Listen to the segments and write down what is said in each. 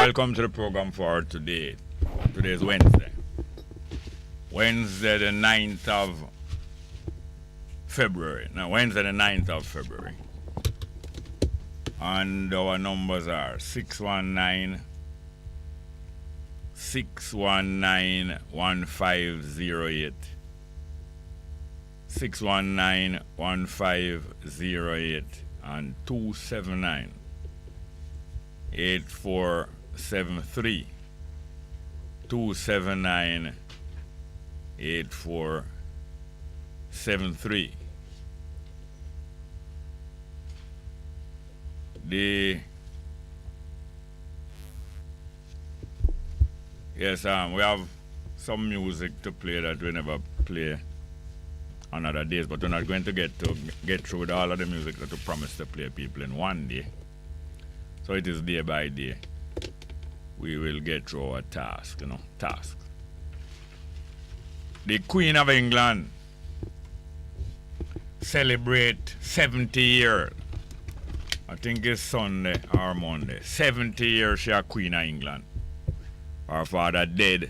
welcome to the program for today. Today is Wednesday. Wednesday the 9th of February. Now, Wednesday the 9th of February. And our numbers are 619 1508, 619-1508, and 279-8473. 279-8473. Yes, we have some music to play that we never play on other days, but we're not going to get through with all of the music that we promised to play people in one day. So it is day by day. We will get through our task. The Queen of England celebrate 70 years. I think it's Sunday or Monday. 70 years she a Queen of England. Her father dead,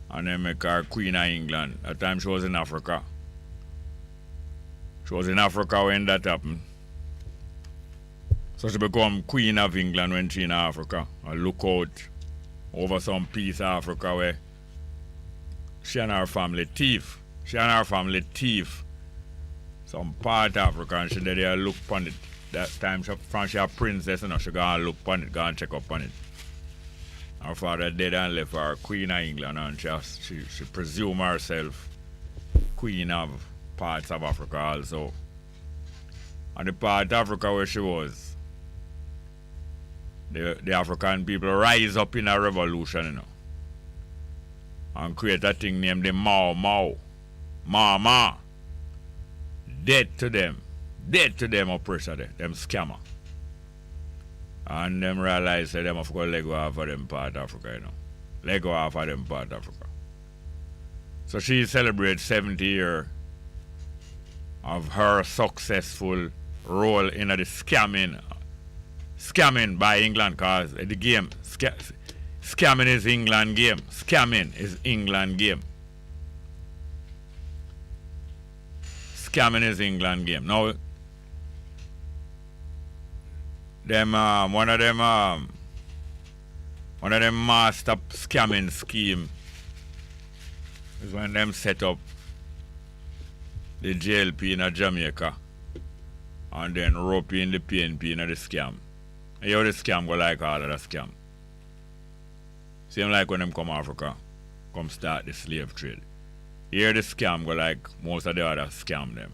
and they make her Queen of England. At the time she was in Africa. She was in Africa when that happened. So she become Queen of England when she in Africa. And look out over some piece of Africa where she and her family thief. Some part of Africa, and she there look upon it. That time she a princess, she go and look upon it, go and check up on it. Her father dead and left her Queen of England, and she presumed herself Queen of parts of Africa also. And the part of Africa where she was, the African people rise up in a revolution, and create a thing named the Mao. Dead to them oppressor there, them scammer. And them realize that them have got to let go off of them part of Africa, Let go off of them part of Africa. So she celebrates 70 years of her successful role in the scamming by England, because the game, scamming is England game. Scamming is England game. Scamming is England game. Now, one of them master scamming scheme is when them set up the JLP in Jamaica and then rope in the PNP in the scam. And how the scam go like all of the scam. Same like when them come Africa, come start the slave trade. Here the scam go like most of the other scam them.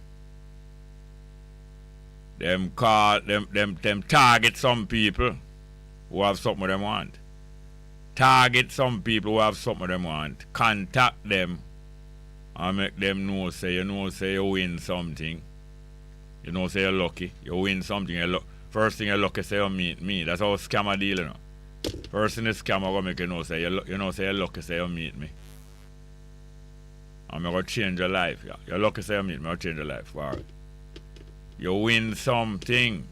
Them target some people who have something them want. Contact them and make them know say you win something. Say you're lucky. You win something. First thing you're lucky say you meet me. That's how scammer deal, First thing the scammer gonna make you know say you're lucky say you meet me. I'm gonna change your life. Yeah. You're lucky say you meet me, I'll change your life. All right. You win something,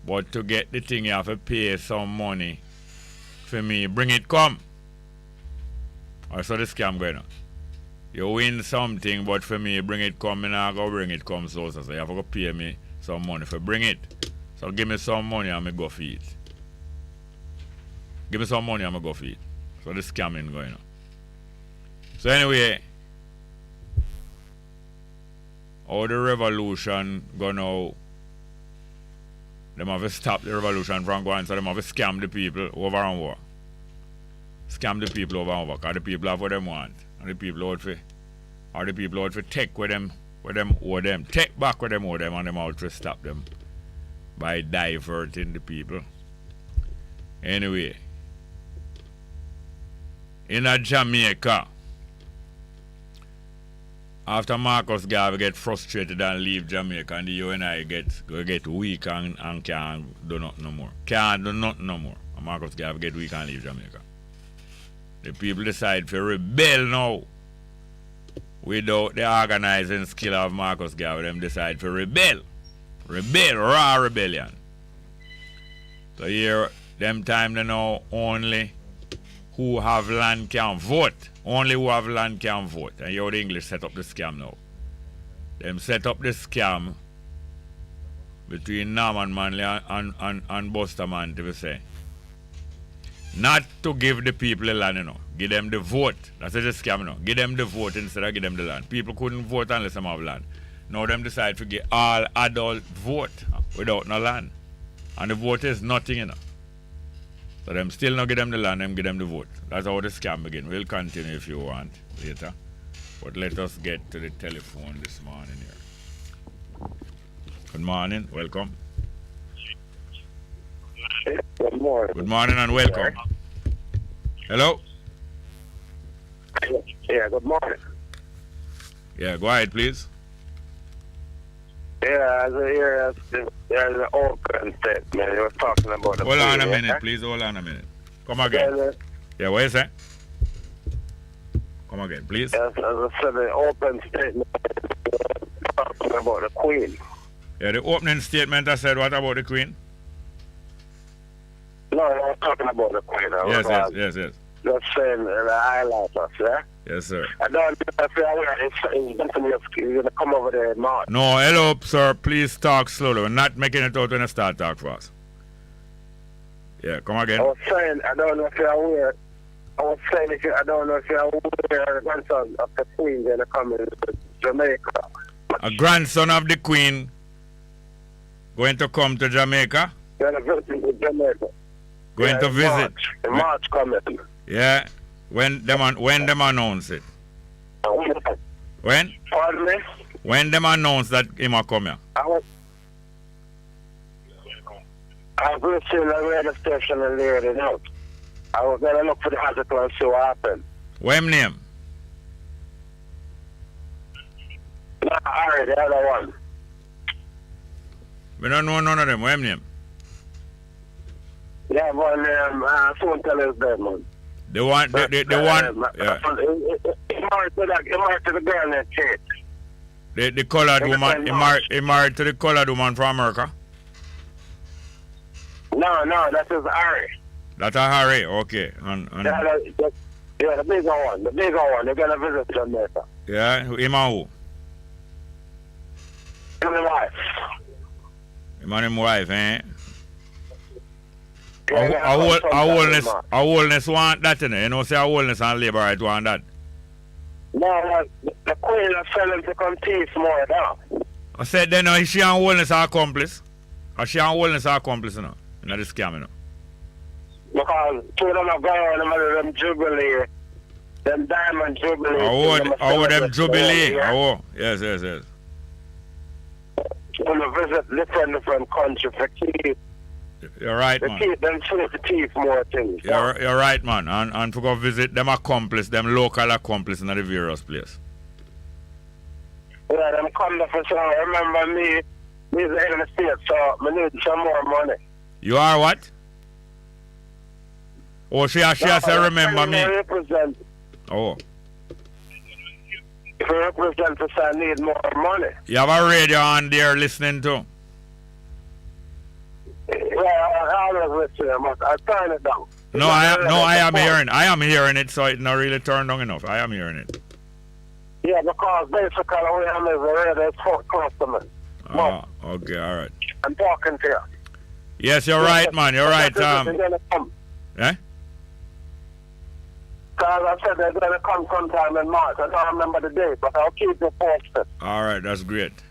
but to get the thing you have to pay some money for me. Bring it come. Or so the scam going on. You win something, but for me, bring it come. And I go bring it come. So you have to go pay me some money for bring it. So give me some money and I go feed. Give me some money and I go feed. So the scamming going on. So anyway, how the revolution go now, them have to stop the revolution from going, so them have to scam the people over and over. Scam the people over and over, because the people have what them want. And the people out for take with them owe them. Take back with them owe them, and them out to stop them by diverting the people. Anyway, in Jamaica, after Marcus Garvey get frustrated and leave Jamaica, and the UNI get weak and can't do nothing no more. And Marcus Garvey get weak and leave Jamaica. The people decide to rebel now. Without the organizing skill of Marcus Garvey, them decide to rebel. Raw rebellion. So here Them time they know only who have land can vote. Only who have land can vote. And you the English set up the scam now. Them set up the scam between Norman Manley and Buster Man, to say. Not to give the people the land, Give them the vote. That's the scam, Give them the vote instead of give them the land. People couldn't vote unless they have land. Now them decide to get all adult vote without no land. And the vote is nothing, So them still not give them the land, them give them the vote. That's how the scam begin. We'll continue if you want later. But let us get to the telephone this morning here. Good morning, welcome. Good morning. Good morning and welcome. Hello? Yeah, good morning. Yeah, go ahead, please. Yeah, as I hear there's an open statement. You were talking about the Hold on a minute, please. Hold on a minute. Come again. Yeah, what is that? Come again, please. Yes, as I said, the open statement talking about the Queen. Yeah, the opening statement I said, what about the Queen? No, I was talking about the Queen. Yes. Just saying the highlighters, yeah? Yes, sir. I don't know if you're aware, it's going to come over there in March. No, hello, sir. Please talk slowly. We're not making it out when you start talk fast. Yeah, come again. I was saying, I don't know if you're aware. I don't know if you're aware the grandson of the Queen going to come in Jamaica. A grandson of the Queen going to come to Jamaica? Going to visit Jamaica. Going to visit. March coming. Yeah. When them announce it? When? Pardon me? When them announce that he might come here? I was listening to the radio station and heard it out. I was going to look for the article and see what happened. What name? No, Harry, the other one. We don't know none of them. What name? Yeah, but someone tell us that, man. The one, yeah. He married to the girl in that church. The colored woman, he married to the colored woman from America? No, that is Harry. That's a Harry, okay. Yeah, the bigger one. They're going to visit Jamaica. Yeah, him and who? Him and his wife. Him and his wife, eh? Yeah, a wholeness want that, you know, say a wholeness and labor right want that. No, the Queen is selling to come teeth more now. I said then, is she and wholeness are accomplice? Or she and wholeness are accomplice, you know? Not the scam, you know? Because two of them are going on them Jubilee, them Diamond Jubilee. Oh, them Jubilee. Oh, yes. Going to visit different countries for keep. You're right, man. Keep them to teeth more things. You're right, man. And to go visit them accomplice, them local accomplice in the various place. Yeah, them come to for sure. Remember me in the States, so I need some more money. You are what? Oh, she has to remember me. Represent. Oh. If you represent us, I need more money. You have a radio on there listening to? Yeah, I always listen, but I turn it down. No, I am hearing it, so it's not really turned on enough. I am hearing it. Yeah, because basically we am is a radio customer. Oh, okay, all right. I'm talking to you. Yes, you're right, man. You're right. Eh? Because I said they're going to come sometime in March. I don't remember the date, but I'll keep you posted. All right, that's great.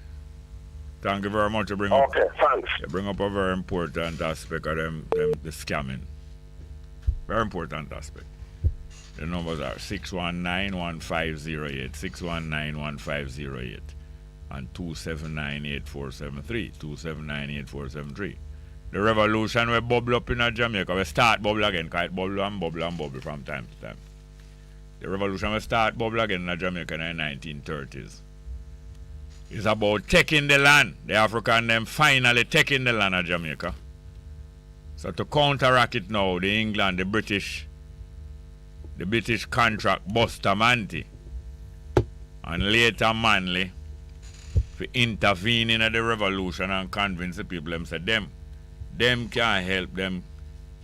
Thank you very much for bringing up. Okay, thanks. You bring up a very important aspect of the scamming. Very important aspect. The numbers are 619-1508, 619-1508, and 279-8473, 279-8473. The revolution will bubble up in Jamaica. We start bubble again, because it bubble and bubble from time to time. The revolution will start bubble again in Jamaica in the 1930s. It's about taking the land. The African them finally taking the land of Jamaica. So to counteract it now, the England, the British contract Bustamante and later Manley to intervene in the revolution and convince the people them say them can help them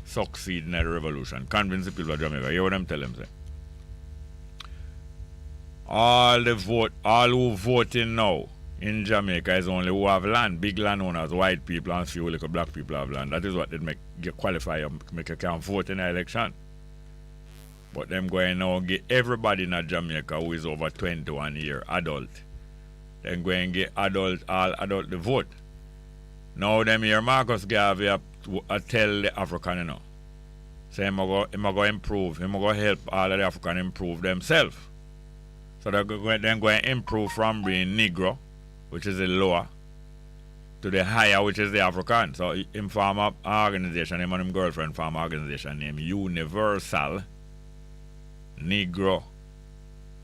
succeed in the revolution. Convince the people of Jamaica. Hear what them tell them, say. All who voting now in Jamaica is only who have land. Big landowners, white people, and few little black people have land. That is what they make you qualify, make you can vote in the election. But them going now get everybody in Jamaica who is over 21 year adult. Then going get all adult the vote. Now them here Marcus Garvey tell the African, you know. So he's going to improve, he's going to help all of the African improve themselves. So they're going to improve from being Negro, which is the lower, to the higher, which is the African. So him form an organization, him and his girlfriend form an organization named Universal Negro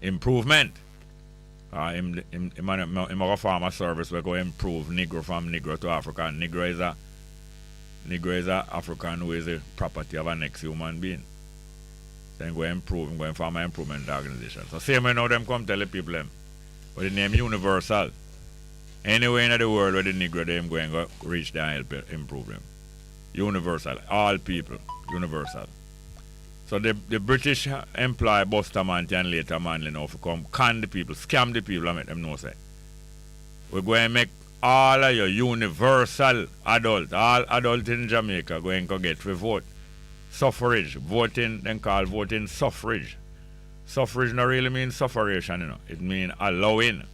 Improvement. Him a form a service where go improve Negro from Negro to African. Negro is a African who is a property of a next human being. Then go improve, go form an improvement organization. So same way now them come tell the people them, with the name Universal. Anywhere in the world where the Negro them going to reach there and help improve them. Universal, all people, universal. So the British employ Bustamante and later Manley now to come con the people, scam the people and make them know say. We're going to make all of your universal adult, all adults in Jamaica going to get to vote. Suffrage, voting, then call voting suffrage. Suffrage not really means sufferation, you know. It means allowing.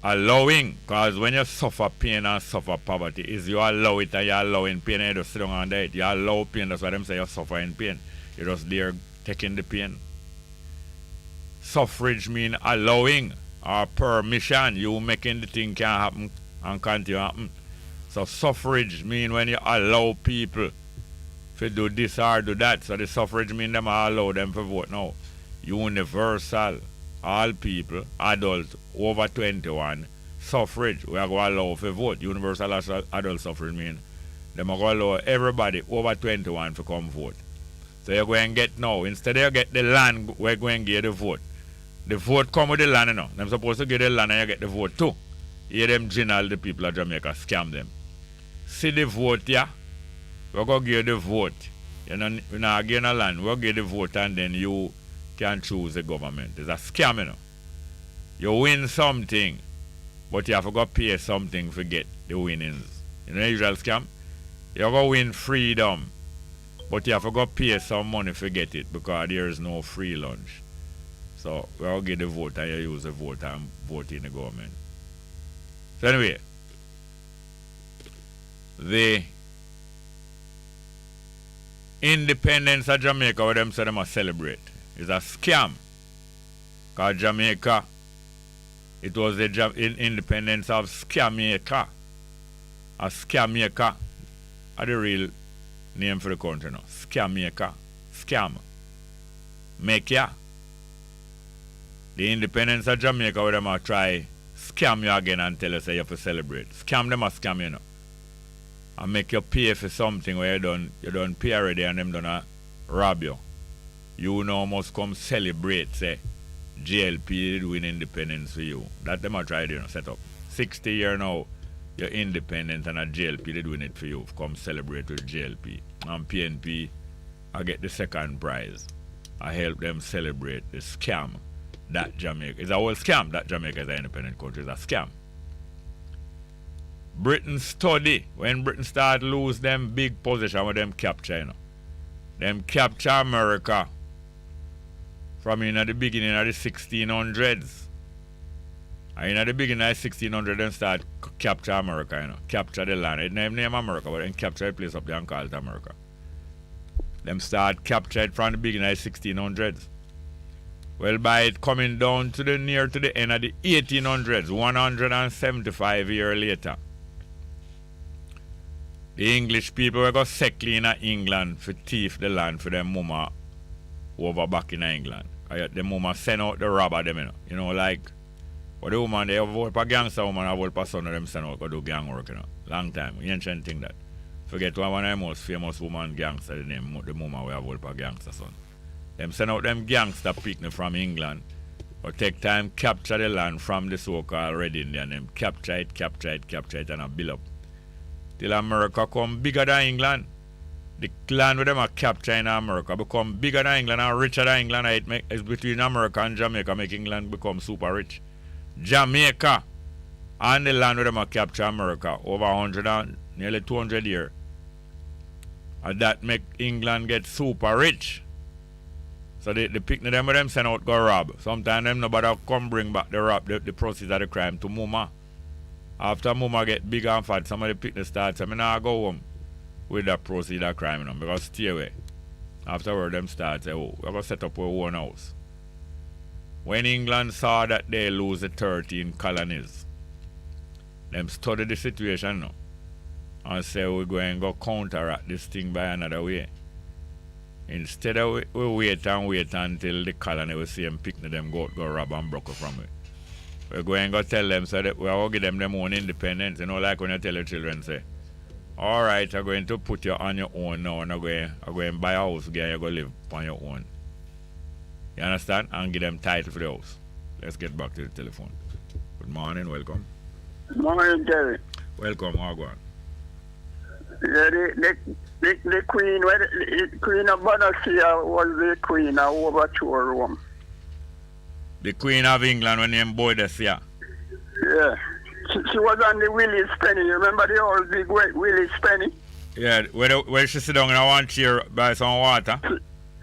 Allowing, because when you suffer pain and suffer poverty, is you allow it and you allowing pain and you just sit down and it. You allow pain, that's why them say you're suffering pain. You're just there taking the pain. Suffrage means allowing or permission. You making the thing can happen and continue to happen. So suffrage means when you allow people to do this or do that. So the suffrage means them allow them to vote now. Universal. All people, adults over 21, suffrage, we are going to allow for vote. Universal adult suffrage means them are going to allow everybody over 21 to come vote. So you're going to get now, instead of you get the land, we're going to get the vote. The vote come with the land, you know. They're supposed to get the land and you get the vote too. Hear them general, the people of Jamaica, scam them. See the vote, yeah? We're going to give the vote. We're not getting a land, we'll give the vote and then you can choose the government. It's a scam, you know. You win something, but you have to go pay something to get the winnings. You know the usual scam? You have to win freedom, but you have to go pay some money to get it because there is no free lunch. So we all get the vote and you use the vote and vote in the government. So anyway, the independence of Jamaica, what them say they must celebrate, is a scam. Because Jamaica, it was the independence of Scamaica. A Scamaica are the real name for the country now. Scamaica. Scam. Make ya. The independence of Jamaica where them a try scam you again and tell you say you have to celebrate. Scam them a scam you know. And make you pay for something where you done pay already and them done rob you. You now must come celebrate, say, JLP did win independence for you. That them a try to set up. 60 years now, you're independent and a JLP did win it for you. Come celebrate with JLP. And PNP, I get the second prize. I help them celebrate the scam that Jamaica. It's a whole scam that Jamaica is an independent country. It's a scam. Britain study. When Britain start lose them big position with them capture, you know. Them capture America from in the beginning of the 1600s. And in the beginning of the 1600s, them start capture America, you know. Capture the land. It name America, but then capture a place up there and call it America. Them start capture it from the beginning of the 1600s. Well, by it coming down to the near to the end of the 1800s, 175 years later, the English people were going to settle in England for thief the land for them mama over back in England. The mama send out the robber them, you know. You know, like, but the woman, they have vote for gangster woman, have vote for son of them send out go do gang work, you know. Long time. Ancient thing that. Forget one of the most famous woman gangster, the name, the mama we have vote for gangster son. Them send out them gangster picnic from England, but take time capture the land from the so-called Red Indian, them capture it, and build up. Till America come bigger than England. the land where them are captured in America become bigger than England and richer than England. It's between America and Jamaica make England become super rich. Jamaica and the land where them are captured America over 100 and nearly 200 years. And that make England get super rich. So the picnic them with them send out go rob. Sometimes them nobody come bring back the rob, the proceeds of the crime to Mama. After Mama get big and fat, some of the picnic starts, I mean I go home with that proceeds of crime, you know, because stay away. Afterward them start say, oh, we're gonna set up our own house. When England saw that they lose the 13 colonies, them study the situation now and say we're going to go counteract this thing by another way. Instead of we wait until the colony will see them picnic them go rob and broke from it. We're going to tell them so that we're going to give them own independence. You know, like when you tell your children, say, all right, I'm going to put you on your own now and I'm going to buy a house again, you're going to live on your own. You understand? And give them title for the house. Let's get back to the telephone. Good morning, welcome. Good morning, Jerry. Welcome, Wagwan. Yeah, the queen, the queen of Bonacia was the queen of overthrow Rome. The Queen of England when named Bonacia. Yeah. She was on the Willie's Penny. You remember the old big Willie's Penny? Yeah, where she sit down in one chair by some water.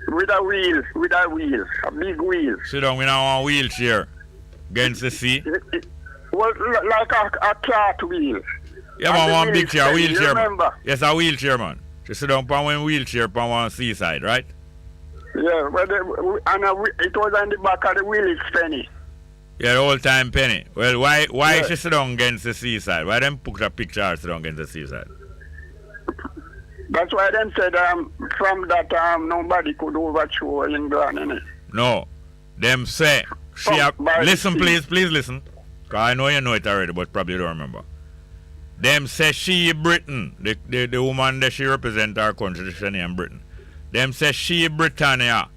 With a wheel, a big wheel. Sit down in one wheelchair against the sea. It was like a cart wheel. Yeah, man, one big chair, wheelchair. Remember? Yes, a wheelchair, man. She sit down on one wheelchair on one seaside, right? Yeah, but it was on the back of the Willie's Penny. Yeah, the old time penny. Well, why she sit down against the seaside? Why them put a picture of sit down against the seaside? That's why them said from that nobody could overthrow England, innit? No. Them say listen, please listen. Because I know you know it already, but probably you don't remember. Them say she Britain, the woman that she represent our country, she named Britain. Them say she Britannia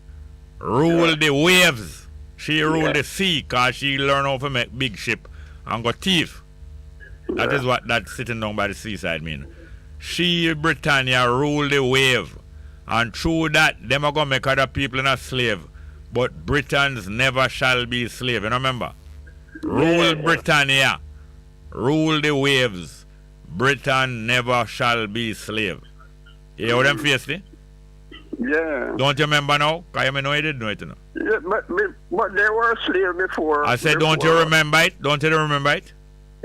rule the waves. She rule the sea because she learn how to make big ship and go thief. That is what that sitting down by the seaside mean. She Britannia rule the wave. And through that, them are going to make other people in a slave. But Britons never shall be slave. You know, remember? Rule Britannia. Rule the waves. Britain never shall be slave. You hear what them face me? Yeah. Don't you remember now? Because you know you didn't know it, you know. Yeah, but they were slave before. I said, don't you remember it? Don't you remember it?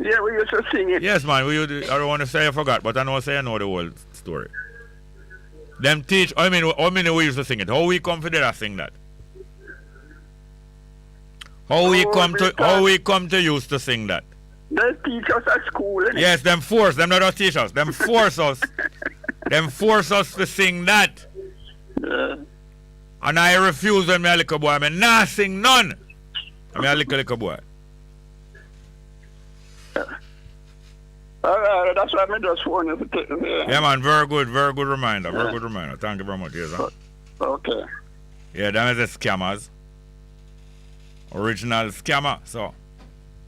Yeah, we used to sing it. Yes, man. I don't want to say I forgot, but I know say I know the whole story. Them teach, I mean we used to sing it. How we come for that sing that? How we come to used to sing that? They teach us at school, innit? Yes, them force, them not just teach us. Them force us. Them force us to sing that. Yeah. And I refuse when me a little boy. I mean, nah sing none. I mean a little boy. Alright, that's why I just wanted to take it. Yeah, man, very good reminder. Very good reminder. Thank you very much, yes, sir. Okay. Yeah, them is the scammers. Original scammer. So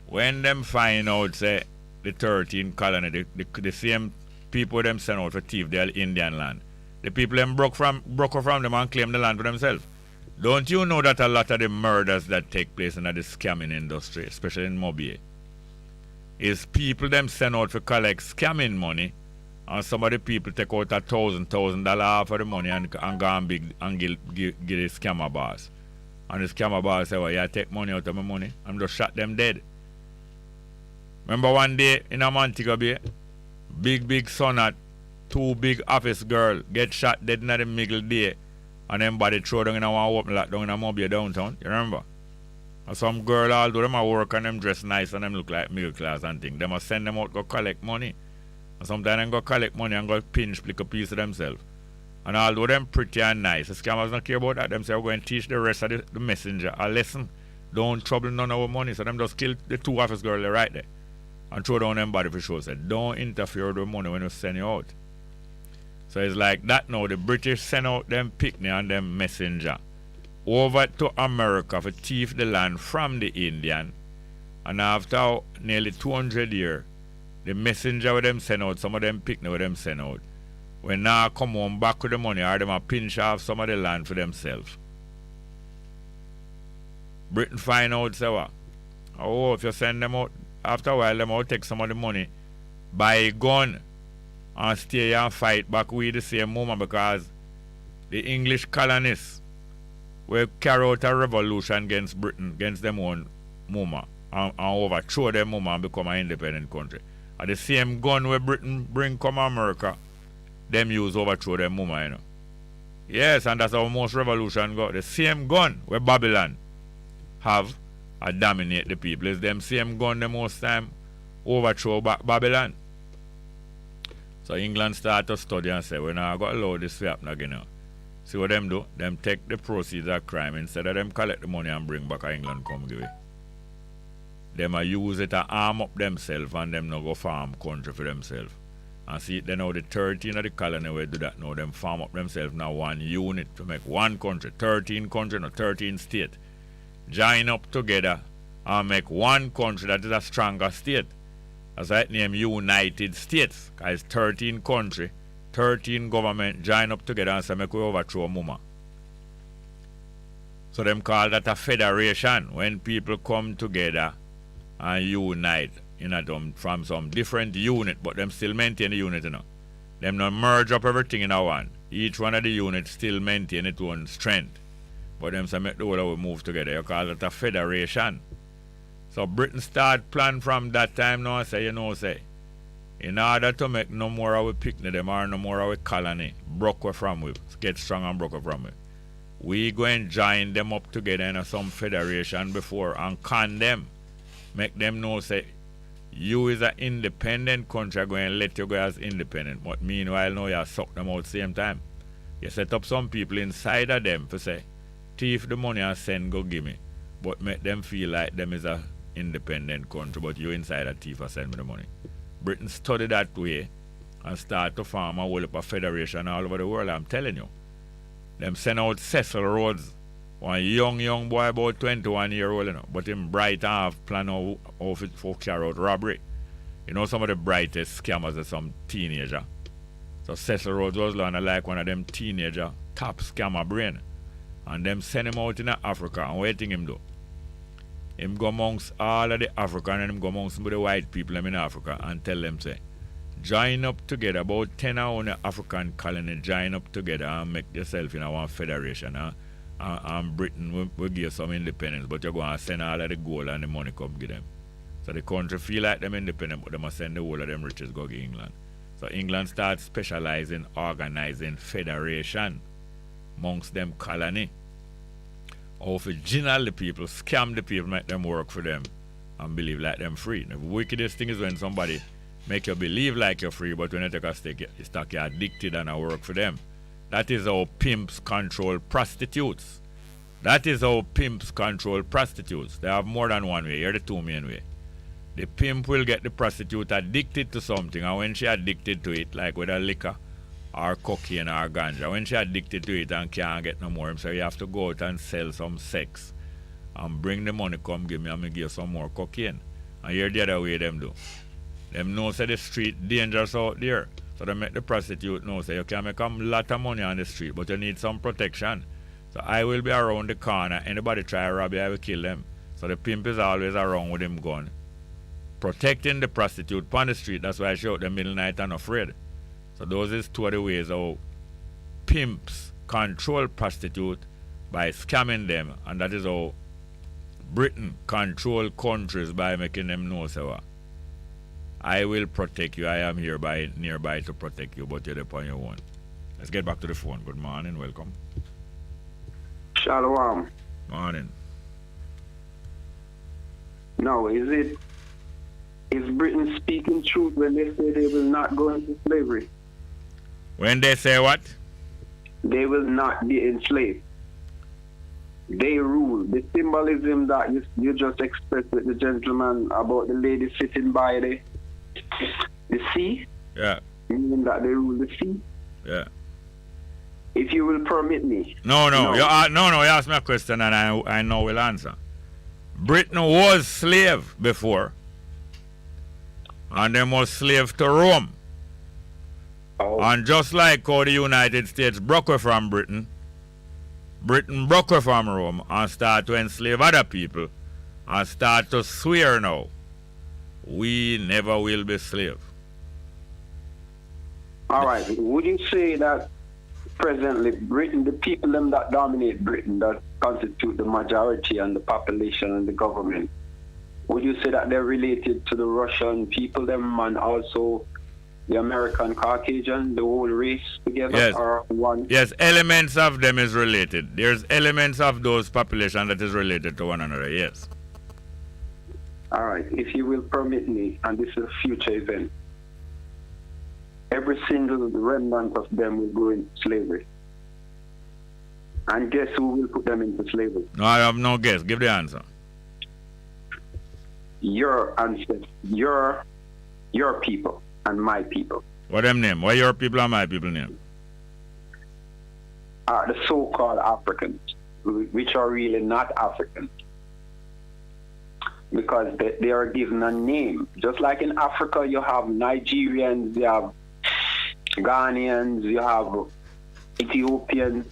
when them find out say the 13 colony, the same people them send out for thief their Indian land. The people them broke from them and claim the land for themselves. Don't you know that a lot of the murders that take place in the scamming industry, especially in Mobile, is people them send out for collect scamming money, and some of the people take out $1,000 off of the money and go and big and give the scammer boss. And the scammer boss say, well, you take money out of my money, I'm just shot them dead. Remember one day in a Montego Bay, big son at 2 big office girl get shot dead in the middle day, and them body throw down in a one open lot down in a Mobile downtown. You remember? And some girl, although them a work and them dress nice and them look like middle class and things, them a send them out go collect money. And sometimes them go collect money and go pinch like a piece of themselves. And although them pretty and nice, the scammers don't care about that. Them say we're going to teach the rest of the messenger a lesson. Don't trouble none of our money. So them just kill the 2 office girls right there and throw down them body for sure. Say, don't interfere with the money when you send you out. So it's like that now. The British send out them picnic and them messenger over to America for thief the land from the Indian. And after nearly 200 years, the messenger with them send out, some of them picnic with them send out, when now come home back with the money, or them a pinch off some of the land for themselves. Britain find out, say what? Oh, if you send them out, after a while, them out take some of the money, buy a gun, and stay and fight back with the same moment, because the English colonists will carry out a revolution against Britain, against them own mama, and overthrow them mama and become an independent country. And the same gun where Britain bring come America, them use overthrow them mama, you know. Yes, and that's how most revolution go. The same gun where Babylon have and dominate the people. It's them same gun the most time overthrow Babylon. So England start to study and say, we're not going to allow this to happen again now. See what them do? Them take the proceeds of crime, instead of them collect the money and bring back England come give it. Them a use it to arm up themselves and them not go farm country for themselves. And see then now the 13 of the colony will do that now. Them farm up themselves now one unit to make one country. 13 country, no 13 state. Join up together and make one country that is a stronger state. That's why it named United States. Because it's 13 country, 13 government join up together and say make we overthrow mama. So them call that a federation, when people come together and unite from some different unit, but them still maintain the unit, you know. Them not merge up everything in a one. Each one of the units still maintain its own strength. But them say make the whole of we move together. You call it a federation. So Britain start plan from that time now and say, say, in order to make no more of a picnic them or no more of a colony, broke away from we, get strong and broke away from we. We go and join them up together in some federation before and con them. Make them know say, you is an independent country going to let you go as independent. But meanwhile now you suck them out same time. You set up some people inside of them for say, thief the money and send go give me. But make them feel like them is a independent country, but you inside a thief and send me the money. Britain study that way and start to form a whole heap of federation all over the world, I'm telling you. Them send out Cecil Rhodes, one young boy about 21 year old, you know, but him bright and have plan how for carry out robbery. You know, some of the brightest scammers are some teenager. So Cecil Rhodes was like one of them teenager top scammer brain. And them send him out in Africa, and what thing him do? Him go amongst all of the African and him go amongst some of the white people in Africa and tell them say, join up together, about 10 of the African colony join up together and make yourself in one federation. And Britain will give some independence, but you're going to send all of the gold and the money come give them. So the country feel like them independent, but they must send the whole of them riches go give England. So England starts specializing, organizing federation amongst them colony. Or for general the people, scam the people, make them work for them and believe like them free. The wickedest thing is when somebody make you believe like you're free, but when you take a stake, you're addicted and I work for them. That is how pimps control prostitutes. That is how pimps control prostitutes. They have more than one way. Here's the two main way. The pimp will get the prostitute addicted to something, and when she addicted to it, like with a liquor, or cocaine or ganja, when she addicted to it and can't get no more, so you have to go out and sell some sex and bring the money, come give me and me give you some more cocaine. And here's the other way them do. Them know say the street dangerous out there. So they make the prostitute know say you can make a lot of money on the street, but you need some protection. So I will be around the corner. Anybody try to rob you, I will kill them. So the pimp is always around with him gun, protecting the prostitute on the street. That's why I show the middle night and afraid. So those is two of the ways how pimps control prostitute by scamming them, and that is how Britain control countries by making them know so I will protect you. I am nearby to protect you, but you're upon your own. Let's get back to the phone. Good morning, welcome. Shalom. Morning. Now, is Britain speaking truth when they say they will not go into slavery? When they say what? They will not be enslaved. They rule. The symbolism that you just expressed with the gentleman about the lady sitting by the sea. Yeah. Meaning that they rule the sea. Yeah. If you will permit me. No. You asked me a question and I know will answer. Britain was slave before. And they was slave to Rome. Oh. And just like how the United States broke away from Britain, Britain broke away from Rome and start to enslave other people and start to swear now, we never will be slaves. All right. Would you say that presently Britain, the people them that dominate Britain, that constitute the majority and the population and the government, would you say that they're related to the Russian people them and also the American Caucasian, the whole race together? Yes. Or one? Yes, elements of them is related. There's elements of those population that is related to one another, yes. All right. If you will permit me, and this is a future event, every single remnant of them will go into slavery. And guess who will put them into slavery? No, I have no guess. Give the answer. Your ancestors, your people and my people. What them name? What your people and my people name? Are the so-called Africans, which are really not Africans. Because they are given a name. Just like in Africa, you have Nigerians, you have Ghanaians, you have Ethiopians.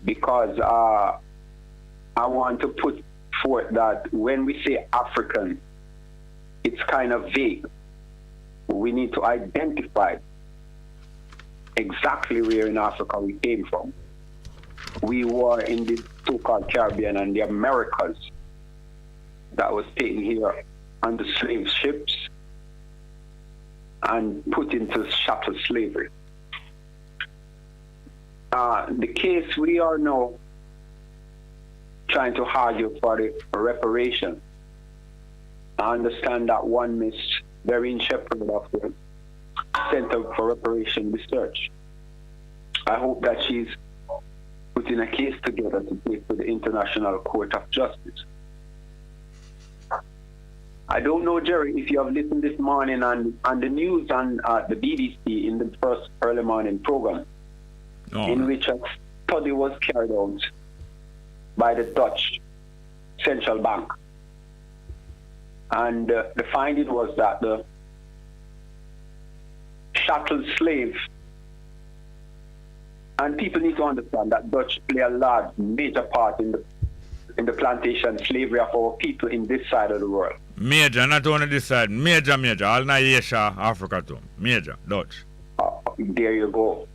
Because I want to put forth that when we say African, it's kind of vague. We need to identify exactly where in Africa we came from. We were in the so-called Caribbean and the Americas that was taken here on the slave ships and put into chattel slavery. The case we are now trying to argue for the reparation. I understand that one Miss Vereen Shepherd of the Center for Reparation Research. I hope that she's putting a case together to take to the International Court of Justice. I don't know, Jerry, if you have listened this morning on the news on the BBC in the first early morning program, in which a study was carried out by the Dutch Central Bank. And the finding was that the chattel slave, and people need to understand that Dutch play a large, major part in the plantation slavery of our people in this side of the world. Major, not only this side, major, all Asia, Africa too. Major, Dutch. There you go.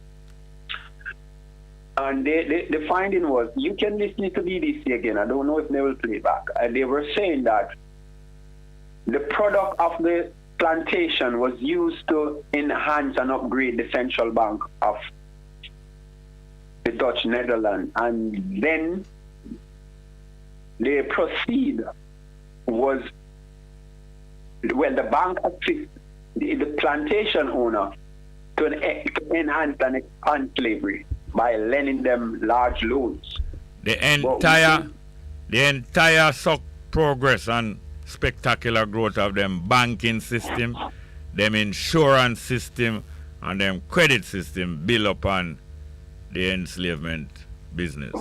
And the finding was, you can listen to BBC again, I don't know if they will play back. And they were saying that the product of the plantation was used to enhance and upgrade the central bank of the Dutch Netherlands. And then the proceed was, well, the bank assists the plantation owner to enhance and expand slavery by lending them large loans. The entire progress and spectacular growth of them banking system, them insurance system, and them credit system built upon the enslavement business.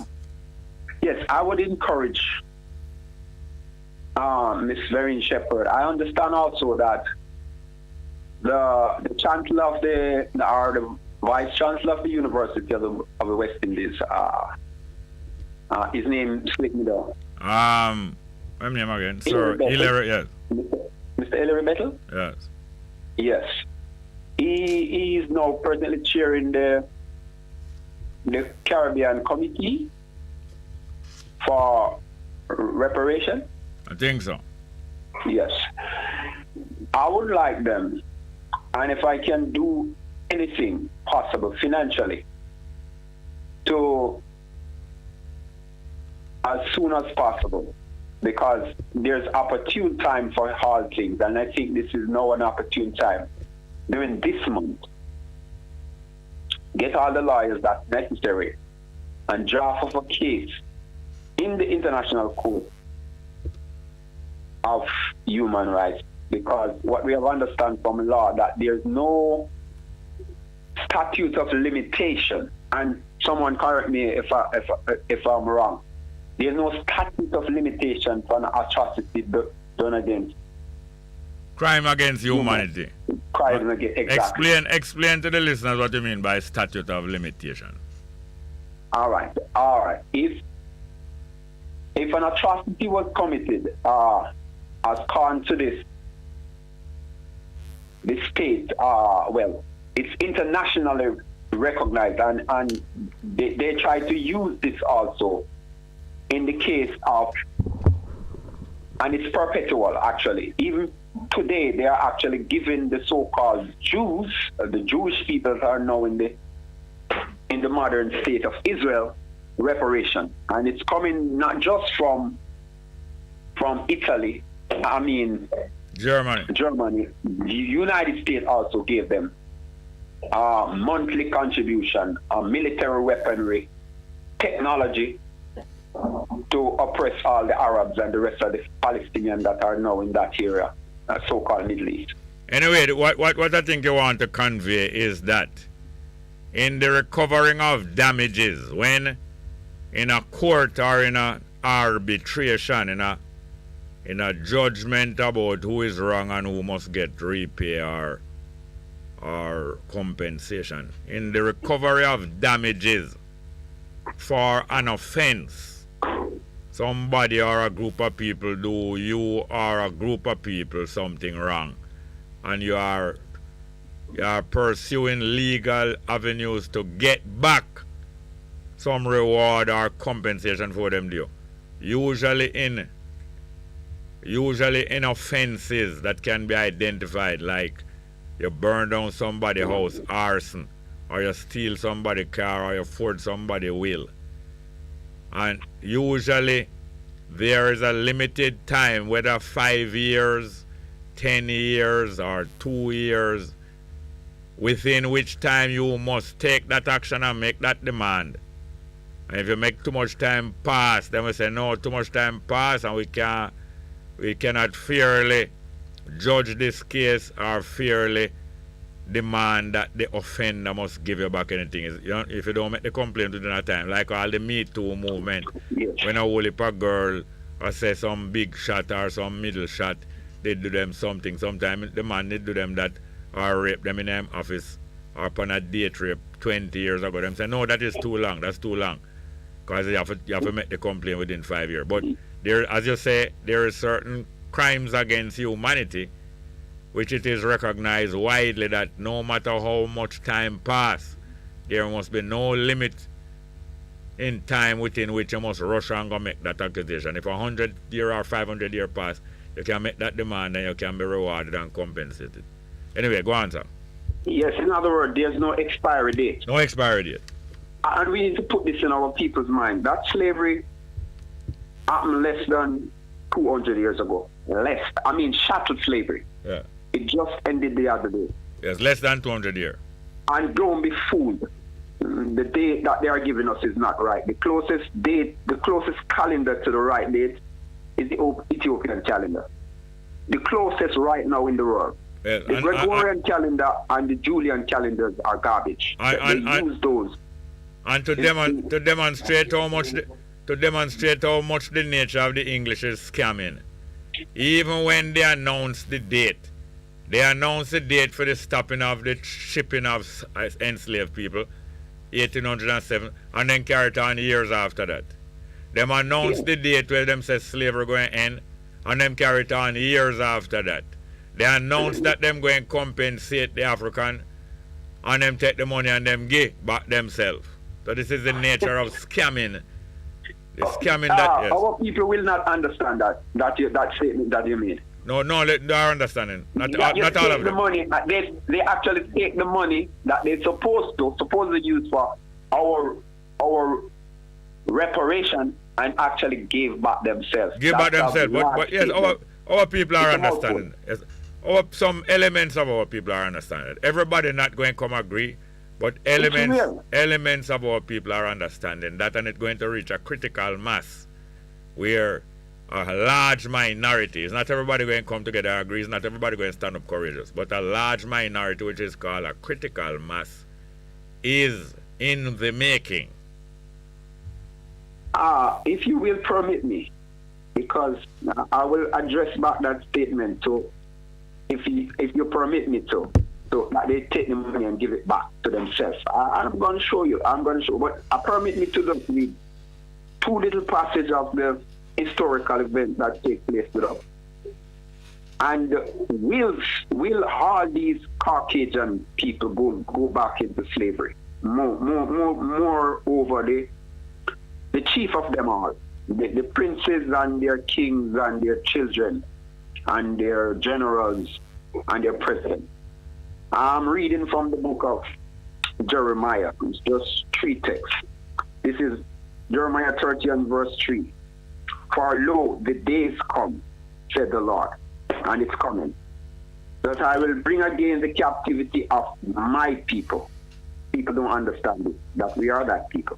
Yes, I would encourage Miss Vereen Shepherd. I understand also that the chancellor of the vice chancellor of the University of the West Indies, his name slipped me down. What name again? Sir Hillary, yes. Mr. Hillary Bettel? Yes. Yes. He is now presently chairing the Caribbean Committee for reparation. I think so. Yes. I would like them, and if I can do anything possible financially, to as soon as possible, because there's opportune time for all things, and I think this is now an opportune time. During this month, get all the lawyers that's necessary and draft up a case in the International Court of Human Rights, because what we have understand from law that there's no statute of limitation, and someone correct me if I'm wrong. There's no statute of limitation for an atrocity done against Crime against humanity. Crime against, exactly. Explain to the listeners what you mean by statute of limitation. All right. If an atrocity was committed, as con to this state, well, it's internationally recognized, and they try to use this also in the case of, and it's perpetual actually. Even today, they are actually giving the so-called Jews, the Jewish people that are now in the modern state of Israel, reparation, and it's coming not just from Italy. I mean, Germany. The United States also gave them monthly contribution, military weaponry, technology to oppress all the Arabs and the rest of the Palestinians that are now in that area, so-called Middle East. Anyway, what I think you want to convey is that in the recovering of damages, when in a court or in a arbitration, in a judgment about who is wrong and who must get repay or compensation, in the recovery of damages for an offense, somebody or a group of people do you or a group of people something wrong, and you are pursuing legal avenues to get back some reward or compensation for them do. Usually in offenses that can be identified, like you burn down somebody's house, arson, or you steal somebody's car, or you forge somebody's will. And usually there is a limited time, whether 5 years, 10 years, or 2 years, within which time you must take that action and make that demand. And if you make too much time pass, then we say, no, too much time pass, and we cannot fairly judge this case or fairly demand that the offender must give you back anything. If you don't make the complaint within that time, like all the Me Too movement, when a whole heap of girl or say some big shot or some middle shot, they do them something. Sometimes the man they do them that or rape them in their office or upon a date rape 20 years ago. Them say, no, that is too long. That's too long. Because you have to make the complaint within 5 years. But there, as you say, there are certain crimes against humanity which it is recognized widely that no matter how much time pass, there must be no limit in time within which you must rush and go make that accusation. If 100 year or 500 year pass, you can make that demand and you can be rewarded and compensated. Anyway, go on, sir. Yes, in other words, there's no expiry date. No expiry date. And we need to put this in our people's mind. That slavery happened less than 200 years ago. Chattel slavery. Yeah. It just ended the other day. Yes, less than 200 years. And don't be fooled. The date that they are giving us is not right. The closest date, the closest calendar to the right date is the Ethiopian calendar. The closest right now in the world. The Gregorian calendar and the Julian calendars are garbage. They use those. And to demonstrate how much the nature of the English is scamming, even when they announce the date for the stopping of the shipping of enslaved people, 1807, and then carry it on years after that. Them announce the date where them say slavery going to end, and them carry it on years after that. They announce that them going to compensate the African, and them take the money and them give back themselves. So this is the nature of scamming. The scamming that, yes. Our people will not understand that statement that you made. No, they are understanding. Not all of them. The money, they actually take the money that they're supposed to use for our reparation and actually give back themselves. But yes, our people are understanding. Yes, some elements of our people are understanding. Everybody not going to come agree, but elements of our people are understanding that, and it's going to reach a critical mass where a large minority, it's not everybody going to come together and agree, it's not everybody going to stand up courageous, but a large minority, which is called a critical mass, is in the making. If you will permit me, because I will address back that statement to if you permit me to. So that they take the money and give it back to themselves. I'm going to show you. But permit me to just read two little passages of the historical event that take place with us. And will all these Caucasian people go back into slavery? More over the chief of them all, the princes and their kings and their children and their generals and their presidents. I'm reading from the book of Jeremiah. It's just 3 texts. This is Jeremiah 30 and verse 3. For lo, the days come, said the Lord, and it's coming, that I will bring again the captivity of my people. People don't understand it, that we are that people.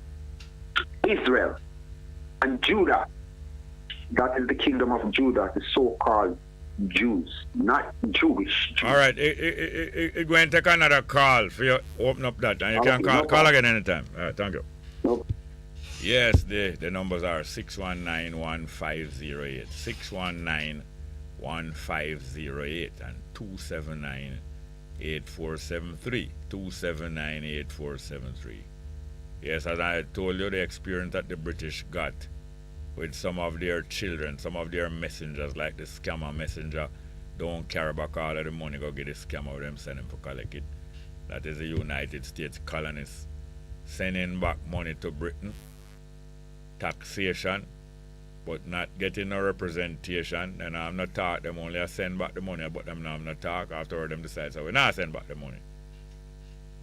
Israel and Judah, that is the kingdom of Judah, the so-called Jews, not Jewish Jews. All right, it going to take another call for you open up that, and you can call again anytime. All right, thank you. No. Yes, the numbers are 619-1508, 619-1508, and 279-8473, 279-8473. Yes, as I told you, the experience that the British got with some of their children, some of their messengers, like the scammer messenger, don't carry back all of the money, go get the scammer with them, send them for collect it. That is the United States colonists sending back money to Britain, taxation, but not getting no representation. And I'm not talk them only I send back the money, but them now I'm not talk after them decide so we not send back the money.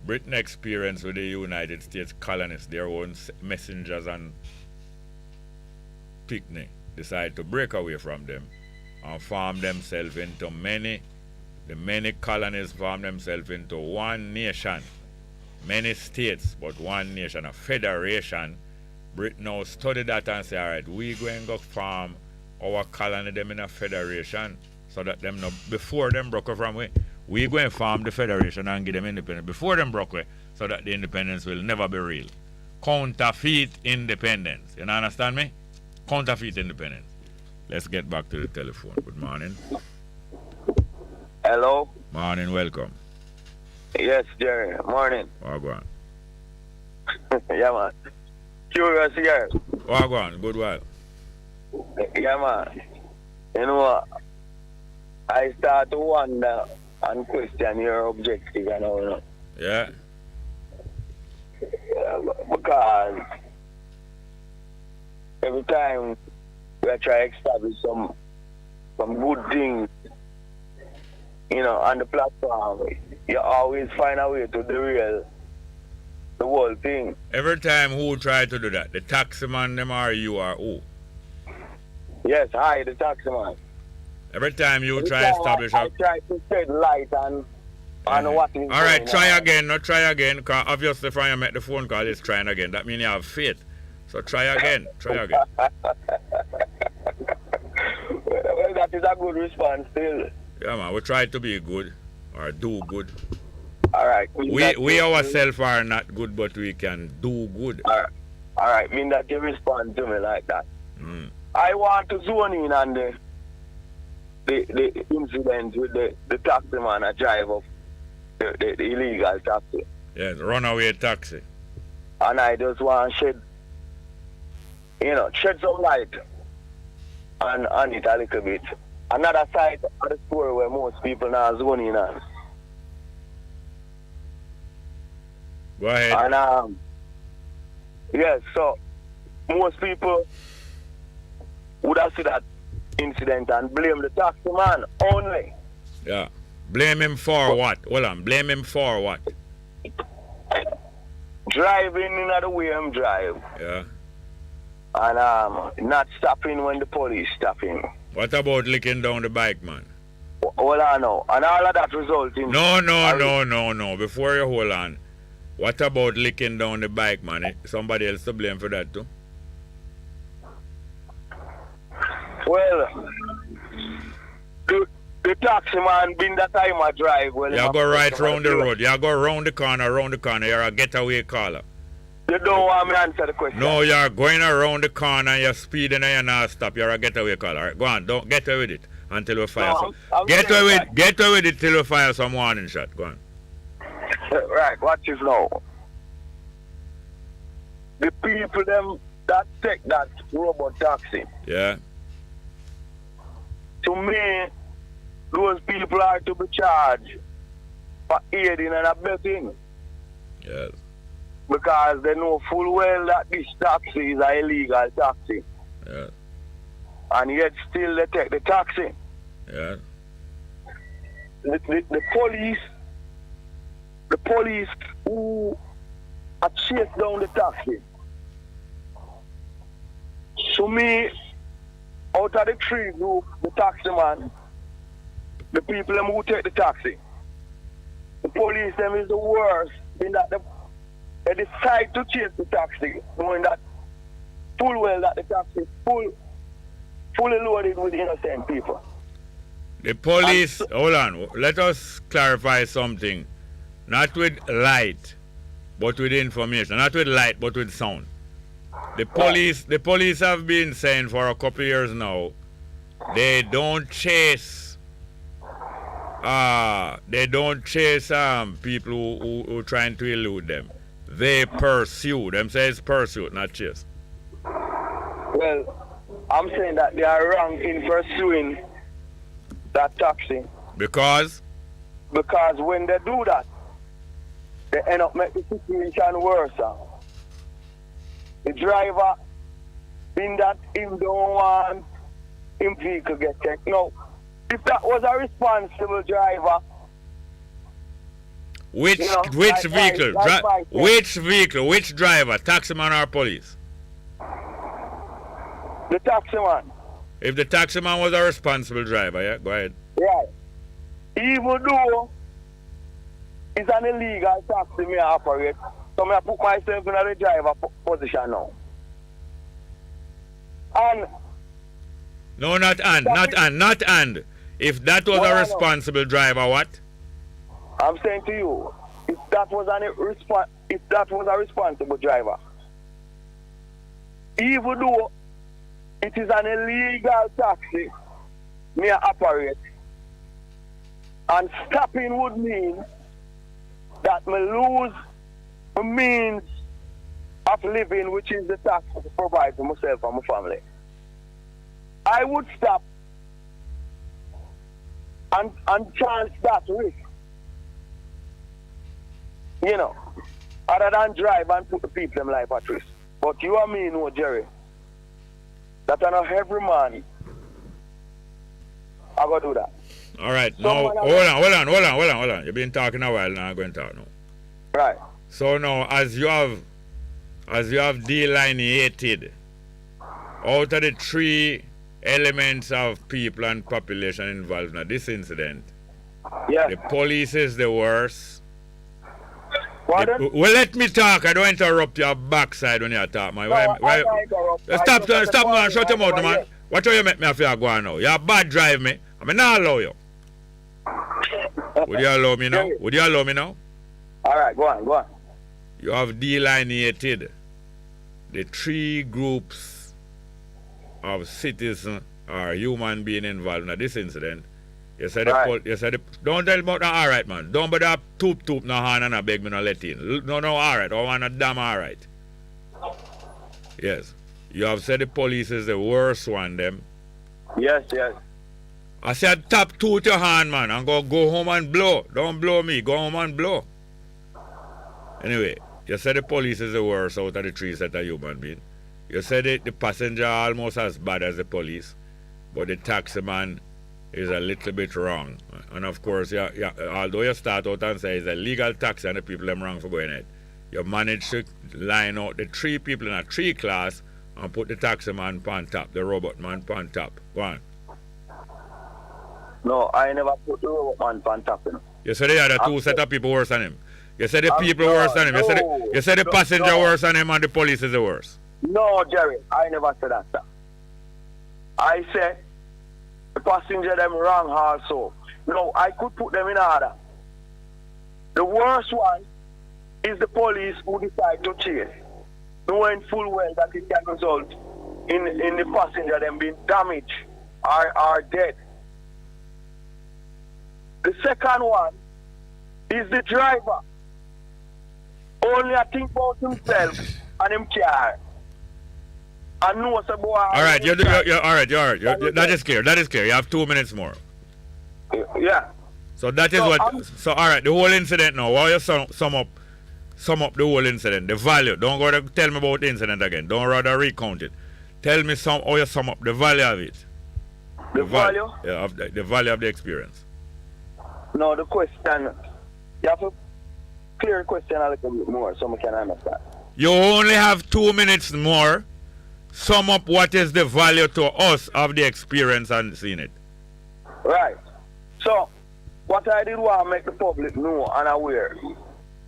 Britain experience with the United States colonists, their own messengers and picnic, decide to break away from them and form themselves into many colonies form themselves into one nation, many states, but one nation, a federation. Britain now study that and say, all right, we going to form our colony them in a federation so that them no, before them broke away from we going to form the federation and give them independence before them broke away so that the independence will never be real. Counterfeit independence. You understand me? Counterfeit independence. Let's get back to the telephone. Good morning. Hello. Morning, welcome. Yes, Jerry. Morning. Oh, go on. Yeah, man. Curious here. Oh, go on. Good while. Yeah, man. You know, I start to wonder and question your objective, you know. Yeah. Because every time we try to establish some good things, you know, on the platform, you always find a way to derail the whole thing. Every time who try to do that? The taxi man, them or you or who? Yes, I, the taxi man. Every time you try to establish I try to shed light on what is all right, try again, not try again, because obviously if you make the phone call, it's trying again. That means you have faith. So try again. Well, that is a good response still. Yeah, man, we try to be good or do good. All right. We ourselves are not good, but we can do good. All right. Mean that you respond to me like that. I want to zone in on the incident with the taxi man a drive of the illegal taxi. Yes, runaway taxi. And I just want to shed some light on it a little bit. Another side of the story where most people now zone in on. Go ahead. And yes, so most people would have seen that incident and blame the taxi man only. Yeah. Blame him for what? Hold on. Blame him for what? Driving in the way him drive. Yeah. And not stopping when the police stop him. What about licking down the bike, man? Hold on now. And all of that result in... No. Before you hold on. What about licking down the bike, man? Somebody else to blame for that too? Well, the taxi man been that time I drive. Well, you go right round the road. You go round the corner. You're a getaway caller. You don't want me to answer the question. No, you're going around the corner and you're speeding and you're not stop. You're a getaway caller. All right, go on. Don't get away with it until we fire some. Get away with it till we fire some warning shot. Go on. Right, watch this now. The people them that take that robot taxi. Yeah. To me, those people are to be charged for aiding and abetting. Yes. Because they know full well that this taxi is an illegal taxi. Yeah. And yet still they take the taxi. Yeah. The police who are chase down the taxi. To me, out of the three group, the taxi man, the people them who take the taxi, the police them is the worst in that they decide to chase the taxi, knowing that full well that the taxi is fully loaded with innocent people. The police, hold on, let us clarify something. Not with light, but with information. Not with light, but with sound. The police have been saying for a couple of years now, they don't chase people who trying to elude them. They pursue. Them say it's pursuit, not chase. Well, I'm saying that they are wrong in pursuing that taxi. Because when they do that, they end up making the situation worse. The driver, in that him don't want him vehicle get checked. No, if that was a responsible driver. Which vehicle? Which driver? Taximan or police? The taximan. If the taximan was a responsible driver, yeah, go ahead. Right. Even though it's an illegal taxi me operate, so I put myself in the driver position now. And no, not and. If that was a responsible driver, what? I'm saying to you, if that was a responsible driver, even though it is an illegal taxi me operate, and stopping would mean that me lose the means of living, which is the tax to provide for myself and my family. I would stop and chance that risk. You know, other than drive and put the people in life at risk. But you and me know, Jerry, that I know every man I gotta do that. All right, now hold on. You've been talking a while now. I'm going to talk now. Right. So now, as you have delineated out of the three elements of people and population involved in this incident, yeah, the police is the worst. Pardon? Well, let me talk. I don't interrupt your backside when you talk, man. Stop, man. Shut your mouth, man. What do you make me feel go on now? You're bad drive me. I mean, not allow you. Would you allow me now? All right, go on. You have delineated the three groups of citizens or human beings involved in this incident. You said don't tell me about all right, man. Don't bother toop no hand and I beg me no let in. No, all right. I want a damn all right. Yes. You have said the police is the worst one, them. Yes. I said tap two with your hand, man, and go home and blow. Don't blow me. Go home and blow. Anyway, you said the police is the worst out of the three set of human beings. You said the passenger almost as bad as the police, but the taxi man is a little bit wrong. And of course, although you start out and say it's a legal taxi and the people them wrong for going ahead, you managed to line out the three people in a three class and put the taxi man on top, the robot man on top. Go on. No, I never put the robot man on top. You know. You said the other two set of people worse than him. You said the people worse than him. You said the passenger worse than him and the police is the worst. No, Jerry, I never said that, sir. I said the passenger them wrong also. No, I could put them in order. The worst one is the police who decide to chase. knowing full well that it can result in the passenger them being damaged or dead. The second one is the driver. Only think about himself and him car. And know some boy. All right, you're all right. That is clear. That is clear. You have 2 minutes more. Yeah. So that is So all right, the whole incident now. Why you sum up the whole incident, the value. Don't go to tell me about the incident again. Don't rather recount it. Tell me how you sum up the value of it. The value? Yeah, the value of the experience. No, the question. You have to clear the question a little bit more so we can understand. You only have 2 minutes more. Sum up what is the value to us of the experience and seeing it. Right. So, what I did was make the public know and aware.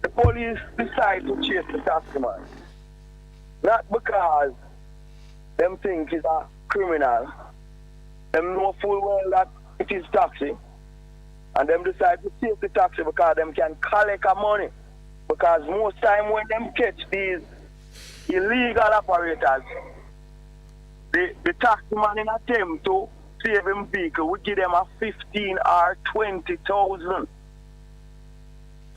The police decide to chase the taxi man. Not because them think he's a criminal. Them know full well that it is taxi. And them decide to chase the taxi because them can collect money. Because most time when them catch these illegal operators, the taxi man in attempt to save him vehicle would give them a 15 or 20,000.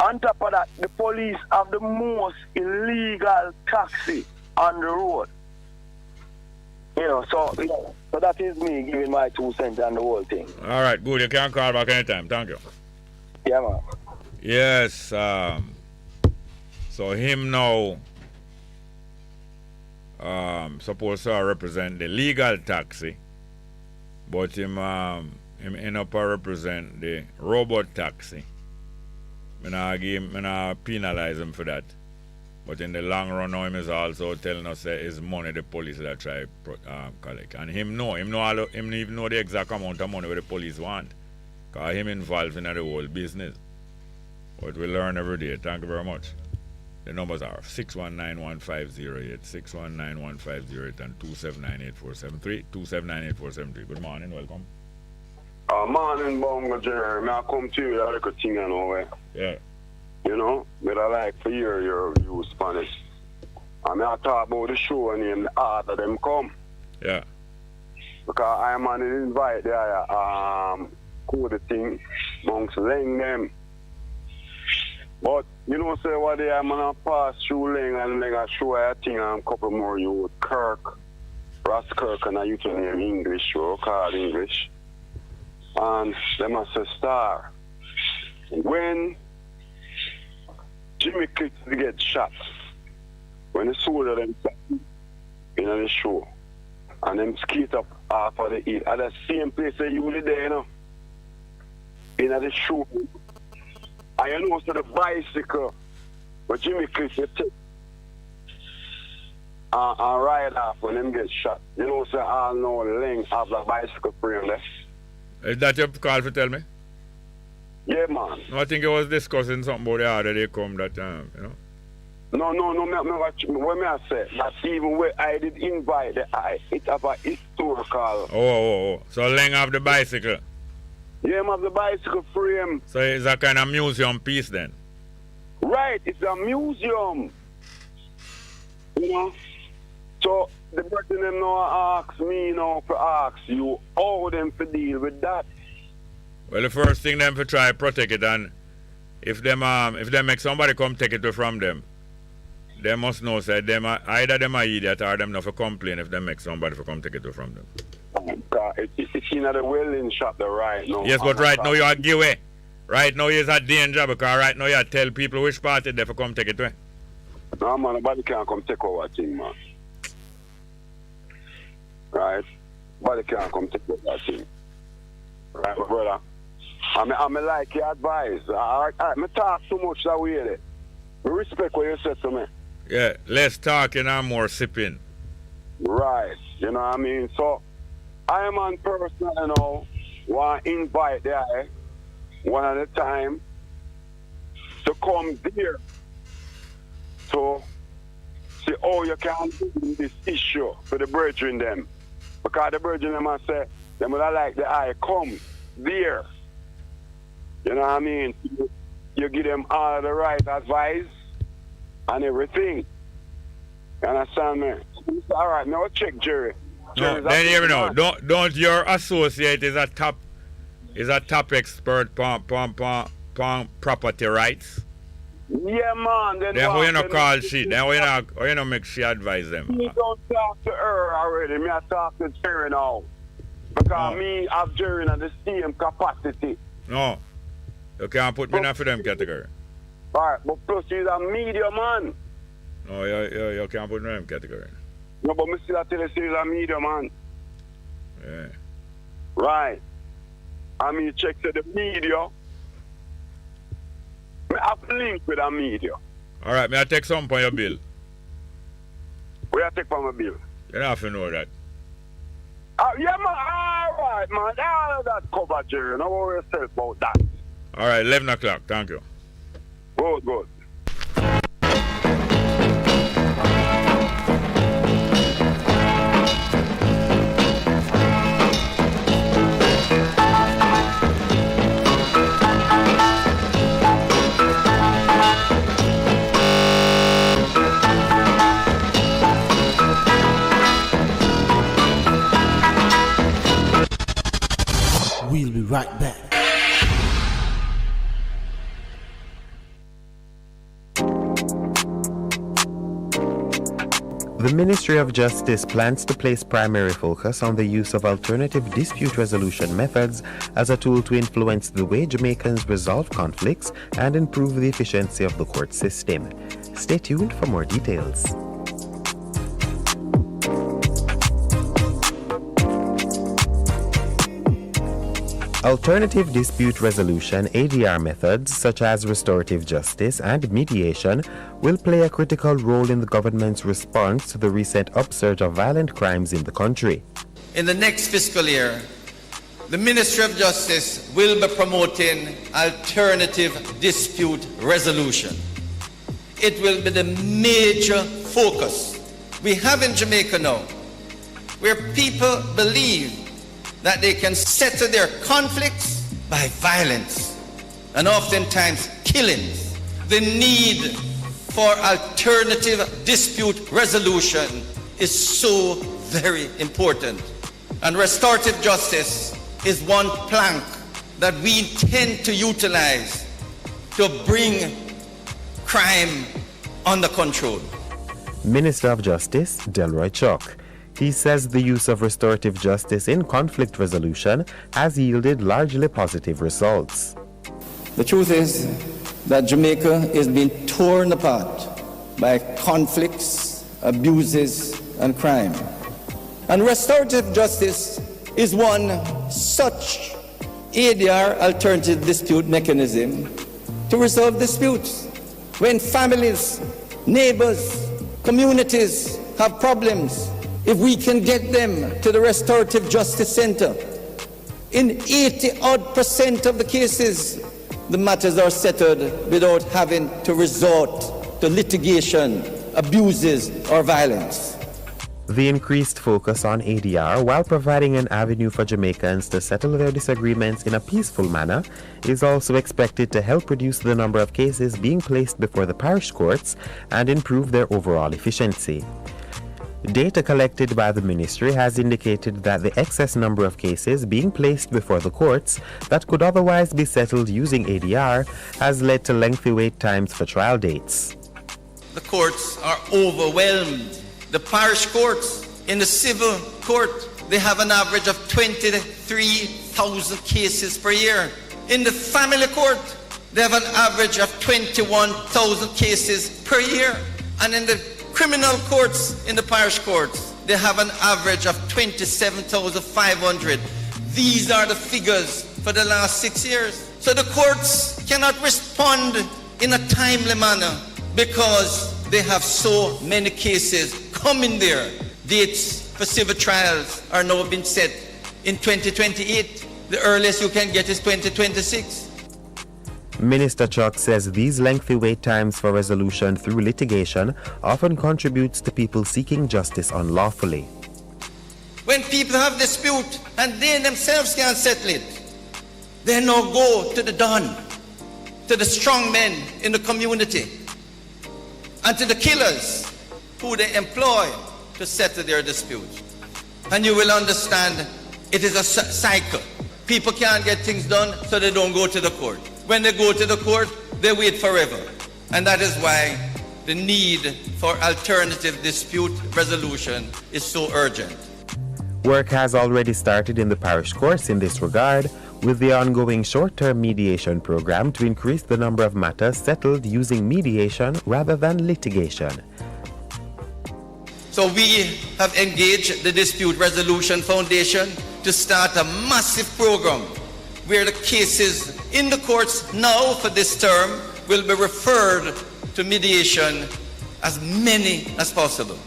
On top of that, the police have the most illegal taxi on the road. You know, so that is me giving my 2 cents on the whole thing. All right, good. You can call back anytime. Thank you. Yeah, man. Yes. So him now supposed to represent the legal taxi, but him end up represent the robot taxi. I not penalize him for that. But in the long run now, him is also telling us that it's money the police that try collect. And him even know the exact amount of money where the police want. Because him involved in the whole business. But we learn every day. Thank you very much. The numbers are 619-1508, 619-1508, and 279-8473, 279-8473. Good morning, welcome. Morning, Bongo, Jerry. I come to you with a thing, you know. Yeah. You know, but I like to hear your views Spanish. And I talk about the show and the art of them come. Yeah. Because I am on the invite there, cool the thing, amongst Leng them. But, you know, say what they are going to pass through Leng and Leng show I think a couple more youth, Kirk, Ross Kirk, and I used to name English, or called English. And they must say Star. When Jimmy Cliff get shot, when the soldier them in the show, and them skate up off of the hill, at the same place that you were there, you know, in the show. And you know, so the bicycle, but Jimmy Cliff take and ride off when them get shot. You know, so all know the length of the bicycle frame there. Is that your call to tell me? Yeah, man. No, I think you was discussing something about the other day come that, you know. No, what me I say, that even where I did invite it's about historical. Oh. So Leng have the bicycle. Yeah, have the bicycle frame. So it's a kind of museum piece then? Right, it's a museum. You know? So the person them now ask me now to ask you how them to deal with that. Well, the first thing them to try protect it, and if them make somebody come take it from them, they must know say either them are idiot or them not for complain if they make somebody for come take it from them. It's in the welding shop there right now. Yes, but right now you are give away. Right now is a danger because right now you tell people which party they for come take it away. No man, nobody can come take over thing, man. Right? Nobody can come take over that thing. Right, my brother? I like your advice. I talk too much that way there. I respect what you said to me. Yeah, less talking and more sipping. Right. You know what I mean? So, I am on personal, you know, want to invite the guy one at a time to come there to see how you can do this issue for the brethren them. Because the brethren them must say, they would like the eye come there. You know what I mean? You give them all the right advice and everything. You understand me? All right, now check Jerry. No, then hear me now. Don't your associate is a top expert on property rights? Yeah, man. Then why you not call she? Then why you not make she advise them? Me don't talk to her already. Me I talk to Jerry now. Because me have Jerry in the same capacity. No. You can't put me in for them category. Alright, but plus he's a media man. No, you can't put me in them category. No, but me still tell you he's a media man. Yeah. Right. I mean, check to the media. I have to link with the media. Alright, may I take some on your bill? Where I take from my bill? You don't have to know that. Yeah, man. Alright, man. All of that cover, Jerry. Don't worry yourself about that. Alright, 11 o'clock. Thank you. Good, good. We'll be right back. The Ministry of Justice plans to place primary focus on the use of alternative dispute resolution methods as a tool to influence the way Jamaicans resolve conflicts and improve the efficiency of the court system. Stay tuned for more details. Alternative dispute resolution (ADR) methods such as restorative justice and mediation will play a critical role in the government's response to the recent upsurge of violent crimes in the country. In the next fiscal year, the Ministry of Justice will be promoting alternative dispute resolution. It will be the major focus we have in Jamaica now, where people believe that they can settle their conflicts by violence and oftentimes killings. The need for alternative dispute resolution is so very important. And restorative justice is one plank that we intend to utilize to bring crime under control. Minister of Justice Delroy Chuck. He says the use of restorative justice in conflict resolution has yielded largely positive results. The truth is that Jamaica is being torn apart by conflicts, abuses, and crime. And restorative justice is one such ADR, alternative dispute mechanism, to resolve disputes. When families, neighbors, communities have problems, if we can get them to the Restorative Justice Center, in 80% of the cases, the matters are settled without having to resort to litigation, abuses, or violence. The increased focus on ADR, while providing an avenue for Jamaicans to settle their disagreements in a peaceful manner, is also expected to help reduce the number of cases being placed before the parish courts and improve their overall efficiency. Data collected by the ministry has indicated that the excess number of cases being placed before the courts that could otherwise be settled using ADR has led to lengthy wait times for trial dates. The courts are overwhelmed. The parish courts, in the civil court, they have an average of 23,000 cases per year. In the family court, they have an average of 21,000 cases per year. And in the criminal courts, in the parish courts, they have an average of 27,500. These are the figures for the last 6 years. So the courts cannot respond in a timely manner because they have so many cases coming there. Dates for civil trials are now being set in 2028. The earliest you can get is 2026. Minister Chuck says these lengthy wait times for resolution through litigation often contributes to people seeking justice unlawfully. When people have dispute and they themselves can't settle it, they now go to the Don, to the strong men in the community, and to the killers, who they employ to settle their dispute. And you will understand it is a cycle. People can't get things done, so they don't go to the court. When they go to the court, they wait forever. And that is why the need for alternative dispute resolution is so urgent. Work has already started in the parish courts in this regard, with the ongoing short-term mediation program to increase the number of matters settled using mediation rather than litigation. So we have engaged the Dispute Resolution Foundation to start a massive program where the cases in the courts now for this term will be referred to mediation, as many as possible.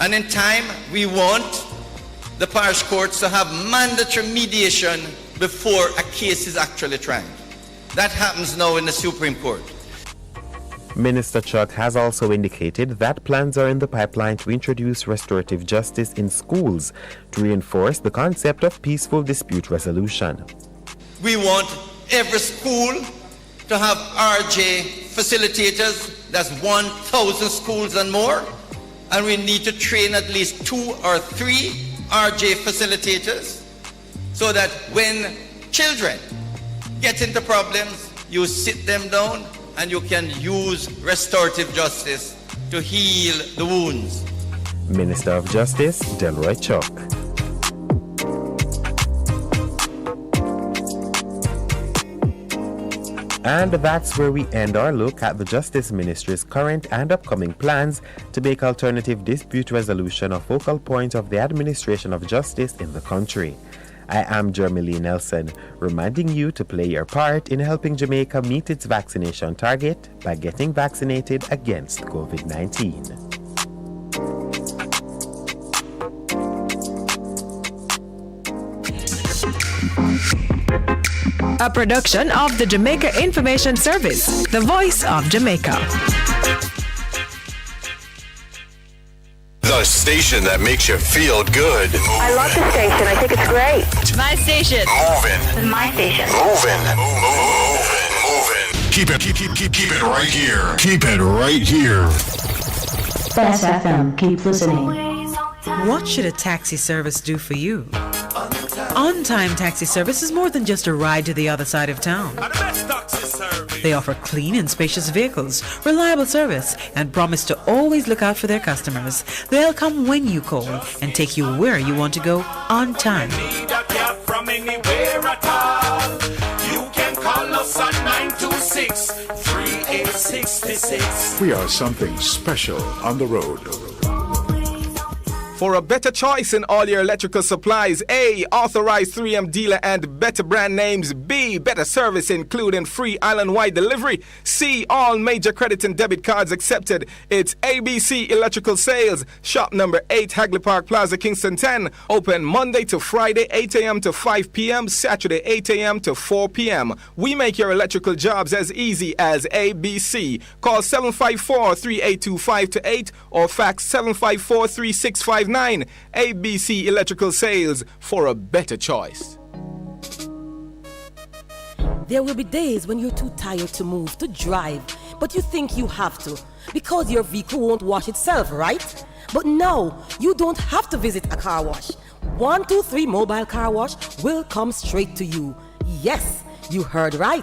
And in time, we want the parish courts to have mandatory mediation before a case is actually tried. That happens now in the Supreme Court. Minister Chuck has also indicated that plans are in the pipeline to introduce restorative justice in schools to reinforce the concept of peaceful dispute resolution. We want every school to have RJ facilitators. That's 1,000 schools and more. And we need to train at least 2 or 3 RJ facilitators so that when children get into problems, you sit them down and you can use restorative justice to heal the wounds. Minister of Justice, Delroy Chuck. And that's where we end our look at the Justice Ministry's current and upcoming plans to make alternative dispute resolution a focal point of the administration of justice in the country. I am Jeremy Lee Nelson, reminding you to play your part in helping Jamaica meet its vaccination target by getting vaccinated against COVID-19. A production of the Jamaica Information Service, the voice of Jamaica. The station that makes you feel good. I love the station. I think it's great. My station. Moving. This is my station. Moving. Moving. Keep it right here. Keep it right here. Bess FM. Keep listening. What should a taxi service do for you? On-Time Taxi Service is more than just a ride to the other side of town. They offer clean and spacious vehicles, reliable service, and promise to always look out for their customers. They'll come when you call and take you where you want to go on time. From anywhere at all. You can call us on 926-3866. We are something special on the road. For a better choice in all your electrical supplies, A, authorized 3M dealer and better brand names. B, better service including free island-wide delivery. C, all major credit and debit cards accepted. It's ABC Electrical Sales. Shop number 8, Hagley Park Plaza, Kingston 10. Open Monday to Friday, 8 a.m. to 5 p.m. Saturday, 8 a.m. to 4 p.m. We make your electrical jobs as easy as ABC. Call 754-3825-8 or fax 754-3659. ABC Electrical Sales, for a better choice. There will be days when you're too tired to move, to drive, but you think you have to because your vehicle won't wash itself, right? But no, you don't have to visit a car wash. 123 Mobile Car Wash will come straight to you. Yes, you heard right.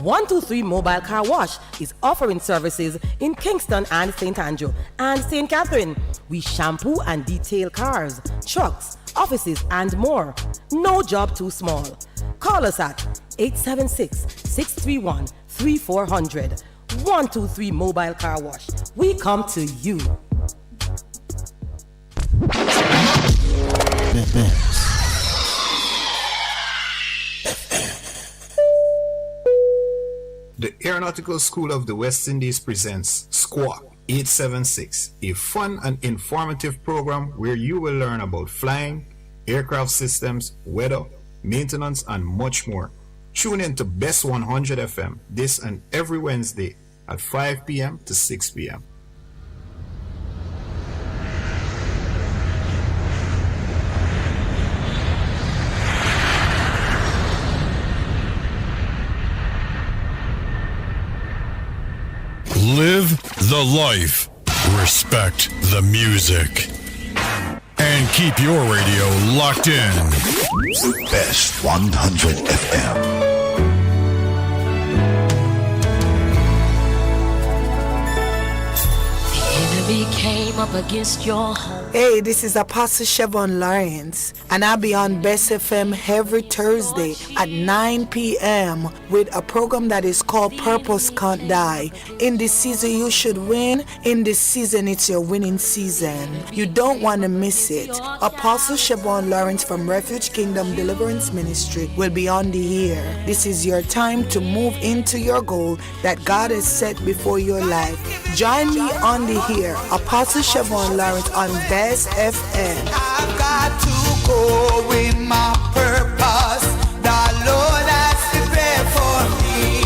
123 Mobile Car Wash is offering services in Kingston and St. Andrew and St. Catherine. We shampoo and detail cars, trucks, offices, and more. No job too small. Call us at 876-631-3400. 123 Mobile Car Wash. We come to you. The Aeronautical School of the West Indies presents Squawk 876, a fun and informative program where you will learn about flying, aircraft systems, weather, maintenance, and much more. Tune in to Bess 100 FM this and every Wednesday at 5 p.m. to 6 p.m. Live the life. Respect the music. And keep your radio locked in. The Best 100 FM. Came up against your home. Hey, this is Apostle Chevon Lawrence, and I'll be on Bess FM every Thursday at 9 p.m. with a program that is called Purpose Can't Die. In this season, you should win. In this season, it's your winning season. You don't want to miss it. Apostle Chevon Lawrence from Refuge Kingdom Deliverance Ministry will be on the air. This is your time to move into your goal that God has set before your life. Join me on the air, Apostle Chevon Lawrence on Bess FM. I've got to go with my purpose. The Lord has prepared for me.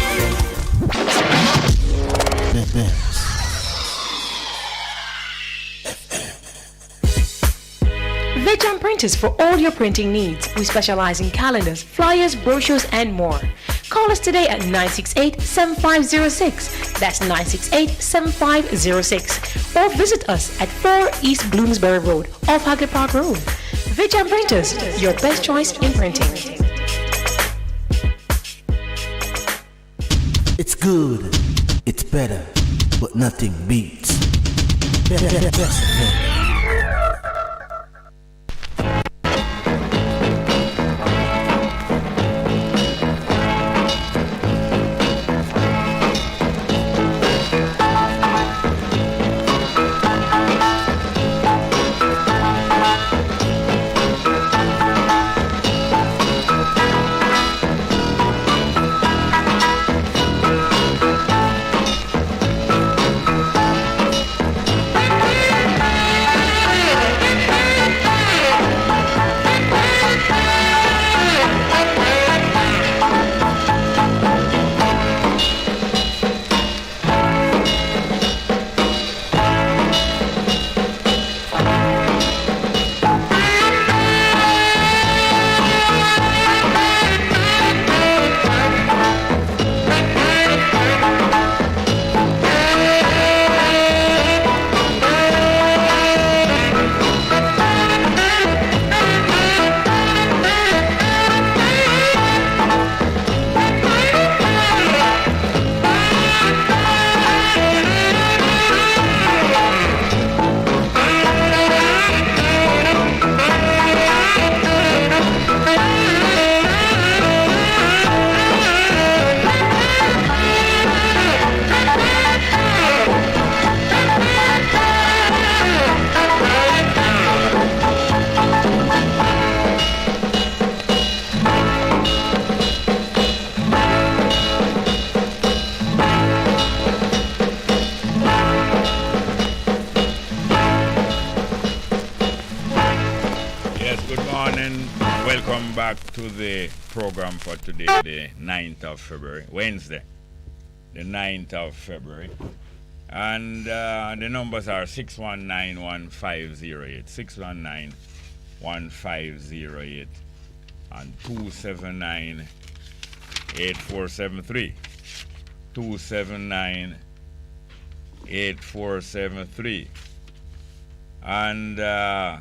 Vejan Printers for all your printing needs. We specialize in calendars, flyers, brochures, and more. Call us today at 968-7506. That's 968-7506. Or visit us at 4 East Bloomsbury Road, off Hagley Park Road. Vejan Printers, your best choice in printing. It's good, it's better, but nothing beats. Best. To the program for today, the 9th of February, Wednesday, the 9th of February. And the numbers are 619-1508, 619-1508, and 279-8473, 279-8473. And it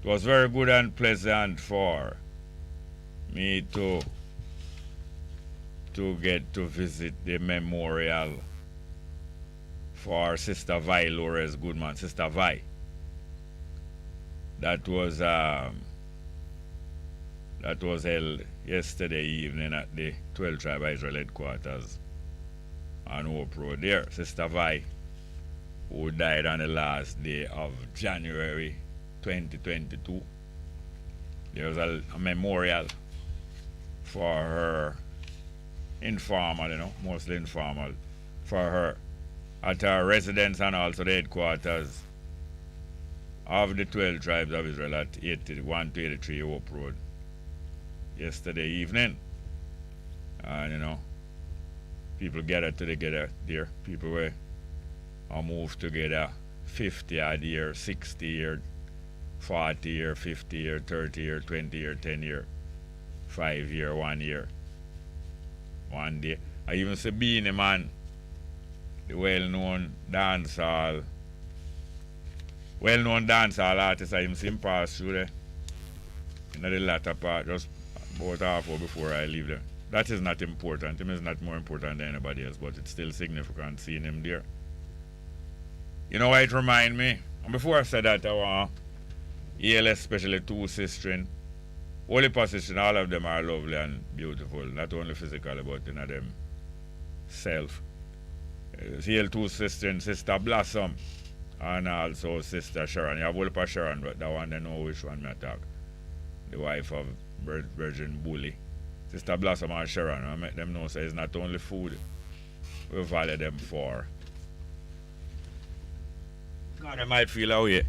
was very good and pleasant for me to get to visit the memorial for Sister Vi Lores Goodman, Sister Vi. That was held yesterday evening at the 12 Tribe Israel headquarters on Hope Road there. Sister Vi, who died on the last day of January 2022. There was a memorial for her, informal, mostly informal, for her at her residence and also the headquarters of the 12 tribes of Israel at 81 to 83 Hope Road yesterday evening. And people gathered together there. People were moved together 50 odd year, 60 year, 40 year, 50 year, 30 year, 20 year, 10 year, 5 year, 1 year, 1 day. I even see Beanie Man the well-known dancehall artist, I see him pass through there in the latter part, just about half hour before I leave there. That is not important. Him is not more important than anybody else, but it's still significant seeing him there. You know what it remind me? And before I said that, I want EL, especially two sisters. Only sisters, all of them are lovely and beautiful, not only physically, but in them self. EL two sisters, Sister Blossom, and also Sister Sharon. You have all of Sharon, but that one they know which one I talk. The wife of Virgin Bully. Sister Blossom and Sharon, I make them know say it's not only food we value them for. God, they might feel away.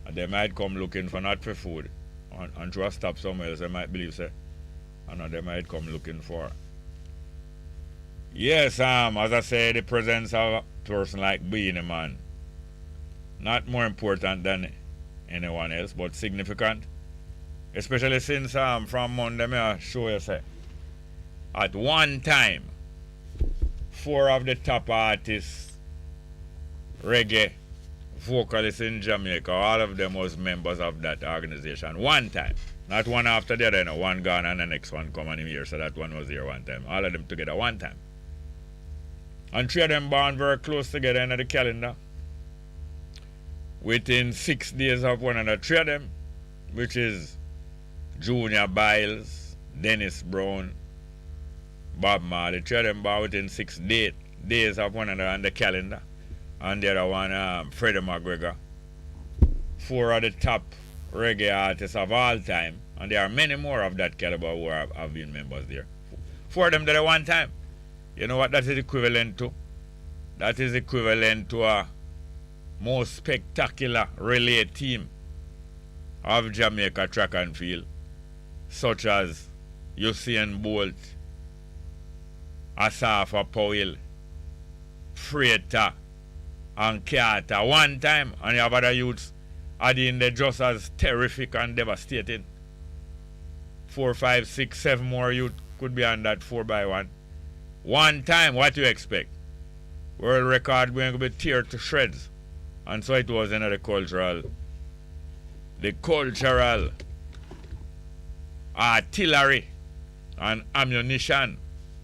And they might come looking for not for food. And try to stop somewhere else, they might believe say. And they might come looking for. Yes, as I say, the presence of a person like being a man. Not more important than anyone else, but significant. Especially since from Monday, I show you say, at one time, 4 of the top artists, reggae, vocalists in Jamaica, all of them was members of that organization. One time. Not one after the other, you know, one gone and the next one come on in here, so that one was here one time. All of them together one time. And 3 of them born very close together in the calendar. Within 6 days of one another, 3 of them, which is Junior Biles, Dennis Brown, Bob Marley, 3 of them born within 6 days of one another on the calendar. And the other one, Freddie McGregor. 4 of the top reggae artists of all time. And there are many more of that caliber who have been members there. 4 of them did at one time. You know what that is equivalent to? That is equivalent to a most spectacular relay team of Jamaica track and field, such as Usain Bolt, Asafa Powell, Freighter, and Carter. One time, and you have other youths adding they just as terrific and devastating. 4, 5, 6, 7 more youth could be on that 4x1. One time, what do you expect? World record going to be teared to shreds. And so it was another cultural artillery and ammunition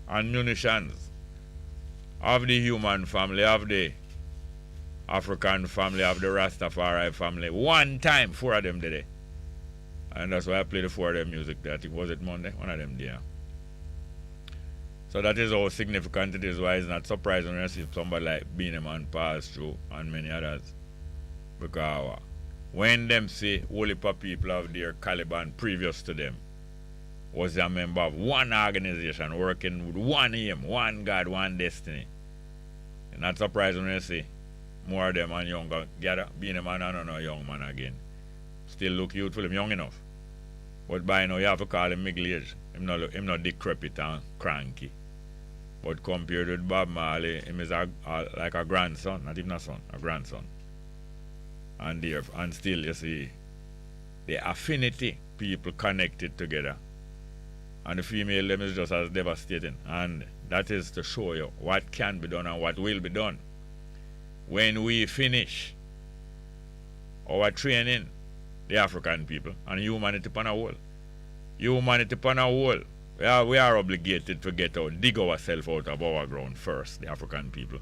and munitions of the human family, of the African family, of the Rastafari family. One time, 4 of them did it. And that's why I played the 4 of them music there. I think, was it Monday? One of them there. So that is how significant it is, why it's not surprising when you see somebody like Beenie Man pass through and many others. Because when them say whole heap of people of their caliber and previous to them was a member of one organization working with one aim, one God, one destiny. It's not surprising when you see more of them and younger gather. Beenie Man, I don't know, young man again. Still look youthful, him young enough. But by now you have to call him middle age. Him not decrepit and cranky. But compared with Bob Marley, him is like a grandson, not even a son, a grandson. And still you see the affinity people connected together. And the female them is just as devastating. And that is to show you what can be done and what will be done. When we finish our training, the African people and humanity upon a whole. Humanity upon a whole. We are obligated to get out, dig ourselves out of our ground first, the African people.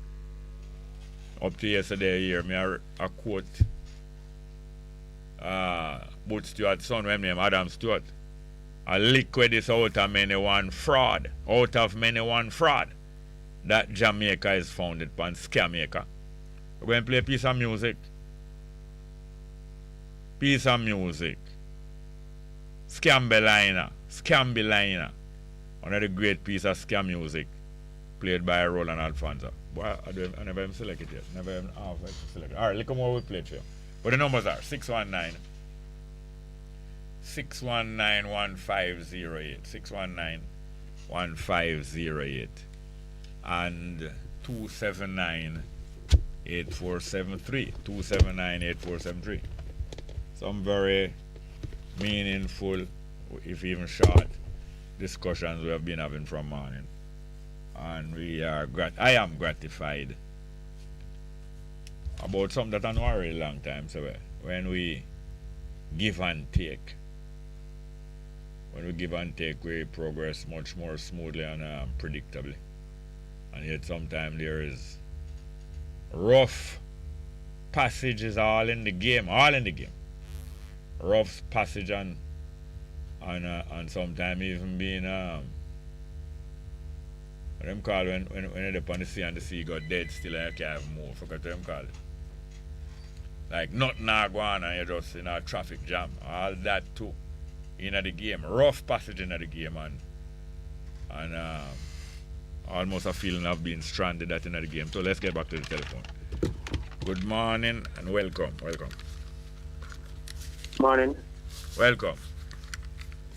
Up to yesterday here, I quote Boots Stewart's son, when name Adam Stewart. A liquid is out of many one fraud. Out of many one fraud. That Jamaica is founded upon Scamaica. We're going to play a piece of music. Piece of music. Scambelina. One of the great pieces of scam music played by Roland Alfonso. Boy, I never even selected it yet. Never even selected. Alright, look at what we played for you. But the numbers are 619 1508 619 1508 and 279 8473 279 8473. Some very meaningful, if even short, discussions we have been having from morning. And I am gratified about something that I know a really long time. So when we give and take, we progress much more smoothly and predictably. And yet sometimes there is rough passages all in the game. Rough passage and sometimes even being what them call when you're up on the sea and the sea got dead still and you can't even move. Forget what them call it. Like nothing now go on and you're just in a traffic jam. All that too in the game. Rough passage in the game and almost a feeling of being stranded that in the game. So let's get back to the telephone. Good morning and welcome. Morning. Welcome.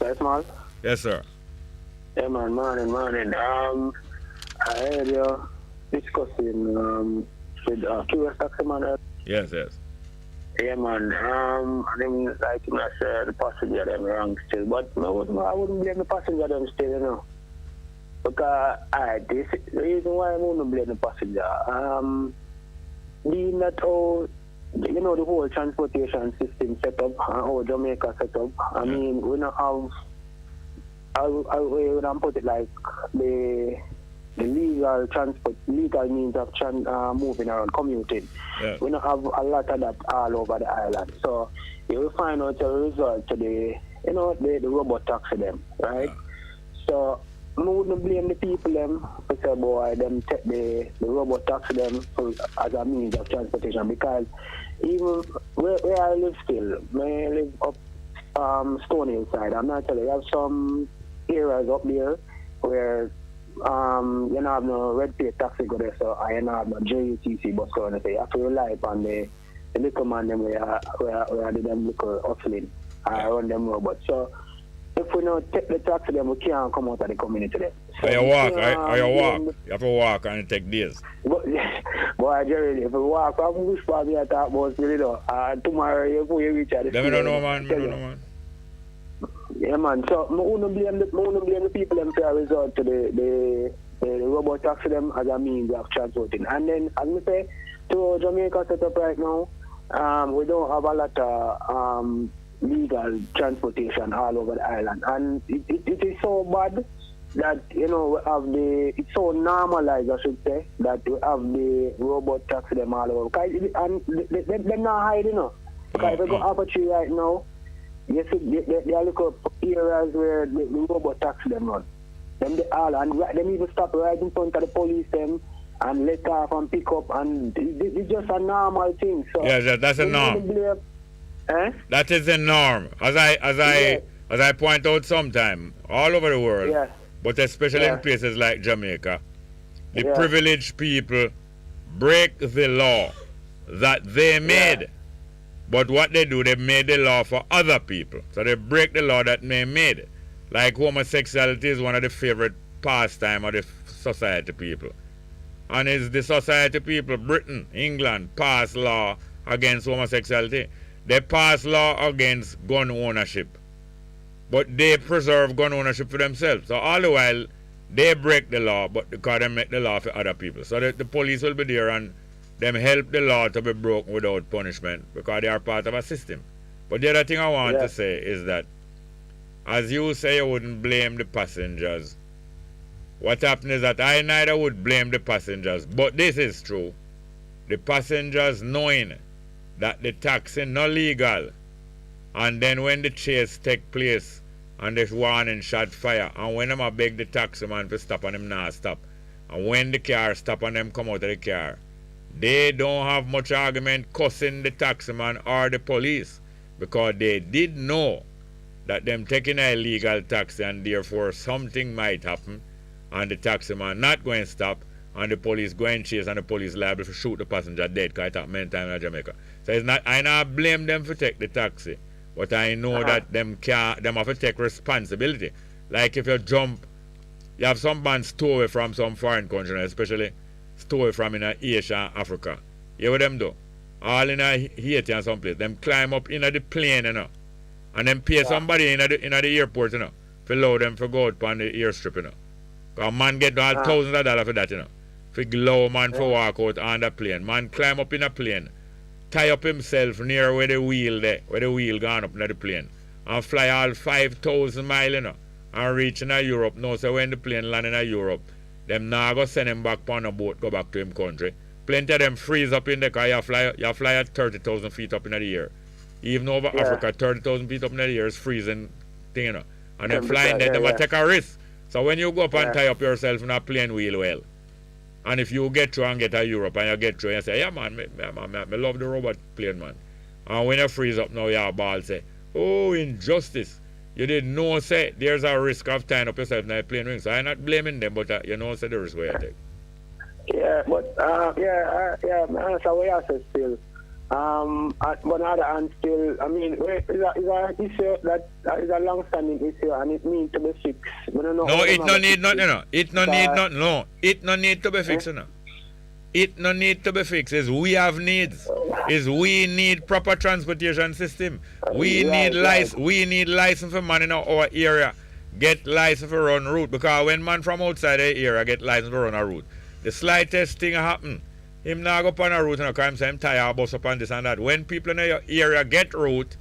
Yes, man. Yes, sir. Yeah, man. Morning. I heard you discussing with curious taxi man. Yes. Yeah, man. I mean, like you said, the passenger them wrong still, but I wouldn't blame the passenger them still, you know. Because this the reason why I wouldn't blame the passenger. Being that how you know the whole transportation system set up, how Jamaica set up. I mean, we don't have. I would put it like the legal means of moving around, commuting. Yeah. We don't have a lot of that all over the island. So you will find out a result to the robot taxi them, right? Yeah. So I wouldn't blame the people them for say boy them take the robot taxi them as a means of transportation, because even where I live still, I live up Stony Hillside. I'm not telling you, I have some areas up there where you don't have no red plate taxi go there, so I don't have no JUTC bus going there. So you have to rely upon the little man them where do them little hustling. I run them robots. So if we don't take the taxi them, we can't come out of the community there. So you walk. You have to walk and it take days. Boy, Jerry, if we walk from Bush Park, we talk about tomorrow before you reach at the school. Man. Yeah, man. So I wouldn't blame the people them for a resort to the robot taxi them as a means of transporting. And then, as I say, to Jamaica set up right now, we don't have a lot of legal transportation all over the island. And it is so bad that, we have it's so normalized, I should say, that we have the robot taxi them all over. And they're not hiding, Because if we go up a tree right now, you see, they look up areas where the robot taxi them run. Them even stop right in front of the police them and let off and pick up, and it's just a normal thing. So yeah, that's a norm. That is a norm. As I point out sometime, all over the world, but especially in places like Jamaica, the privileged people break the law that they made. But what they do, they made the law for other people. So they break the law that they made. Like homosexuality is one of the favorite pastime of the society people. And it's the society people, Britain, England, pass law against homosexuality. They pass law against gun ownership. But they preserve gun ownership for themselves. So all the while, they break the law, but because they make the law for other people. So the police will be there and them help the law to be broken without punishment because they are part of a system. But the other thing I want to say is that, as you say, you wouldn't blame the passengers. What happened is that I neither would blame the passengers, but this is true. The passengers knowing that the taxi not legal, and then when the chase take place and this warning shot fire, and when them a beg the taxi man to stop and them not stop, and when the car stop and them come out of the car, they don't have much argument cussing the taxi man or the police, because they did know that them taking a illegal taxi and therefore something might happen and the taxi man not going to stop and the police going to chase and the police liable to shoot the passenger dead, because it happened many times in Jamaica. So it's not, I not blame them for take the taxi, but I know that them have to take responsibility. Like if you have some man stow away from some foreign country, especially stow away from in Asia and Africa. You what them do? All in Haiti and some place. Them climb up in the plane, and then pay somebody in the airport, to allow them to go out on the airstrip, Because man get all thousands of dollars for that, you know. For glow man for walk out on the plane. Man climb up in a plane, tie up himself near where the wheel there, where the wheel gone up in the plane. And fly all 5,000 miles, you know. And reach in Europe. Now, so when the plane land in Europe, them now go send him back on a boat, go back to him country. Plenty of them freeze up in the car. You fly at 30,000 feet up in the air. Even over Africa, 30,000 feet up in the air is freezing thing, you know. And then flying there, they might take a risk. So when you go up and tie up yourself in a plane wheel well, and if you get through and get to Europe and you get through and you say, yeah man, I love the robot plane, man. And when you freeze up now, your ball say, oh, injustice. You didn't know, say, there's a risk of tying up yourself in a plane wing. So I'm not blaming them, but you know, say the risk where you take. Yeah, but, my answer what you say still. But on the other hand, still, I mean, it's an issue that is a long-standing issue and it needs to be fixed. No, it no need nothing, no. It no need nothing, no. It no need to be fixed, no. It no need to be fixed. Is we have needs. Is we need proper transportation system. We need license for man in our area. Get license for run route. Because when man from outside the area get license for run a route, the slightest thing happen. Him now go up on a route and come say him tired bus up on this and that. When people in your area get route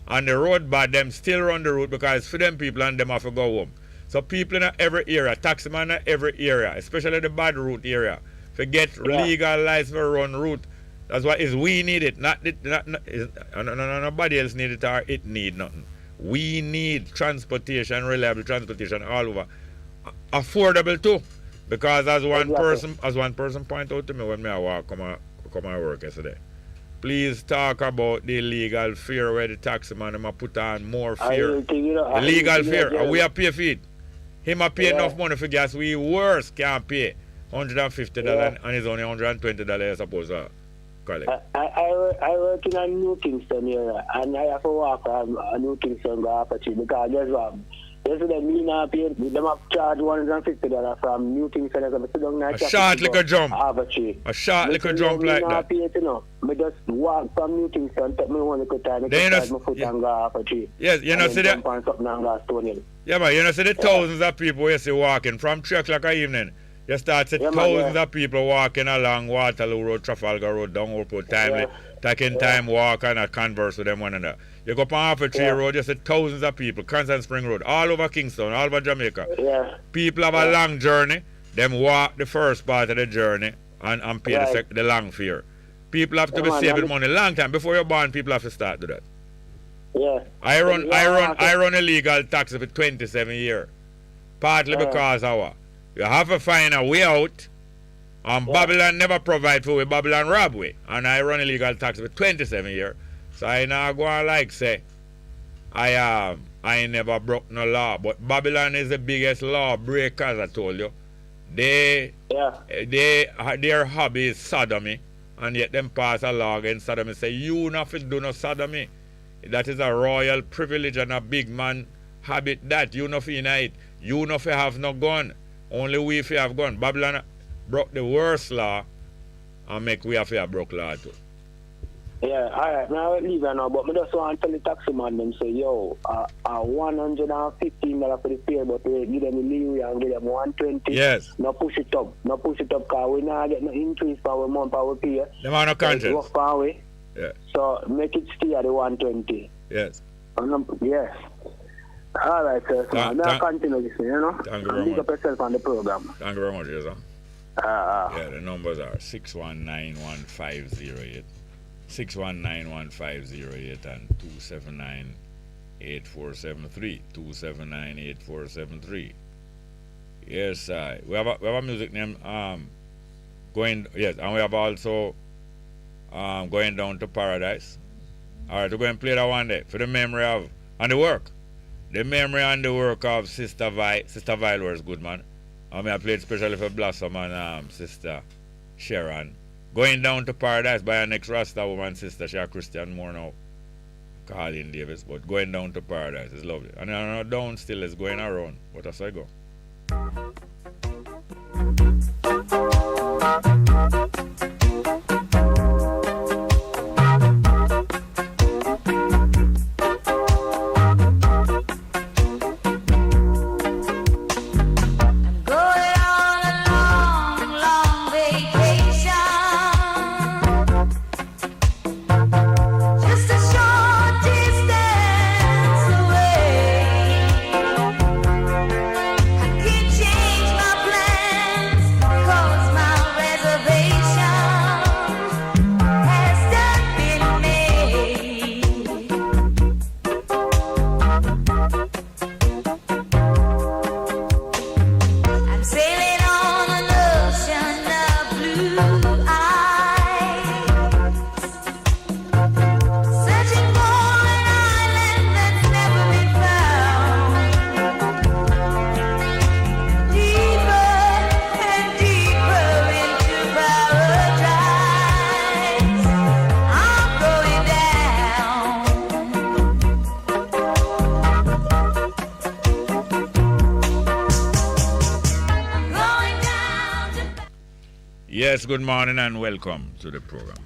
and the road bad, them still run the route because for them people and them have to go home. So people in every area, taxi man in every area, especially the bad route area, to get legal license for run route. That's why is we need it, nobody else need it or it need nothing. We need transportation, reliable transportation all over. Affordable too. Because as one person pointed out to me when I walk come and work yesterday, please talk about the illegal fare where the taxi man them put on more fare. Illegal fare, and we are pay for it. Him a pay enough money for gas, we worse can't pay $150 and it's only $120 I suppose collect. I work in a New Kingston area and I have to walk from New Kingston go up because there's one. Yesterday, me now pay them have charged $150 from New Kingston. A short little jump. A short little jump like that. Pay it, you know. I just walk from New Kingston, take me one little time, I charge my foot and go half a tree. Yes, you know, see that. Yeah, but you know, see the thousands of people you see walking from 3 o'clock in the evening. You start to see thousands of people walking along Waterloo Road, Trafalgar Road, down Oakwood, taking time walk and converse with them one another. You go up on Half Tree Road, you see thousands of people, Constant Spring Road, all over Kingston, all over Jamaica. People have a long journey, them walk the first part of the journey and pay the long fare. People have to be saving money long time. Before you're born, people have to start to do that. I run illegal taxi for 27 years. Partly because you have to find a way out. And Babylon never provide for we, Babylon rob we. And I run illegal taxi for 27 years. So I now go on like say, I never broke no law. But Babylon is the biggest law breaker, as I told you. Their hobby is sodomy. And yet them pass a law against sodomy. Say, you not fit do no sodomy. That is a royal privilege and a big man habit that. You not fit it. You not fit have no gun. Only we fit have gun. Babylon broke the worst law and make we have to broke law too. Yeah, alright, now I leave now, but I just want to tell the taxi man them say, yo, $115 for the fare, but we give them the leeway and give them $120. Yes. No push it up, because we not get no increase for our month for our pay. Them are no conscience. Rough for we. Yeah. So make it stay at the 120. Yes. Yes. Alright, sir. So now continue this, you know? Thank you very much. Pick up yourself on the program. Thank you very much, yes, sir. Yeah, the numbers are 6191508. 6191508 and 279-8473. 279-8473. Yes, we have a music name going. Yes, and we have also going down to Paradise. All right, we're going to play that one day for the memory of and the work. The memory and the work of Sister Vile was good, man. I played especially for Blossom and Sister Sharon. Going Down to Paradise by our next Rasta woman sister, she a Christian more now, Colin Davis, but Going Down to Paradise is lovely. And down still is going around. What else I go? Going Yes, good morning and welcome to the program.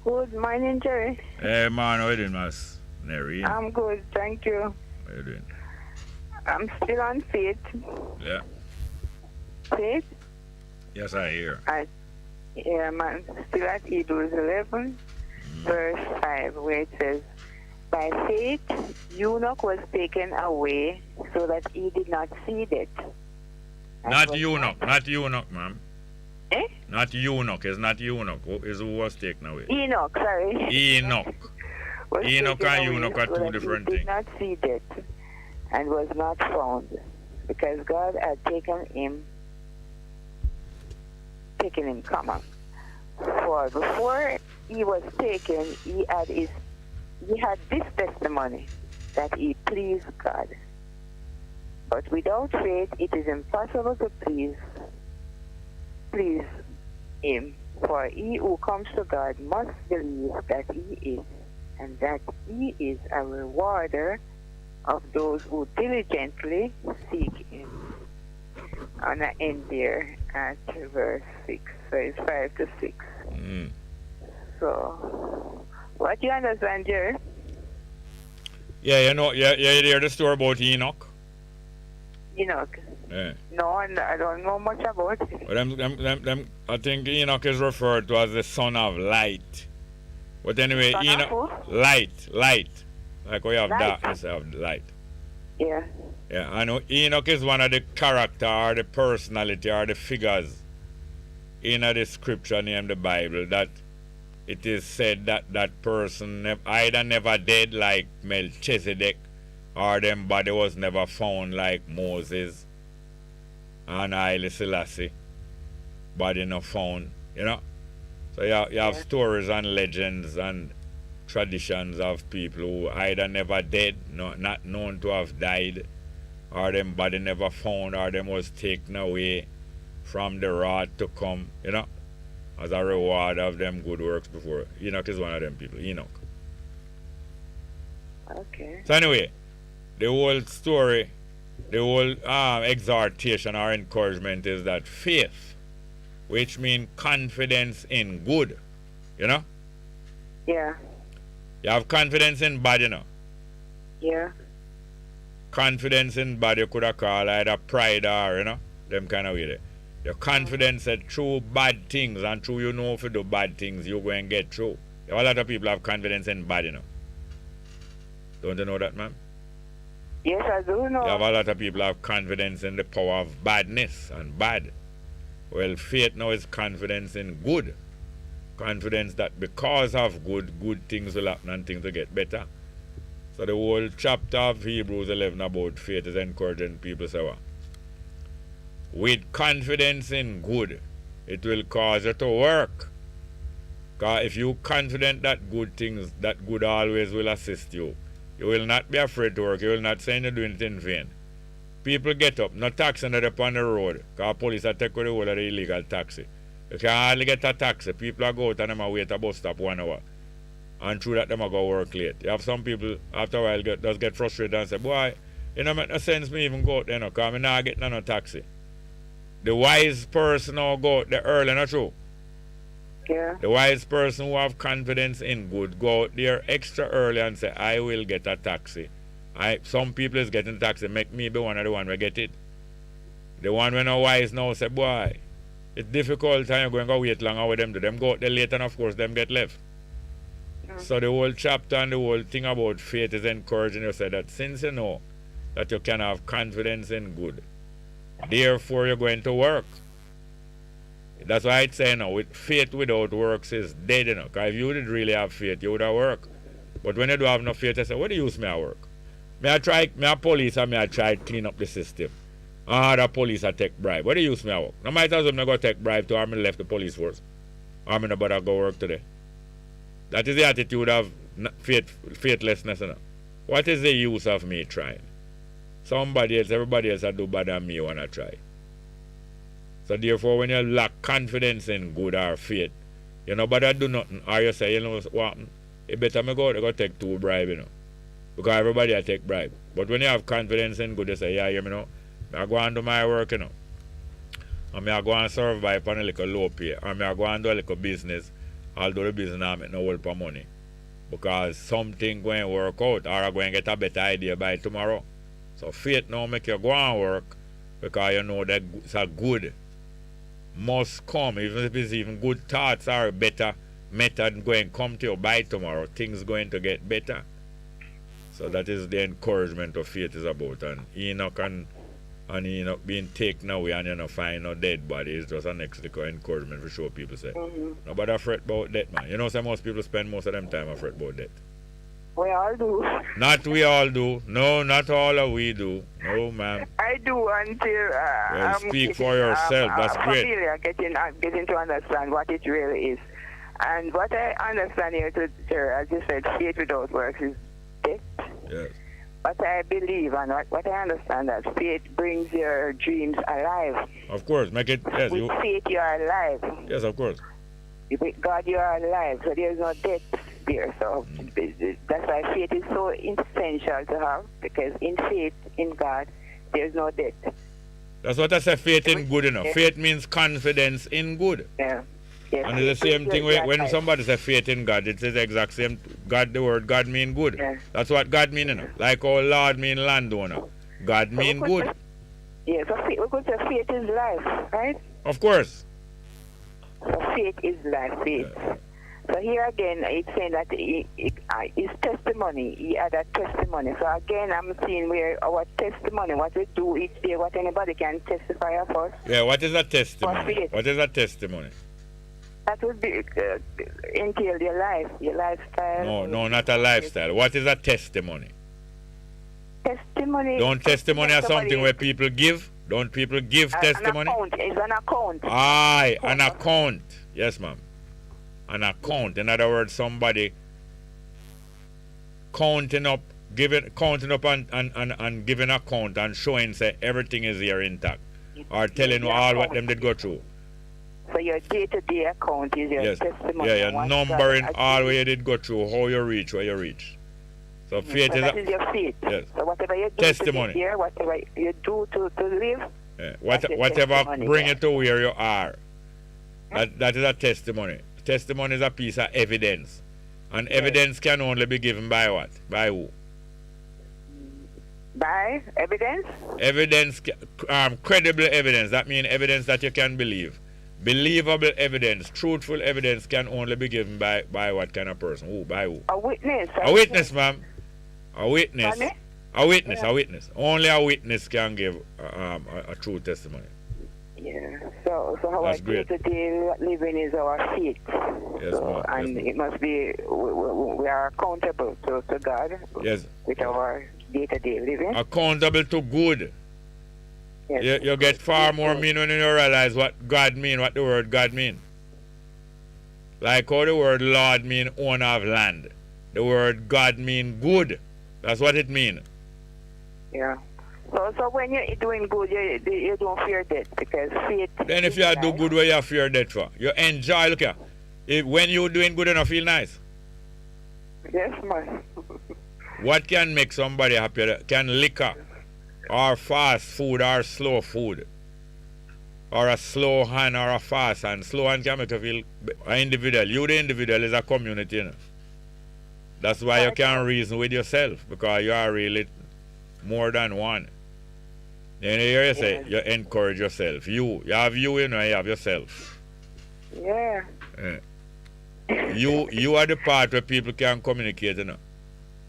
Good morning, Jerry. Hey, man, how you doing, Miss Neri? I'm good, thank you. How you doing? I'm still on faith. Yeah. Faith? Yes, I hear. Yeah, man. Still at Hebrews 11, verse 5, where it says, by faith, Enoch was taken away so that he did not see it. Not Enoch, ma'am. Eh? Not Enoch, it's not Enoch. It's who was taken away. Enoch, sorry. Enoch. Enoch and Eunuch are two different things. He did not see death and was not found because God had taken him, comma. For before he was taken, he had this testimony that he pleased God. But without faith, it is impossible to please him. For he who comes to God must believe that he is, and that he is a rewarder of those who diligently seek him. And I end there at verse 6. So it's 5 to 6. So, what do you understand, Jerry? Yeah, you hear the story about Enoch? Enoch? Yeah. No, I don't know much about it. Well, I think Enoch is referred to as the son of light. But anyway, Son Enoch, light. Like we have darkness, have light. Yeah. Yeah, I know Enoch is one of the character or the personality or the figures in the scripture named the Bible that it is said that that person either never dead like Melchizedek or them body was never found like Moses and Haile Selassie. Body not found, you know. So you have stories and legends and traditions of people who either never dead, not known to have died, or them body never found, or them was taken away from the wrath to come, you know, as a reward of them good works before. Enoch is one of them people, Enoch. Okay. So anyway, the whole story, the whole exhortation or encouragement is that faith, which means confidence in good, you know? Yeah. You have confidence in bad, you know? Yeah. Confidence in bad, you could have called either pride or, you know, them kind of way there. Your confidence that through bad things and through you know if you do bad things, you're going to get through. A lot of people have confidence in bad, you know. Don't you know that, ma'am? Yes, I do know. You have a lot of people have confidence in the power of badness and bad. Well, faith now is confidence in good. Confidence that because of good things will happen and things will get better. So the whole chapter of Hebrews 11 about faith is encouraging people to say, well, with confidence in good, it will cause you to work. Because if you're confident that good always will assist you, you will not be afraid to work. You will not say you're doing it in vain. People get up, no taxi not up on the road, because police are taking the whole of the illegal taxi. You can hardly get a taxi. People are go out and them are wait a bus stop 1 hour. And through that, them are go work late. You have some people, after a while, just get frustrated and say, boy, it don't make no sense me even go out there, because I'm not getting no taxi. The wise person now go out there early, not true? Yeah. The wise person who have confidence in good go out there extra early and say, I will get a taxi. Some people is getting a taxi, make me be one of the one who get it. The one when are wise now say, boy, it's difficult and you're going to go wait longer with them. Do them go out there late and of course them get left. So the whole chapter and the whole thing about faith is encouraging you to say that since you know that you can have confidence in good, therefore you're going to work. That's why I'd say now, with faith without works is dead, you know. Because if you did really have faith, you would have worked. But when you don't have no faith, I say, what do you use me at work? Me a police and me I try to clean up the system. The police I take bribe. What do you use me at work? No matter as I'm not going to take bribe to or me left the police force. Or me not bother go work today. That is the attitude of faithlessness, you know. What is the use of me trying? Somebody else, everybody else do better than me when I try. So therefore, when you lack confidence in good or faith, you know, but I do nothing. Or you say, you know what, it better me go out, I go take 2 bribe, you know. Because everybody I take bribe. But when you have confidence in good, you say, yeah, you know, I go and do my work, you know. and I go and survive on a little low pay, and I go and do a little business, although the business I make no help of money. Because something going to work out, or I going to get a better idea by tomorrow. So faith now make you go and work, because you know that it's a good must come, even if it's even good thoughts or better method going to come to you by tomorrow, things going to get better. So that is the encouragement of faith is about. And Enoch being taken away and you know find no dead body is just an extra encouragement for sure people say. Nobody fret about death, man. You know so most people spend most of them time afraid about death. We all do. Not we all do. No, not all of we do. No, ma'am. I do until well, speak for yourself. That's great. Familiar, getting to understand what it really is. And what I understand here, sir, as you said, faith without works is death. Yes. What I believe and what I understand that faith brings your dreams alive. Of course, make it. Yes. With faith, you are alive. Yes, of course. With God, you are alive. So there is no death there. So that's why faith is so essential to have, because in faith in God, there is no death. That's what I say. Faith in good enough. Faith means confidence in good. Yeah. Yes. And it's the same thing when somebody says faith in God, it's the exact same. God, the word God mean good. Yeah. That's what God mean, you know. Like our Lord mean landowner. God mean good. Yeah, so we could say faith is life, right? Of course. So faith is life, faith. Yeah. So here again, it's saying that it's testimony. He had a testimony. So again, I'm seeing where our testimony, what we do each day, what anybody can testify of us. Yeah, what is a testimony? What is a testimony? That would be entail your life, your lifestyle. No, not a lifestyle. What is a testimony? Testimony. Don't testimony is something where people give? Don't people give testimony? An account. It's an account. Aye, an account. Yes, ma'am. An account. In other words, somebody counting up and giving account and showing say everything is here intact. Or telling you all what them did go through. So your day-to-day account is your testimony. Yeah, your numbering all where you did go through, how you reach, where you reach. So faith so is that is your faith. Yes. So whatever you do testimony. To here, whatever you do to live. Yeah. Whatever bring you to where you are. That is a testimony. Testimony is a piece of evidence. And evidence can only be given by what? By who? By evidence? Evidence, credible evidence. That means evidence that you can believe. Believable evidence, truthful evidence can only be given by what kind of person? Who? By who? A witness. A witness, ma'am. A witness. Honey? A witness, yeah. A witness. Only a witness can give a true testimony. Yeah. So our day-to-day living is our faith. Yes, so, and yes, it must be, we are accountable to God. Yes. With our day-to-day living. Accountable to good. Yes. You get far more meaning when you realize what God mean, what the word God mean. Like how the word Lord mean owner of land. The word God mean good. That's what it mean. Yeah. So when you're doing good, you don't fear death because faith. Then if you do good, what you fear death for? You enjoy. Look here. When you're doing good, you feel nice. Yes, man. What can make somebody happy? Can liquor, or fast food, or slow food, or a slow hand, or a fast hand? Slow hand can make you feel an individual. You, the individual, is a community. You know? That's why you can reason with yourself, because you are really more than one. Then you hear you say, you encourage yourself. You have you, you have yourself. Yeah. You are the part where people can communicate, you know.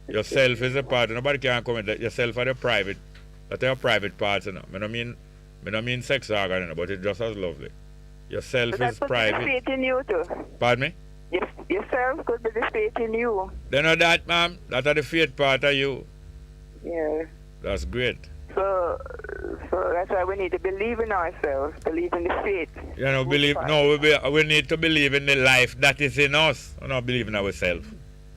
Yourself is the part, nobody can communicate. Yourself are the private, that's your private parts, you know. I don't mean sex organ, you know, but it's just as lovely. Yourself is private. Faith in you too. Pardon me? Yourself could be the faith in you. They know that, ma'am. That's the faith part of you. Yeah. That's great. So that's why we need to believe in ourselves, believe in the faith. You know, we need to believe in the life that is in us. We not believe in ourselves,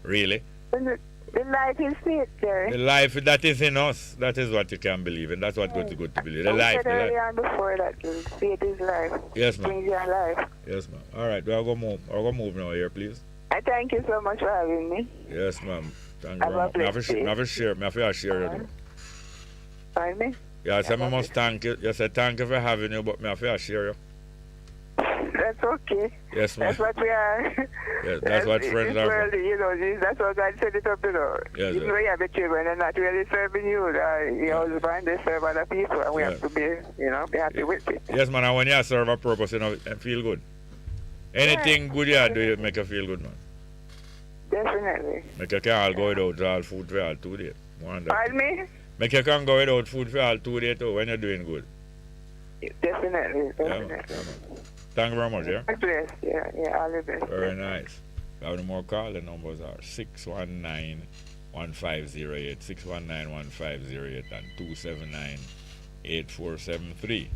really. The life is faith, Jerry. The life that is in us, that is what you can believe in. That's what good to believe. The life. I said earlier on before that faith is life. Yes, ma'am. Brings your life. Yes, ma'am. All right, we'll go move now here, please. I thank you so much for having me. Yes, ma'am. Thank you very much. Share. Pardon me? Yeah, so I must thank you. You said thank you for having you, but me have to share you. That's okay. Yes, ma'am. That's what we are. Yes, that's what friends are for. You know, that's what God set it up, you know. Yes, even though you have the children and not really serving you, your husband, they serve other people, and we have to be, you know, be happy with it. Yes, man, and when you serve a purpose, you know, feel good. Anything good you do, you make you feel good, man. Definitely. Make you can go without all food for all 2 days. Pardon me? Make you can go without food for all 2 days too, when you're doing good. Definitely. Yeah, man. Thank you very much, yeah? God bless. Yeah, all the best. Very nice. Have any more call? The numbers are 619-1508, 619-1508, and 279-8473.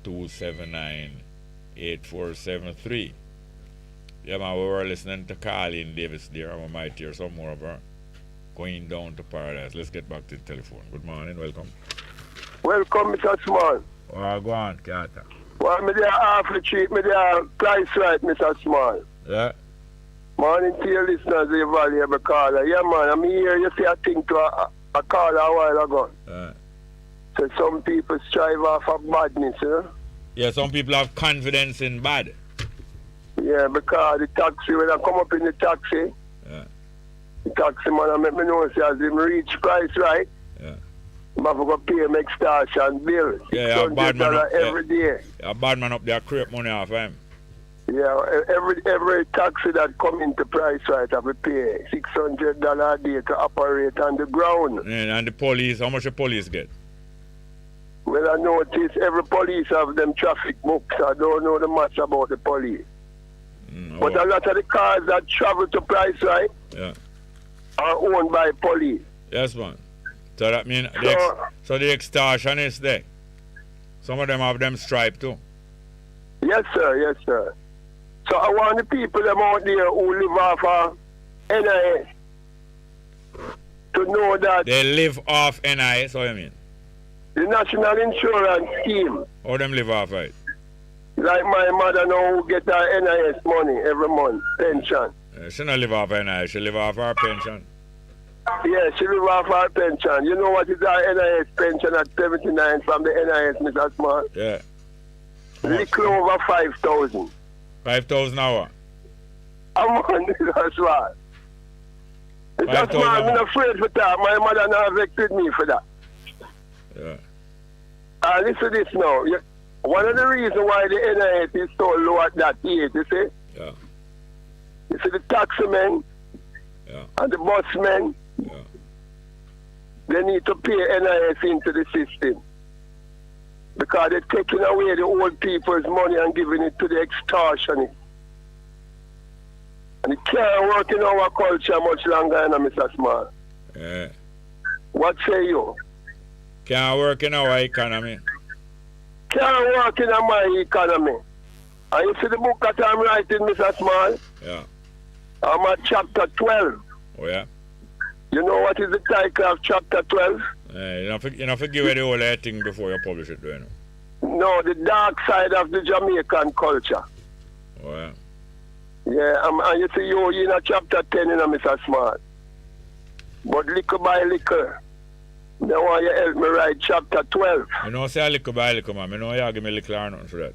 279-8473. Yeah, man, we were listening to Colleen Davis there, and we might hear some more of her going down to paradise. Let's get back to the telephone. Good morning, welcome. Welcome, Mr. Small. Go on, Carter. Well, me there half the treat, me there price right, Mr. Small. Yeah. Morning to your listeners, the valuable caller. Yeah, man, I'm here, you see, I think to a caller a while ago. So some people strive off of badness, you know? Yeah, some people have confidence in bad. Yeah, because the taxi, when I come up in the taxi, the taxi man, I make me know, say, as him reach price right, I'm going to go pay him extortion bill. Yeah, a bad man up every day. A bad man up there create money off him. Yeah, every taxi that come into price right have to pay $600 a day to operate on the ground. Yeah, and the police, how much the police get? Well, I notice every police have them traffic books. I don't know the much about the police. But a lot of the cars that travel to price right are owned by police. Yes, man. So that means so the extortionists there. Some of them have them stripe too. Yes, sir. Yes, sir. So I want the people them out there who live off of NIS to know that they live off NIS. What do you mean? The National Insurance Scheme. How them live off it? Like my mother now who get her NIS money every month, pension. She don't live off NIS. She live off her pension. Yeah, she live off her pension. You know what is our NIS pension at 79 from the NIS, Mr. Smart? Yeah. Little over 5,000. 5,000 hour? I'm on that's right. That's why I'm not afraid for that. My mother never vexed me for that. Yeah. Listen to this now. One of the reasons why the NIS is so low at that age, you see? Yeah. You see the taxi men and the bus men, they need to pay NIS into the system. Because they're taking away the old people's money and giving it to the extortionists. And it can't work in our culture much longer, Mr. Smart. Yeah. What say you? Can't work in our economy. Can't work in my economy. And you see the book that I'm writing, Mr. Small? Yeah. I'm at chapter 12. Oh, yeah? You know what is the title of chapter 12? You don't forgive the whole thing before you publish it, do you know? No, the dark side of the Jamaican culture. Oh, yeah? Yeah, and you see you're in a chapter 10, you know, Mr. Smart. But little by little, I want you to help me write chapter 12. You know, say little by little, man. I know you give me little or nothing for that.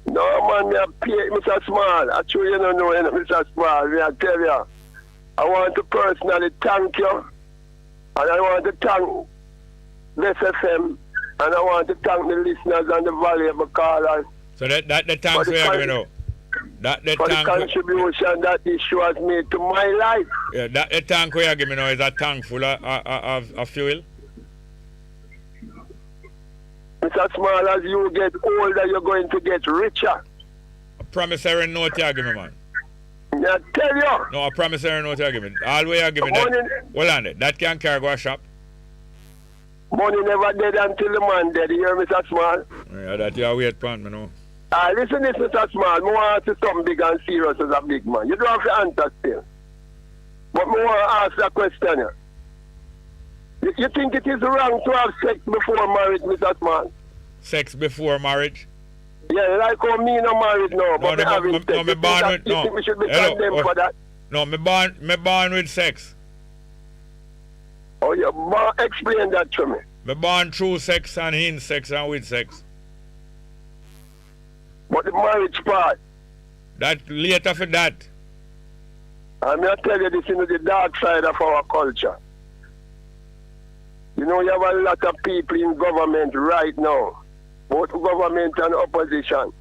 No, man, me pay Mr. Small. Actually, you don't know, Mr. Small. Me I tell you, I want to personally thank you. And I want to thank Bess FM. And I want to thank the listeners and the valuable callers. So that the thanks we are giving out. For the contribution that this show has made to my life. Yeah, that the tank we are giving now is a tank full of fuel. Mr. Small, as you get older, you're going to get richer. A promissory note you give me, man. I tell you. No, a promissory note you give me. All we are giving that. Hold on, that can carry go a shop. Money never dead until the man dead. You hear me, Mr. Small? Yeah, that you are weird point, me know. Listen this, Mr. Small. I want to ask you something big and serious as a big man. You don't have to answer still. But I want to ask a question here. You think it is wrong to have sex before marriage, Mr. Small? Sex before marriage? Yeah, like how me not married now, but having sex. No, me born with, you think we should be condemned for that? No, me born with sex. Oh, you explain that to me. Me born through sex and in sex and with sex. But the marriage part. That later for that. I'm going to tell you this is the dark side of our culture. You know, you have a lot of people in government right now, both government and opposition,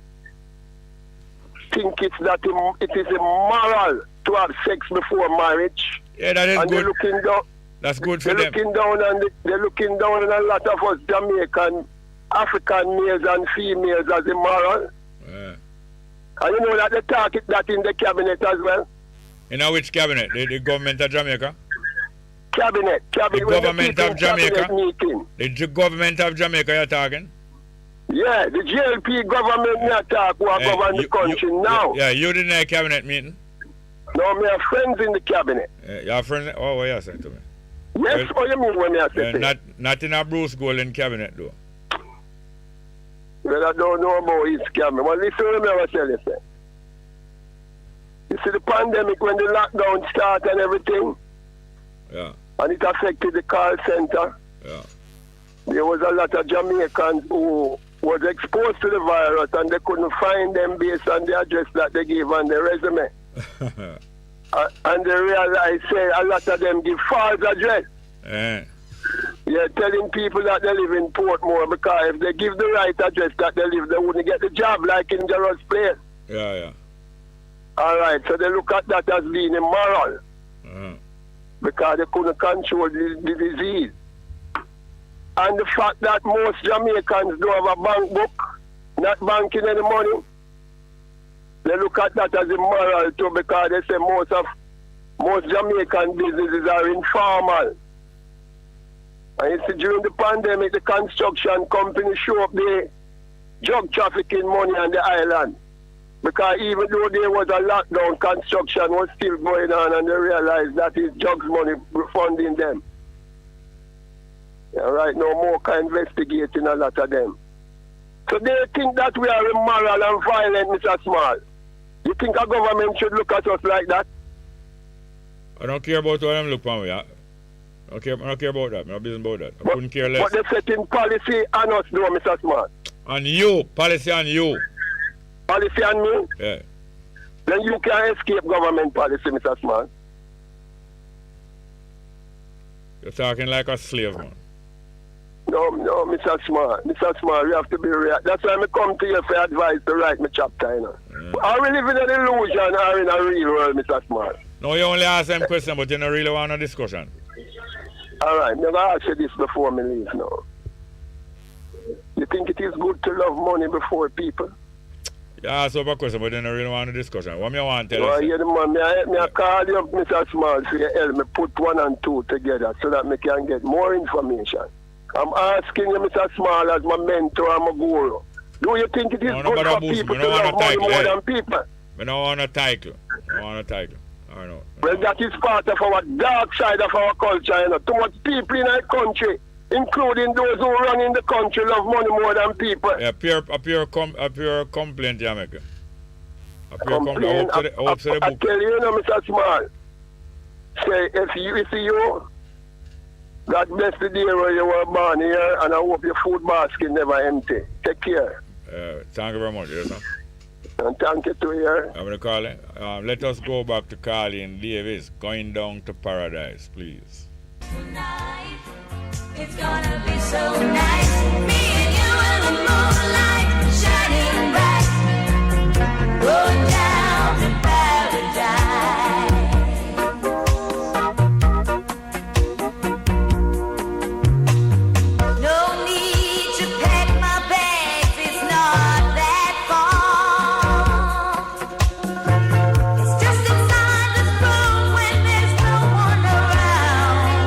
think it is immoral to have sex before marriage. Yeah, that is and good. They're looking down, that's good for them. They're looking down on a lot of us Jamaican, African males and females as immoral. Yeah. And you know that they talk that in the cabinet as well. In which cabinet? The government of Jamaica? Cabinet. The government of Jamaica? Meeting. The government of Jamaica you're talking? Yeah, the GLP government may talk who govern the country now. Yeah, you didn't have a cabinet meeting? No, me have friends in the cabinet. You have friends? Oh, what you saying to me? Yes, what you mean when you say not in a Bruce Golden cabinet though. Well, I don't know about his cabinet. Well, listen to me what I tell you, sir. You see the pandemic when the lockdown started and everything? Yeah. And it affected the call center. Yeah. There was a lot of Jamaicans who was exposed to the virus and they couldn't find them based on the address that they gave on their resume. And they realized, say, a lot of them give false address. Yeah, telling people that they live in Portmore because if they give the right address that they live, they wouldn't get the job like in Jarrah's place. Yeah. All right, so they look at that as being immoral because they couldn't control the disease. And the fact that most Jamaicans don't have a bank book, not banking any money, they look at that as immoral too because they say most Jamaican businesses are informal. And you see, during the pandemic, the construction company show up the drug trafficking money on the island. Because even though there was a lockdown, construction was still going on and they realized that is drugs money funding them. Yeah, right now, Mocha investigating a lot of them. So they think that we are immoral and violent, Mr. Small. You think a government should look at us like that? I don't care about how them look on me. I don't care about that. I'm not business about that. I couldn't care less. But they're setting policy on us, though, Mr. Smart. On you. Policy on you. Policy on me? Yeah. Then you can escape government policy, Mr. Smart. You're talking like a slave, man. No, Mr. Smart. Mr. Smart, you have to be real. That's why I come to you for advice to write my chapter, you know. Are we living in an illusion or in a real world, Mr. Smart? No, you only ask them questions, but you don't really want a discussion. All right, I'm going to ask you this before me leave now. You think it is good to love money before people? You ask over a question, but you don't really want a discussion. What do you want to tell us? You? Yeah, man, I call you up, Mr. Small, so you help me put 1 and 2 together so that I can get more information. I'm asking you, Mr. Small, as my mentor and my guru. Do you think it is good for people to love money more than people? I don't want a title. I know. Well, that is part of our dark side of our culture, you know. Too much people in our country, including those who run in the country, love money more than people. Yeah, a pure complaint, Jamaica. A pure complaint. I tell you, Mr. Small, say, if you, God bless the day where you were born here, and I hope your food basket never empty. Take care. Thank you very much, yes, sir. And thank you to you. I'm going to call it. Let us go back to Colin Davis, Going Down to Paradise, please. Tonight, it's gonna be so nice. Me and you in the moonlight, shining bright. Going down to paradise. No need to pack my bags, it's not that far. It's just inside this room when there's no one around.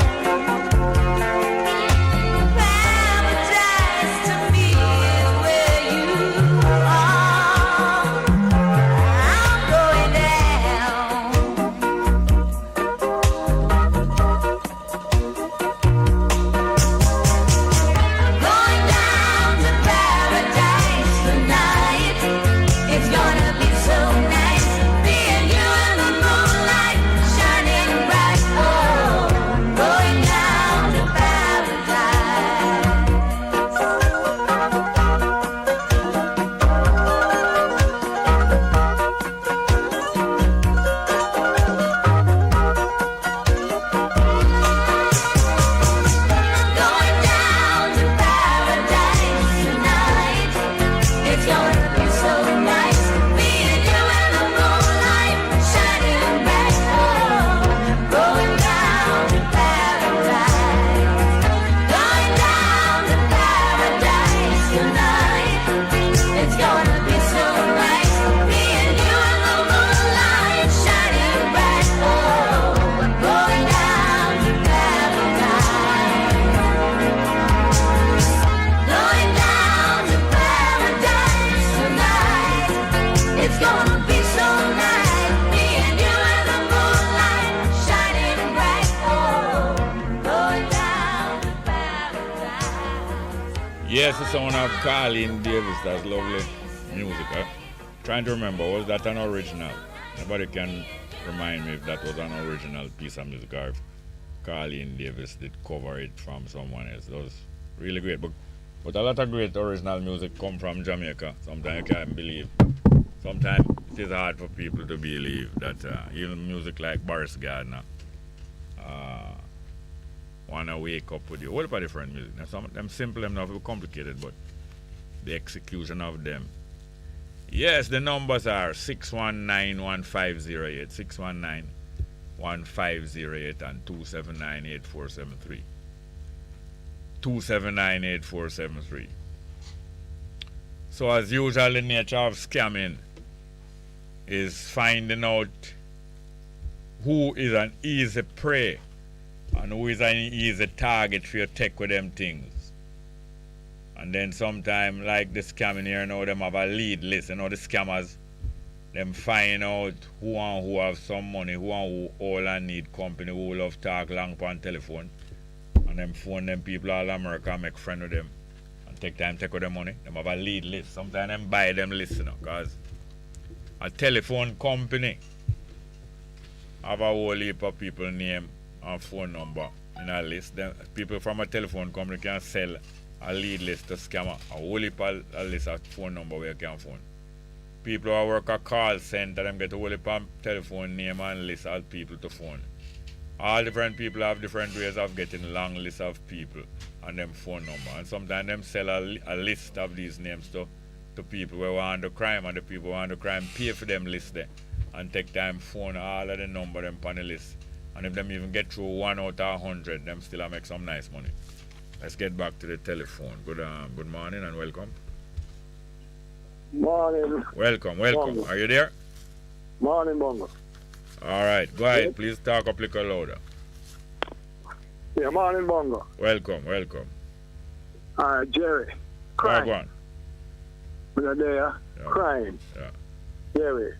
Yes, the sound of Colin Davis. That's lovely music. Trying to remember, was that an original? Nobody can remind me if that was an original piece of music or if Colin Davis did cover it from someone else. That was really great. But a lot of great original music come from Jamaica. Sometimes you can't believe. Sometimes it is hard for people to believe that even music like Boris Gardner wanna wake up with you. What about different music? Now, some of them simple, them not complicated, but the execution of them. Yes, the numbers are 619-1508, 619-1508 and 279-8473. 279-8473. So as usual, the nature of scamming is finding out who is an easy prey and who is an easy target for your take with them things. And then sometime like the scamming here now, them have a lead list. You know the scammers, them find out who and who have some money, who and who all and need company, who love talk long on telephone. And them phone them people all America, make friend with them and take with them money. Them have a lead list. Sometimes them buy them list, you know, cause a telephone company have a whole heap of people name and phone number in a list. Then people from a telephone company can sell a lead list to scammer. A whole heap of a list of phone number where you can phone. People who work a call center, them get a whole heap of telephone name and list of people to phone. All different people have different ways of getting long lists of people and them phone number. And sometimes them sell a list of these names to people who want the crime, and the people who want the crime pay for them list there and take time phone all of the number them on the list. And if them even get through 1 out of 100, them still make some nice money. Let's get back to the telephone. Good morning and welcome. Morning. Welcome. Bongo. Are you there? Morning, Bongo. All right, go ahead. Please talk up a little louder. Yeah, morning, Bongo. Welcome. Jerry. Crime. Go on. We are there. Yeah. Crime. Yeah. Jerry,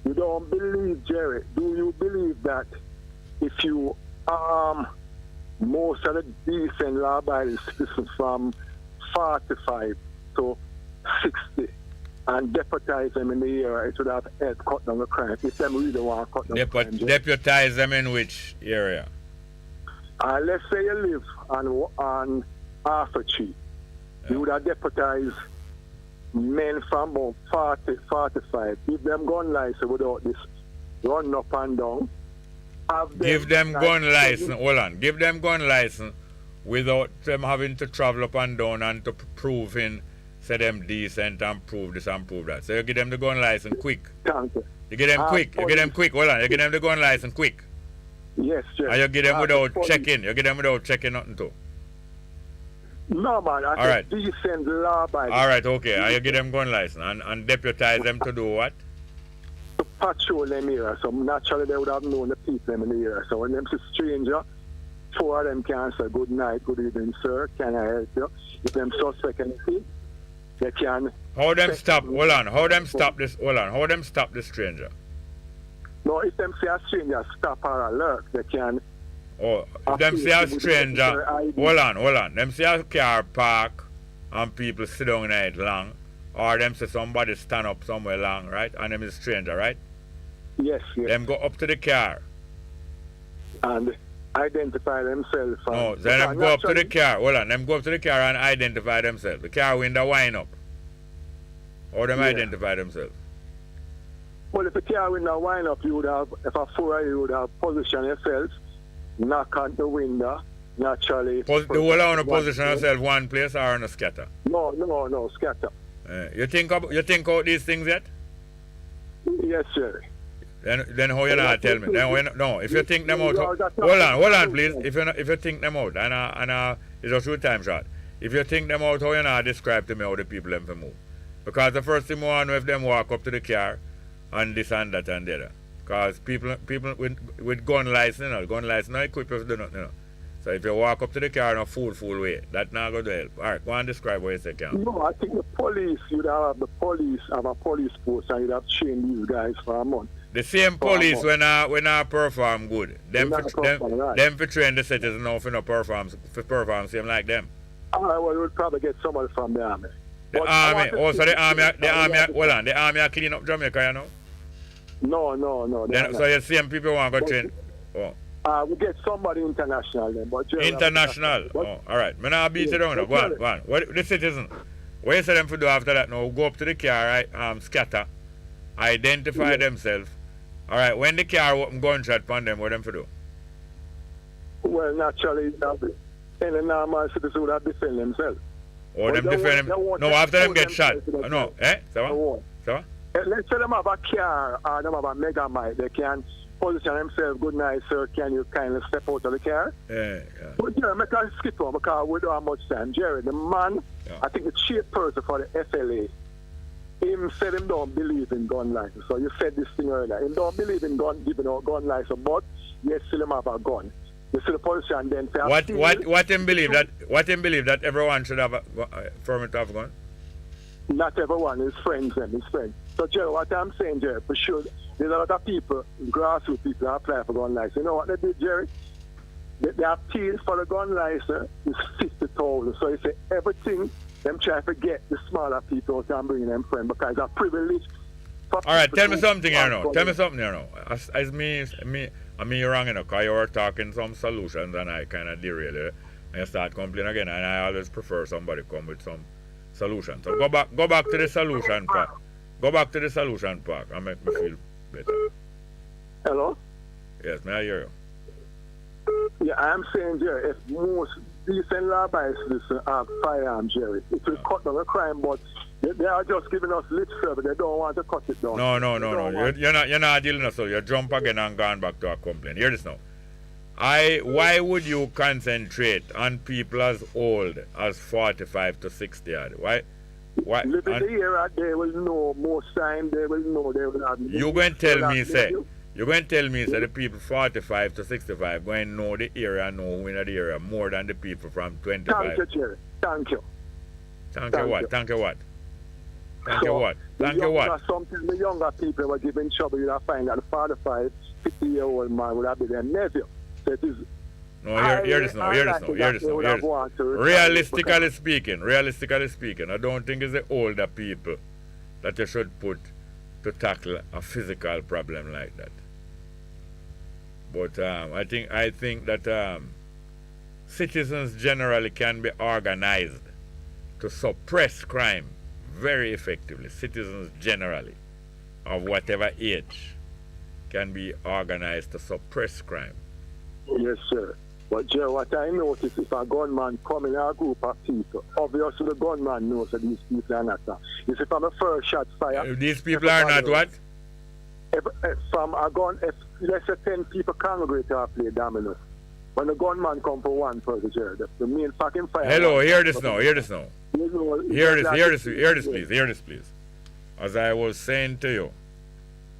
you don't believe, Jerry. Do you believe that if you most of the decent law-abiding citizens from 45 to 60 and deputize them in the area, it would have helped cut down the crime if them really want to cut down the crime. Deputize them in which area? Let's say you live on Arthur Tree. You would have deputized men from about 40, 45. Give them gun license without this run up and down. Give them gun license. Hold on. Give them gun license without them having to travel up and down and to prove in, say them decent and prove this and prove that. So you give them the gun license quick. Thank you. You give them quick. You give them quick. Hold on. You give them the gun license quick. Yes, sir. And you give them without checking. You give them without checking nothing too. No, man. All right. Decent law-abiding. All right, okay. And you give them gun license and deputize them to do what? To patrol them area. So naturally they would have known the people in the area. So when them see stranger, 4 of them can say good night, good evening, sir. Can I help you? If them suspect anything, they can. How them stop? Hold on. How them stop this? Hold on. How them stop the stranger? No, if them see a stranger stop or alert, they can. Oh, if them see a stranger, hold on. Them see a car park and people sit down in it long, or them see somebody stand up somewhere long, right? And them is a stranger, right? Yes. Them go up to the car. And identify themselves. No, then them go up to the car. Hold on. Them go up to the car and identify themselves. The car window wind up. Or them identify themselves. Well, if the car window wind up, you would have, if a 4 you would have position yourself, knock on the window, naturally. The whole on the position yourself one place or on a scatter? No, scatter. You think out these things yet? Yes, sir. Then how you not tell me? No, if you think them out, hold on, please. If you think them out, and it's just 2 times short. If you think them out, how you not describe to me how the people them to move? Because the first thing we want to know if them walk up to the car and this and that and the other. Because people with gun license, not equipped to do nothing, So if you walk up to the car in a fool way, that's not going to help. All right, go and describe what you say, Cam. No, I think the police, you'd have a police force and you'd have trained these guys for a month. The same police when I perform good. Them for train the citizens now for no perform same like them. Well, we'll probably get someone from the army. The army. So the army are clean up Jamaica, you know? No. So you see people want to go train? We get somebody international then, but international. All right. I'm not beat it down. Go on. What the citizen? What you say them to do after that now? Go up to the car, right? Scatter. Identify themselves. All right. When the car open gunshot upon them, what them to do? Well, naturally, any normal citizen would have defend themselves. Or them defend them? No, after them get shot. No, So? Let's say them have a car or them have a mega mic. They can position themselves. Good night, sir. Can you kindly step out of the car? Yeah. But Jerry, make a skip on because we don't have much time. Jerry, the man, I think the chief person for the FLA, him said him don't believe in gun license. So you said this thing earlier. Him don't believe in giving out gun license, but yes, still him have a gun. You see the politician then say, what him believe that everyone should have a permit to have a gun? Not everyone, his friends and his friends. So Jerry, what I'm saying, Jerry, for sure, there's a lot of people, grassroots people, that apply for gun license. You know what they did, Jerry? They appeal for the gun license is 50,000. So you say everything, them try to get the smaller people can bring them friends because it's a privilege. All right, tell me something here now. As me, you're wrong, because you were talking some solutions and I kind of derail it. And you start complaining again, and I always prefer somebody come with some solution. So go back to the solution part. Go back to the solution part and make me feel better. Hello? Yes, may I hear you? Yeah, I'm saying, Jerry, if most decent law-abiding citizens have firearms, Jerry, it will cut down the crime, but they are just giving us lip service. They don't want to cut it down. No. You're not dealing with so. You jump again and gone back to a complaint. Hear this now. Why would you concentrate on people as old as 45 to 60? Why? Live in the era, they will know most time. They will know. They will have. You're going to tell me, the people 45 to 65 going to know the area, know who in the area more than the people from 25. Thank you, Jerry. Thank you. Thank you what? Sometimes the younger people were given trouble. You find that the 45, 50-year-old man would have been their nephew. So it is. No, hear this now. Realistically speaking, I don't think it's the older people that you should put to tackle a physical problem like that. But I think that citizens generally can be organized to suppress crime very effectively. Citizens generally, of whatever age, can be organized to suppress crime. Yes, sir. But Joe, what I notice if a gunman come in a group of people, obviously the gunman knows that these people are not. You see, from a first shot fire. These people are not what? From a gun, if let's say 10 people congregate to play dominoes, when the gunman come for one person, Jerry, the main fucking fire. Hello, hear this now. Hear this, please. As I was saying to you,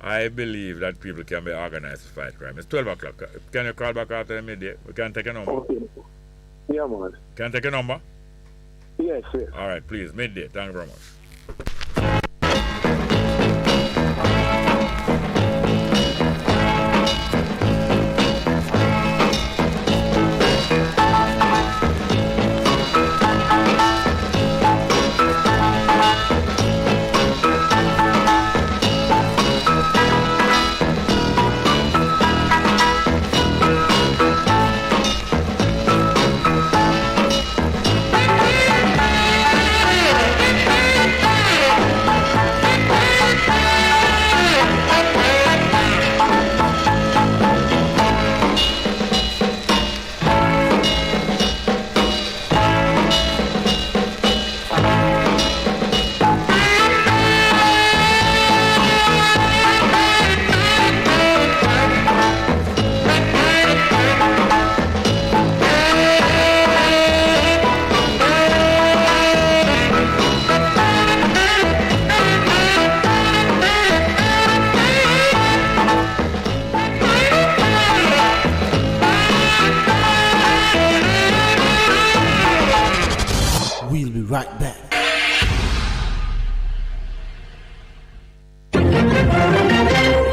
I believe that people can be organized to fight crime. It's 12 o'clock. Can you call back after midday? We can take a number. Okay. Yeah, man. Can I take a number? Yes. All right, please, midday. Thank you very much.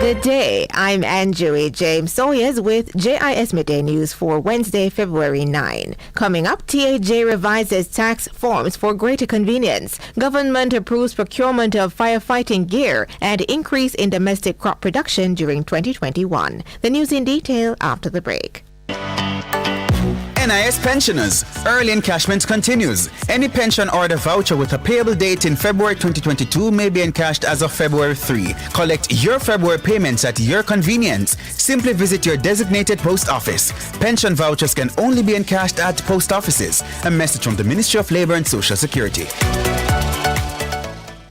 Good day. I'm Anjoey James Sawyers with JIS Midday News for Wednesday, February 9. Coming up, TAJ revises tax forms for greater convenience. Government approves procurement of firefighting gear and increase in domestic crop production during 2021. The news in detail after the break. NIS pensioners. Early encashment continues. Any pension order voucher with a payable date in February 2022 may be encashed as of February 3. Collect your February payments at your convenience. Simply visit your designated post office. Pension vouchers can only be encashed at post offices. A message from the Ministry of Labor and Social Security.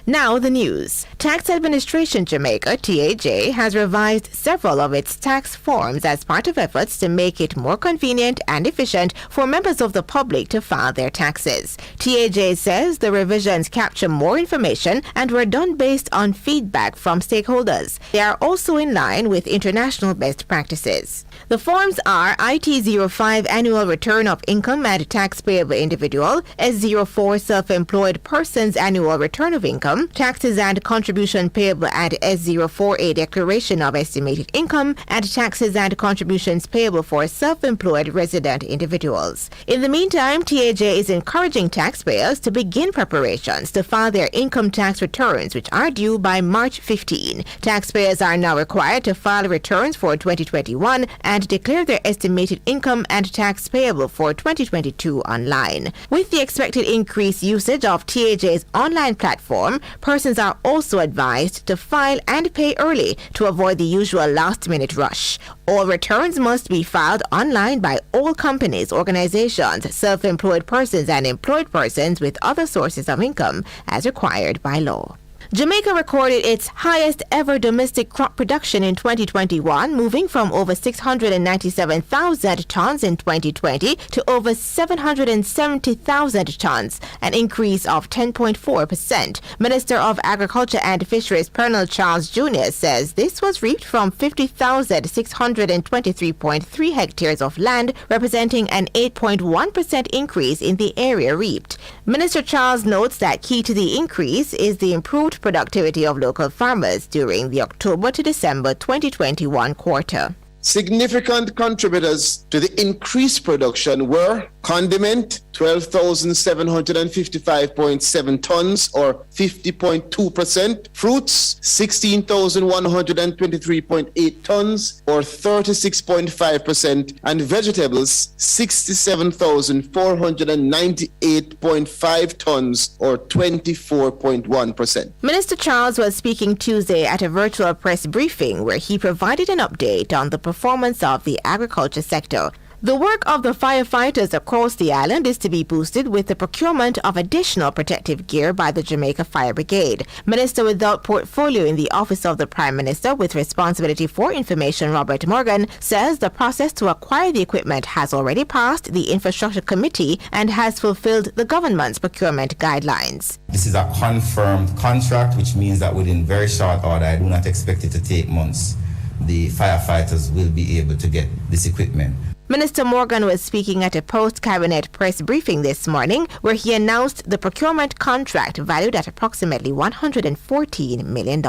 Now the news. Tax Administration Jamaica, TAJ, has revised several of its tax forms as part of efforts to make it more convenient and efficient for members of the public to file their taxes. TAJ says the revisions capture more information and were done based on feedback from stakeholders. They are also in line with international best practices. The forms are IT-05 Annual Return of Income and Tax Payable Individual, S-04 Self-Employed Person's Annual Return of Income, Taxes and Contribution Payable, and S-04A Declaration of Estimated Income, and Taxes and Contributions Payable for Self-Employed Resident Individuals. In the meantime, TAJ is encouraging taxpayers to begin preparations to file their income tax returns, which are due by March 15. Taxpayers are now required to file returns for 2021 and declare their estimated income and tax payable for 2022 online. With the expected increased usage of TAJ's online platform, persons are also advised to file and pay early to avoid the usual last-minute rush. All returns must be filed online by all companies, organizations, self-employed persons, and employed persons with other sources of income as required by law. Jamaica recorded its highest ever domestic crop production in 2021, moving from over 697,000 tons in 2020 to over 770,000 tons, an increase of 10.4%. Minister of Agriculture and Fisheries Colonel Charles Jr. says this was reaped from 50,623.3 hectares of land, representing an 8.1% increase in the area reaped. Minister Charles notes that key to the increase is the improved productivity of local farmers during the October to December 2021 quarter. Significant contributors to the increased production were condiment, 12,755.7 tons or 50.2%, fruits, 16,123.8 tons or 36.5%, and vegetables, 67,498.5 tons or 24.1%. Minister Charles was speaking Tuesday at a virtual press briefing where he provided an update on the performance of the agriculture sector. The work of the firefighters across the island is to be boosted with the procurement of additional protective gear by the Jamaica Fire Brigade. Minister without portfolio in the Office of the Prime Minister with responsibility for information, Robert Morgan, says the process to acquire the equipment has already passed the Infrastructure Committee and has fulfilled the government's procurement guidelines. This is a confirmed contract, which means that within very short order, I do not expect it to take months, the firefighters will be able to get this equipment. Minister Morgan was speaking at a post-cabinet press briefing this morning where he announced the procurement contract valued at approximately $114 million.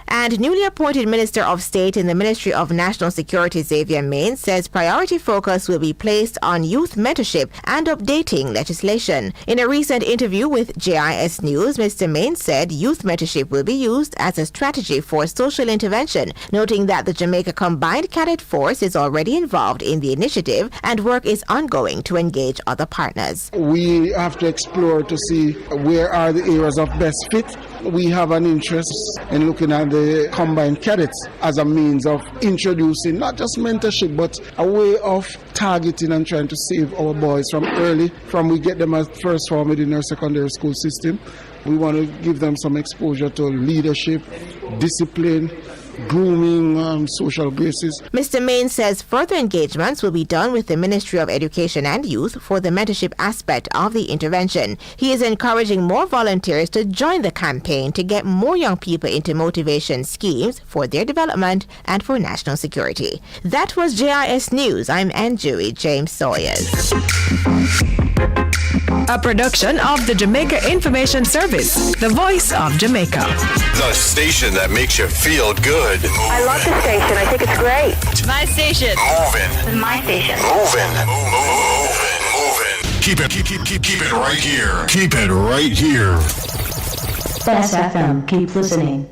And newly appointed Minister of State in the Ministry of National Security, Xavier Main, says priority focus will be placed on youth mentorship and updating legislation. In a recent interview with JIS News, Mr. Main said youth mentorship will be used as a strategy for social intervention, noting that the Jamaica Combined Cadet Force is already involved in the initiative and work is ongoing to engage other partners. We have to explore to see where are the areas of best fit. We have an interest in looking at the combined cadets as a means of introducing not just mentorship but a way of targeting and trying to save our boys from we get them at first form within our secondary school system. We want to give them some exposure to leadership, discipline, grooming, social graces. Mr. Main says further engagements will be done with the Ministry of Education and Youth for the mentorship aspect of the intervention. He is encouraging more volunteers to join the campaign to get more young people into motivation schemes for their development and for national security. That was JIS News. I'm Anjoey James Sawyers. A production of the Jamaica Information Service, the voice of Jamaica. The station that makes you feel good. good. I love the station. I think it's great. My station. Moving. My station. Moving. Keep it right here. Keep it right here. Bess FM. Keep listening.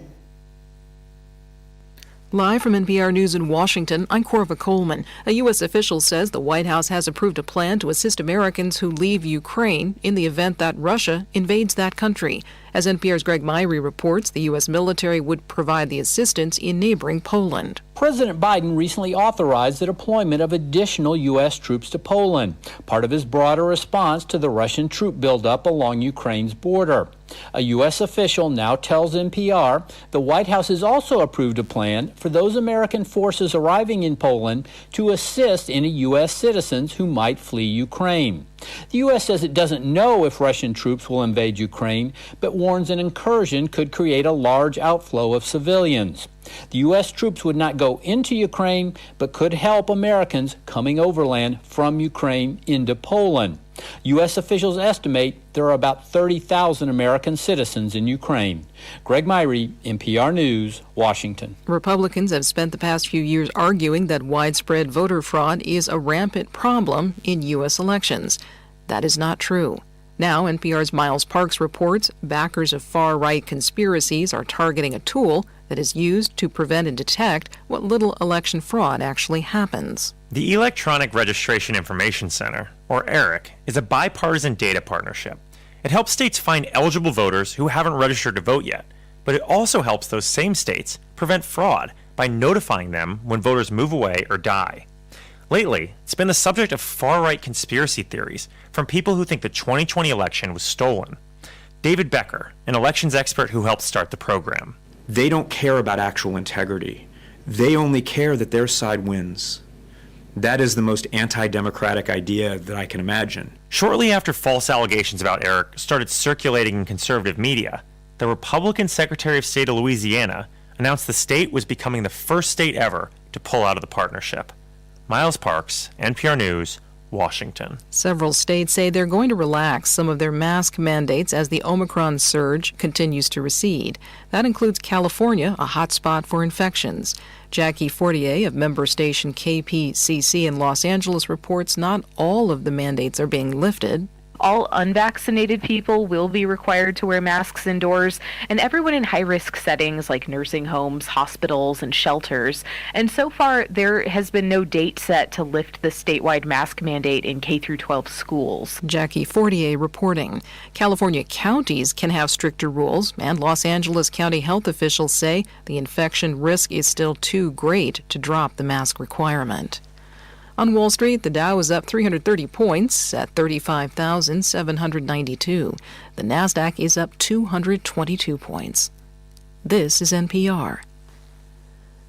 Live from NPR News in Washington, I'm Corva Coleman. A U.S. official says the White House has approved a plan to assist Americans who leave Ukraine in the event that Russia invades that country. As NPR's Greg Myrie reports, the U.S. military would provide the assistance in neighboring Poland. President Biden recently authorized the deployment of additional U.S. troops to Poland, part of his broader response to the Russian troop buildup along Ukraine's border. A U.S. official now tells NPR the White House has also approved a plan for those American forces arriving in Poland to assist any U.S. citizens who might flee Ukraine. The U.S. says it doesn't know if Russian troops will invade Ukraine, but warns an incursion could create a large outflow of civilians. The U.S. troops would not go into Ukraine, but could help Americans coming overland from Ukraine into Poland. U.S. officials estimate there are about 30,000 American citizens in Ukraine. Greg Myrie, NPR News, Washington. Republicans have spent the past few years arguing that widespread voter fraud is a rampant problem in U.S. elections. That is not true. Now, NPR's Miles Parks reports backers of far-right conspiracies are targeting a tool that is used to prevent and detect what little election fraud actually happens. The Electronic Registration Information Center, or ERIC, is a bipartisan data partnership. It helps states find eligible voters who haven't registered to vote yet, but it also helps those same states prevent fraud by notifying them when voters move away or die. Lately, it's been the subject of far-right conspiracy theories from people who think the 2020 election was stolen. David Becker, an elections expert who helped start the program. They don't care about actual integrity. They only care that their side wins. That is the most anti-democratic idea that I can imagine. Shortly after false allegations about ERIC started circulating in conservative media, the Republican Secretary of State of Louisiana announced the state was becoming the first state ever to pull out of the partnership. Miles Parks, NPR News, Washington. Several states say they're going to relax some of their mask mandates as the Omicron surge continues to recede. That includes California, a hotspot for infections. Jackie Fortier of member station KPCC in Los Angeles reports not all of the mandates are being lifted. All unvaccinated people will be required to wear masks indoors, and everyone in high-risk settings like nursing homes, hospitals, and shelters. And so far, there has been no date set to lift the statewide mask mandate in K-12 schools. Jackie Fortier reporting. California counties can have stricter rules, and Los Angeles County health officials say the infection risk is still too great to drop the mask requirement. On Wall Street, the Dow is up 330 points at 35,792. The Nasdaq is up 222 points. This is NPR.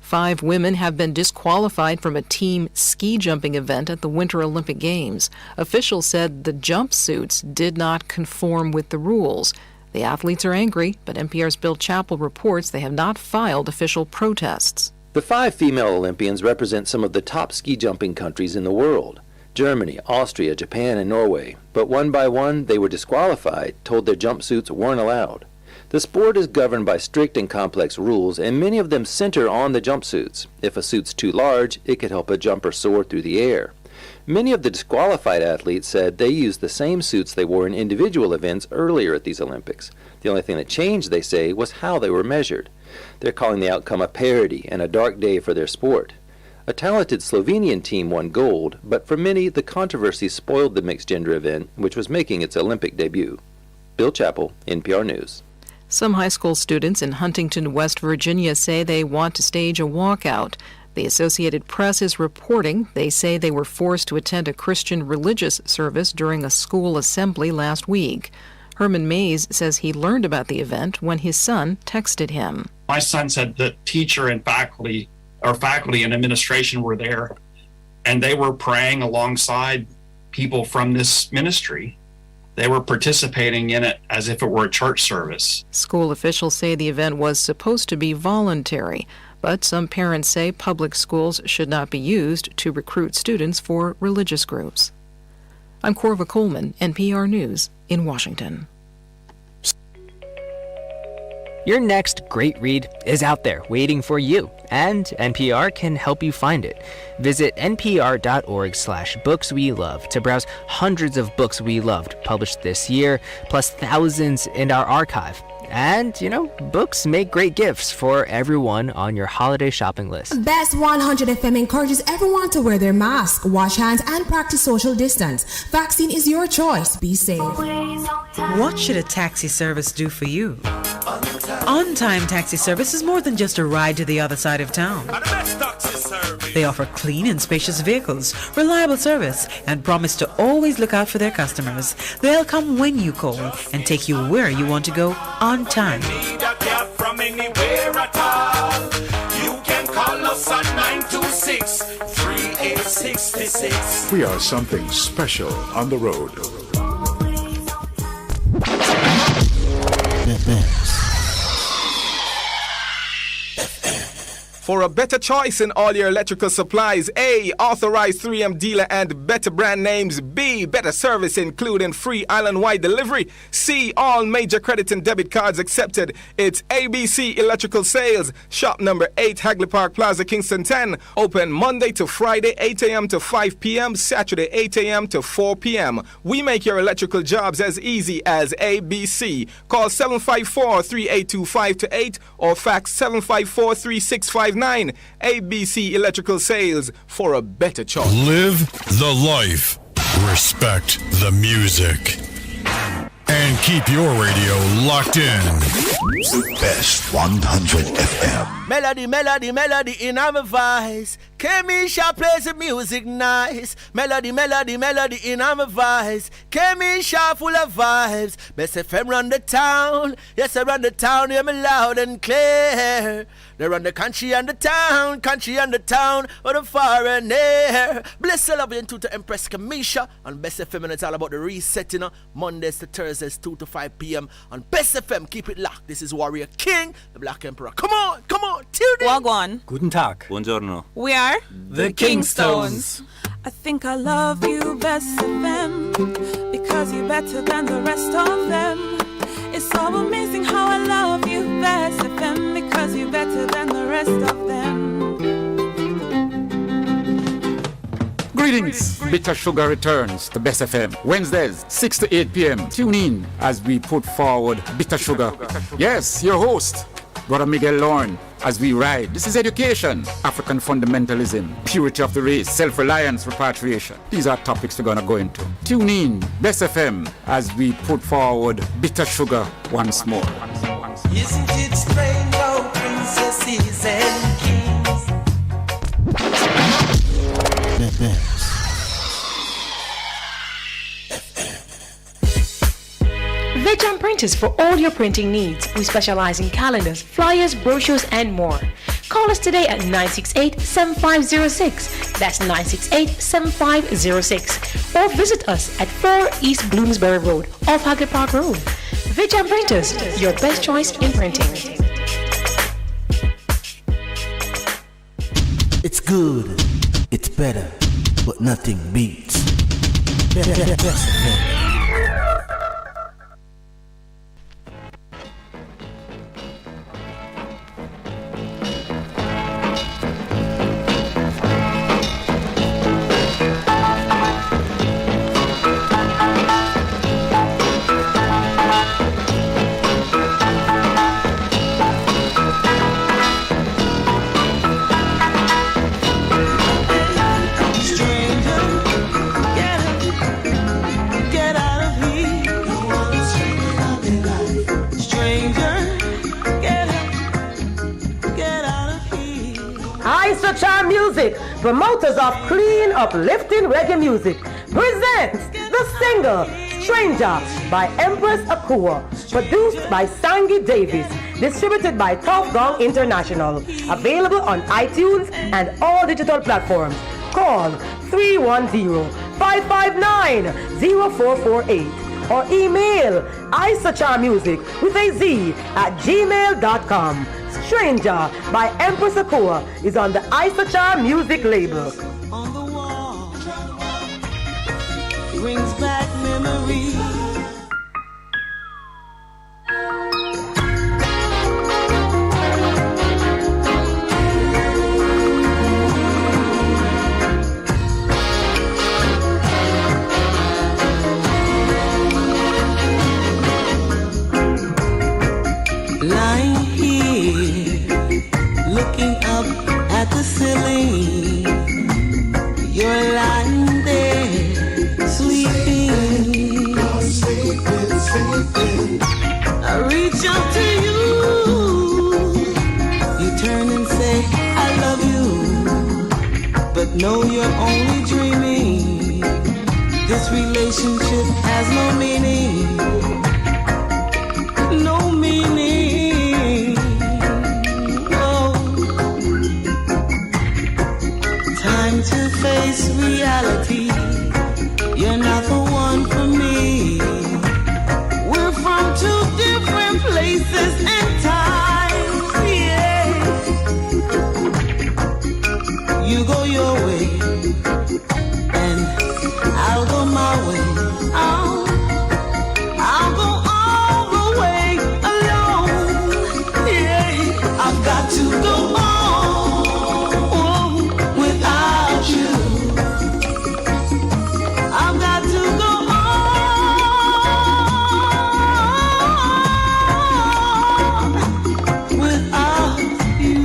5 women have been disqualified from a team ski jumping event at the Winter Olympic Games. Officials said the jumpsuits did not conform with the rules. The athletes are angry, but NPR's Bill Chappell reports they have not filed official protests. The 5 female Olympians represent some of the top ski jumping countries in the world: Germany, Austria, Japan, and Norway. But one by one, they were disqualified, told their jumpsuits weren't allowed. The sport is governed by strict and complex rules, and many of them center on the jumpsuits. If a suit's too large, it could help a jumper soar through the air. Many of the disqualified athletes said they used the same suits they wore in individual events earlier at these Olympics. The only thing that changed, they say, was how they were measured. They're calling the outcome a parody and a dark day for their sport. A talented Slovenian team won gold, but for many, the controversy spoiled the mixed-gender event, which was making its Olympic debut. Bill Chappell, NPR News. Some high school students in Huntington, West Virginia say they want to stage a walkout. The Associated Press is reporting they say they were forced to attend a Christian religious service during a school assembly last week. Herman Mays says he learned about the event when his son texted him. My son said the teacher and faculty and administration were there, and they were praying alongside people from this ministry. They were participating in it as if it were a church service. School officials say the event was supposed to be voluntary, but some parents say public schools should not be used to recruit students for religious groups. I'm Corva Coleman, NPR News in Washington. Your next great read is out there waiting for you, and NPR can help you find it. Visit npr.org/bookswelove to browse hundreds of books we loved published this year, plus thousands in our archive. And, books make great gifts for everyone on your holiday shopping list. Best 100 FM encourages everyone to wear their mask, wash hands, and practice social distance. Vaccine is your choice. Be safe. What should a taxi service do for you? On-time taxi service is more than just a ride to the other side of town. They offer clean and spacious vehicles, reliable service, and promise to always look out for their customers. They'll come when you call and take you where you want to go on time. From anywhere at all. You can call us at 926-3866. We are something special on the road. For a better choice in all your electrical supplies, A, authorized 3M dealer and better brand names. B, better service including free island-wide delivery. C, all major credit and debit cards accepted. It's ABC Electrical Sales. Shop number 8, Hagley Park Plaza, Kingston 10. Open Monday to Friday, 8 a.m. to 5 p.m. Saturday, 8 a.m. to 4 p.m. We make your electrical jobs as easy as ABC. Call 754-382-528 or fax 754-3659. ABC Electrical Sales, for a better choice. Live the life. Respect the music. And keep your radio locked in. Best 100 FM. Melody, melody, melody in our voice. Kemisha plays the music nice. Melody, melody, melody in our voice. Kemisha full of vibes. Best FM run the town. Yes, I run the town. Hear me loud and clear. They run the country and the town. Country and the town. Or the far and near. Bless the love into to Empress Kemisha. On Best FM, and it's all about the resetting. Mondays to Thursdays, 2 to 5 p.m. on Best FM. Keep it locked. This is Warrior King, the Black Emperor. Come on, come on, tune in. Wagwan. Guten Tag. Buongiorno. We are the Kingstones. I think I love you, Best FM, because you're better than the rest of them. It's so amazing how I love you, Best FM, because you're better than the rest of them. Greetings! Bitter Sugar returns to Best FM Wednesdays 6 to 8 p.m. Tune in as we put forward Bitter Sugar. Yes, your host, Brother Miguel Lorne, as we ride. This is education, African fundamentalism, purity of the race, self-reliance, repatriation. These are topics we're going to go into. Tune in, Best FM, as we put forward Bitter Sugar once more. Isn't it strange how princesses and kings? Vegam Printers for all your printing needs. We specialize in calendars, flyers, brochures, and more. Call us today at 968-7506. That's 968-7506. Or visit us at 4 East Bloomsbury Road, off Hagley Park Road. Vegam Printers, your best choice in printing. It's good, it's better, but nothing beats. Best. Music, promoters of clean, uplifting reggae music, presents the single Stranger by Empress Akua, produced by Sangi Davis, distributed by Top Gong International, available on iTunes and all digital platforms. Call 310-559-0448 or email isacharmusic with a Z at gmail.com. Stranger by Empress Akua is on the Isachar Music label. On the wall brings back memories. you're only dreaming. This relationship has no meaning. No meaning. Oh. Time to face reality. You're not the one for me. We're from two different places and times, yeah. You go your way, and I'll go my way. I'll go all the way alone, yeah. I've got to go on without you. I've got to go on without you.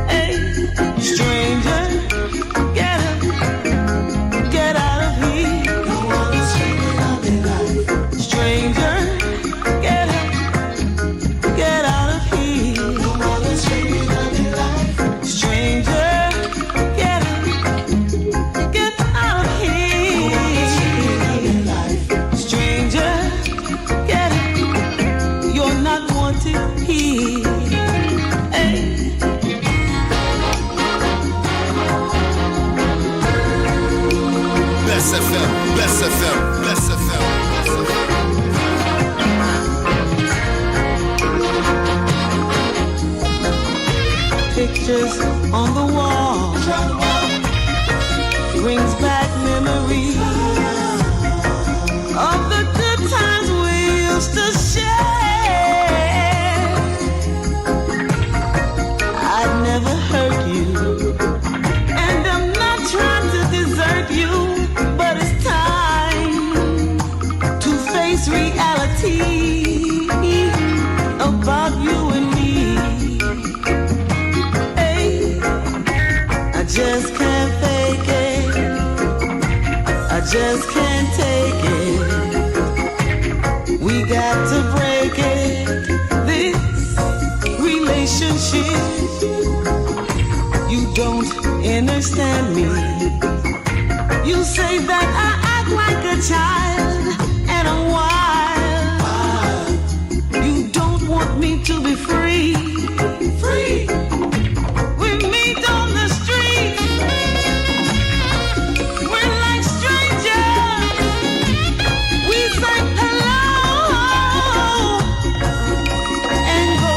Hey, stranger, get out of here. Stranger, get out of here. Stranger, get out of here. Stranger, get it. You're not wanted here. Hey. Bess FM, Bess FM, Bess FM. Pictures on the wall brings back memories of the good times we used to share. I'd never hurt you, and I'm not trying to desert you, but it's time to face reality about you and me. Hey, I just can't fake it. I just can't take it. We got to break it. This relationship, you don't understand me. You say that I act like a child and I'm wild. You don't want me to be free. Free. We meet on the street. We're like strangers. We say hello and go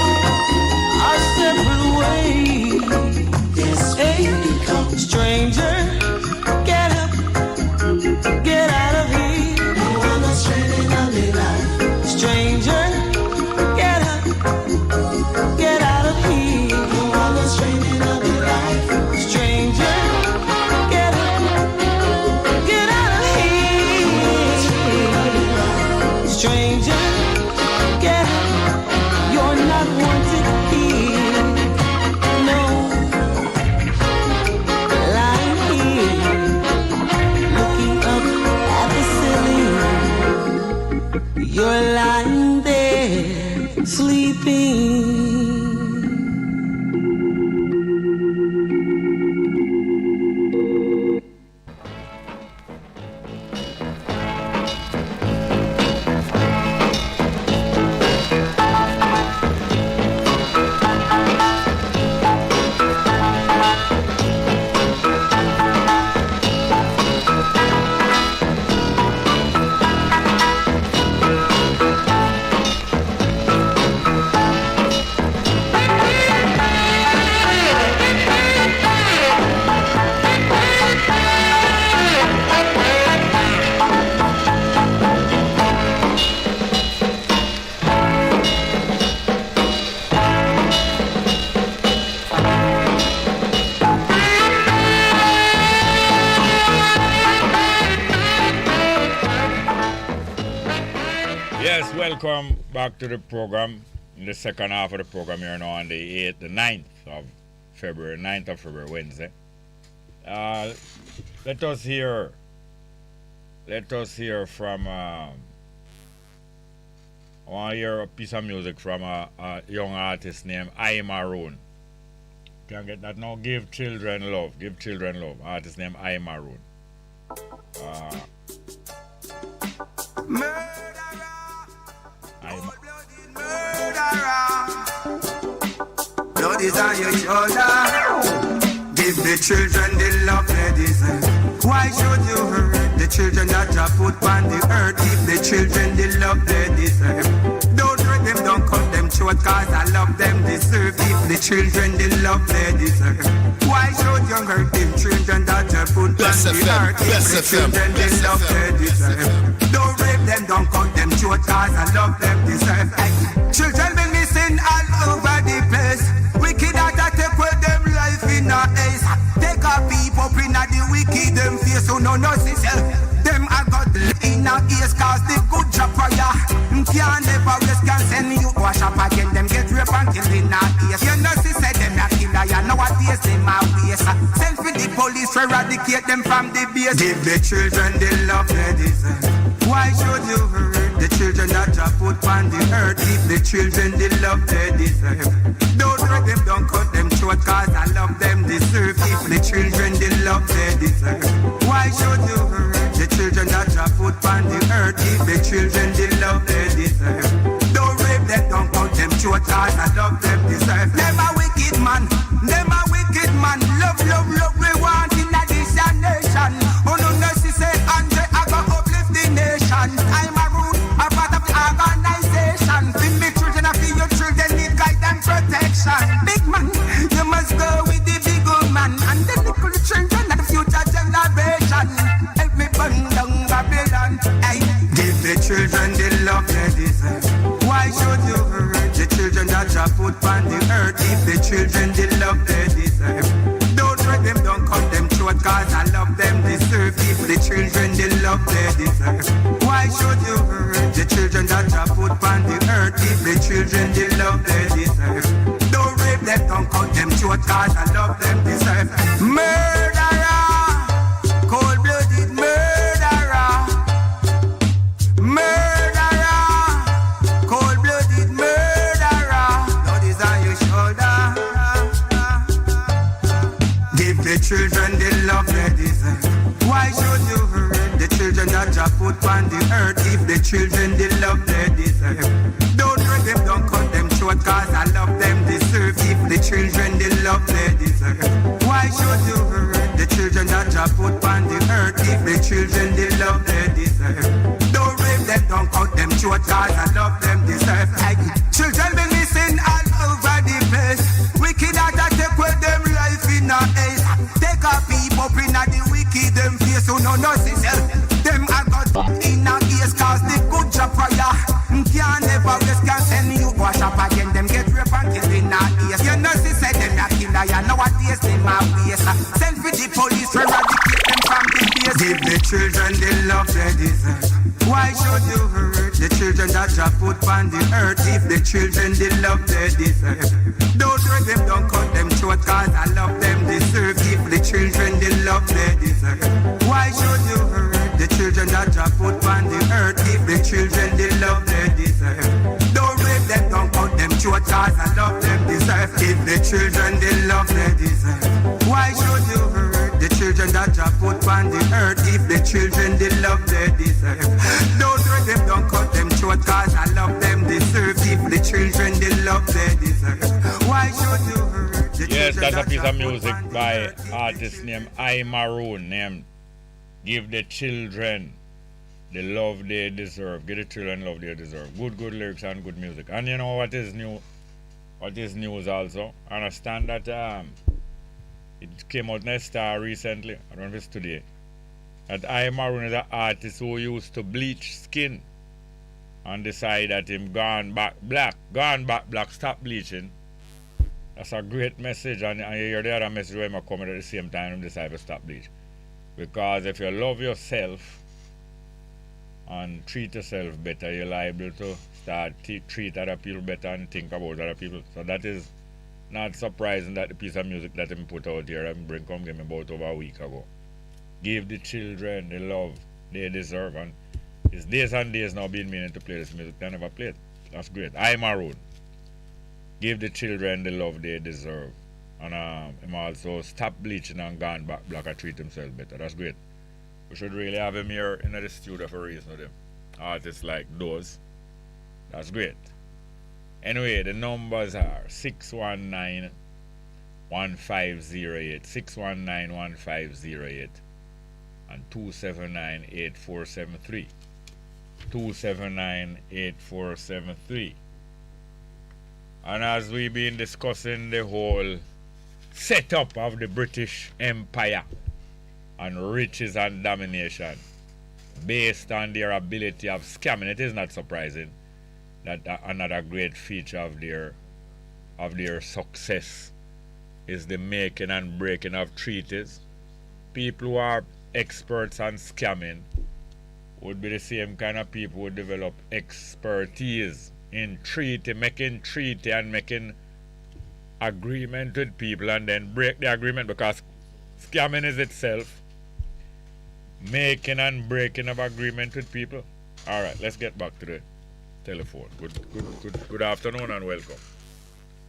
our separate ways. Yes, hey, stranger, get up, get out of here. No one else straight on me life. Stranger, get up, get out of here. No one else straight on me life. Stranger, get up, get out of here. Stranger, get up, you're not wanted here. No. Lying here, looking up at the ceiling. You're lying there, sleeping. Yes, welcome back to the program. In the second half of the program, here now on the 8th, the 9th of February, Wednesday. Let us hear from, I want to hear a piece of music from a young artist named I Maroon. can get that now. Give children love. Give children love. Artist name I Maroon. Blood is on your shoulder. Give the children the love they deserve. Why should you hurt the children that you put on the earth? Give the children the love they deserve. Don't hurt them, don't cut them short, cause I love them deserve. Give the children the love they deserve. Why should you hurt them children that you put on the earth? Give the children the love they deserve. Don't rape them, don't cut them short, cause I love them deserve. Children be missing all over the place. Wicked that take with them life in a ace. Take a peep up in a the wicked them face. So no see self. Them I got in a ears cause the good job for ya. Can't never rest, can send you wash up again. Them get rape and kill in a ears. You know see say them a killer. You know what they say my ways. Send for the police to eradicate them from the base. Give the children the love they deserve. Why should you hurt the children that you put on the earth? Give the children the love they deserve. Don't hurt them, don't cut them short, cause I love them deserve. Give the children the love they deserve. Why should you hurt the children that you put on the earth? Give the children the love they deserve. Don't rape them, don't cut them short, cause I love them deserve. Them a wicked man, them a wicked man. Love, love, love, we want in this nation. Oh no, no, she said, Andre, I go uplift the nation. I'm a root, a part of the organization. Bring me children, I feel your children need guidance and protection. Big man, you must go with the big old man. And the little children of the future generation. Help me burn down Babylon. Hey, give the children the love they deserve. Why should you hurt the children that you put on the earth? Give the children the love they deserve. Don't hurt them, don't cut them short, cause I love them deserve. Give the children the love they deserve. Why should you hurt the children that you put on the earth? Give the children the love they deserve. Don't rape them, don't cut them short, cause I love them deserve. Murderer, cold-blooded murderer. Murderer, cold-blooded murderer. Blood is on your shoulder. Give the children the love they deserve. Why should you hurt the children that you put on the earth? Give the children the love they deserve. Don't hurt them, don't cut them short, cause I love them deserve. Give the children the love they deserve. Why should you hurt the children that you put on the earth? Give the children the love they deserve. Don't rape them, don't cut them short, cause I love them deserve. Like children be missing all over the place. Wicked that take with them life in a ace. Take a peep up in a the wicked them face. So no see self. Them I got in a ears cause the good job for ya. Can't never rest, can send you wash up again. Them get rape and kill in a ears. You know see say them a killer. You know what they say my ways. Send for the police to eradicate them from the base. Give the children the love they deserve. Why should you hurt the children that you put on the earth? Give the children the love they deserve. Don't hurt them, don't cut them short, cause I love them deserve. Give the children the love they deserve. Why should you hurt the children that you put on the earth? Give the children the love they deserve. Don't rape them, don't cut them short, cause I love them deserve. Give the children the love they deserve. Why should you hurt the children that you put on the earth? Give the children the love they deserve. Don't hurt them, don't cut them short, cause I love them deserve. Give the children the love they deserve. Why should you hurt the Yes, children that's a piece of you music put on the by earth? artist named I Maroon, named Give the Children the Love They Deserve. Give the children love they deserve. Good lyrics and good music. And you know what is new? What is news also? I understand that it came out in a Star recently. I don't know if it's today. That I Maroon is an artist who used to bleach skin and decide that him gone back black, stop bleaching. That's a great message, and you hear the other message where I'm coming at the same time and decide to stop bleach. Because if you love yourself and treat yourself better, you're liable to start treat other people better and think about other people. So that is not surprising that the piece of music that him put out here and bring come give me about over a week ago. Give the children the love they deserve, and it's days and days now being meaning to play this music. They never played. That's great. I Maroon. Give the children the love they deserve. And him also stopped bleaching and gone back black and treat himself better. That's great. We should really have him here in the studio for a reason with him. Artists like those. That's great. Anyway, the numbers are 619 1508, 619 1508, and 279 8473. 279 8473. And as we've been discussing the whole setup of the British Empire and riches and domination based on their ability of scamming, it is not surprising that another great feature of their success is the making and breaking of treaties. People who are experts on scamming would be the same kind of people who develop expertise in making treaty and making agreement with people and then break the agreement, because scamming is itself making and breaking of agreement with people. All right, let's get back to the telephone. Good afternoon and welcome.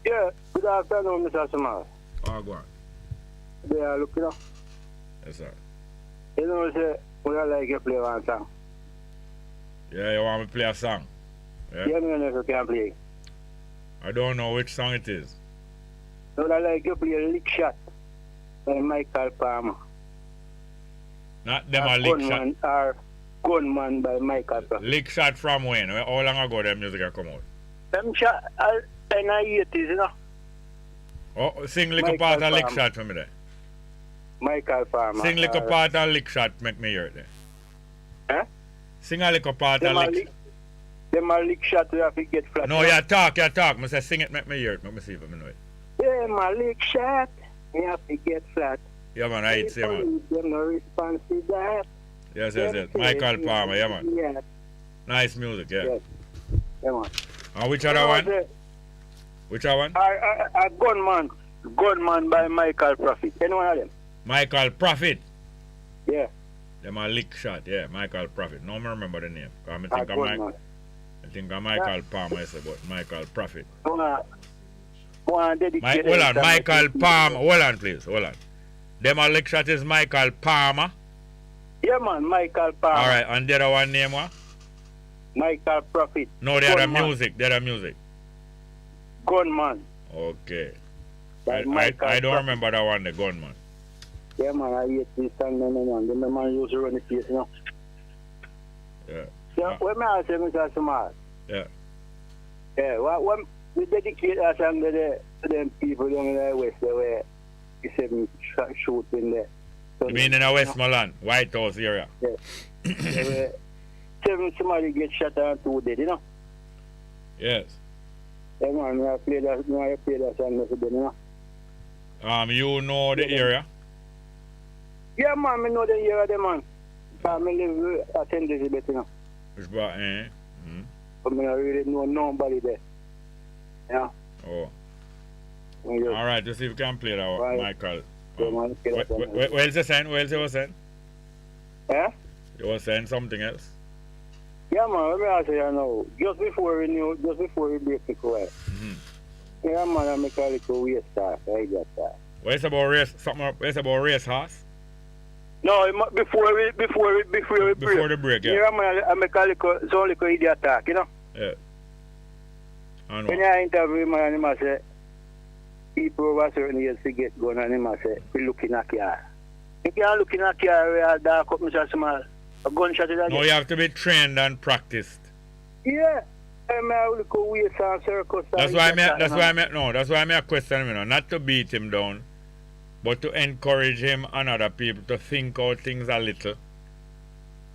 Yeah, good afternoon, Mr. Samar. Oh, go on. They are looking up. Yes, sir. You know, say, we are like you play one song. Yeah, you want me to play a song? Yeah, me know if you can play. I don't know which song it is. So I like you play Lick Shot by Michael Palmer. Not them a Lick Shot. Or Gunman by Michael Palmer. Lick Shot from when? How long ago that music have come out? Them shot in the 80s, you know. Oh, sing little part of Lick Shot for me there. Michael Palmer. Sing little part of Lick Shot, make me hear it there. Huh? Sing a little part of Lick Shot. Them a Lick Shot, you have to get flat. No, you talk. I say sing it, make me hear it. Make me see if I know it. Yeah, my Lick Shot, you have to get flat. Yeah, man, I say, man. Them no response to that. Yes. Michael Palmer, yeah, man. Yeah. Nice music, yeah. Yes. Yeah, man. And which other one? Which other one? A Gunman by Michael Prophet. Any one of them? Michael Prophet? Yeah. Them a Lick Shot, yeah, Michael Prophet. No, I remember the name. I think of Michael Palmer, I say, but Michael Prophet. Hold on, Michael Palmer. Hold on, please. Hold on. Them a Lick Shot is Michael Palmer? Yeah, man, Michael Palmer. All right, and the other one name what? Michael Prophet. No, they are the music. Gunman. Okay. I don't remember that one, the Gunman. Yeah, man, I hate this song, man. The man used to run the place, you know. Yeah. So, when I say, Mr. Smart. Yeah. Yeah, when we dedicate that song to them people down in the West, where you said me shooting there. So you mean in the Westmoreland, White House area? Yeah. Somebody get shot and 2 dead, you know? Yes. Yeah, man, I play that song for them, you know? You know the area? Yeah, man, I know the area, the man. I live at Elizabeth, you know. Which part, But I really know nobody there. Yeah. Oh. All right, just see if you can play that one, Michael. Where else you saying? Where else you was saying? Yeah? You was saying something else? Yeah, man, let me ask you now. Just before we break the quiet. Yeah, man, I make a little waste start. I got that. What's about race? What's about race horse? No, before the break, yeah. Yeah, man, I make a little idiot talk, you know? Yeah. And when I interview man, I say, people over certain years to get going, and I say, we look in a car. You can't look in a car where dark up, Mr. Small. A gunshot is no, you have to be trained and practiced. Yeah. I will go waste and circus. That's why I question him, not to beat him down, but to encourage him and other people to think out things a little,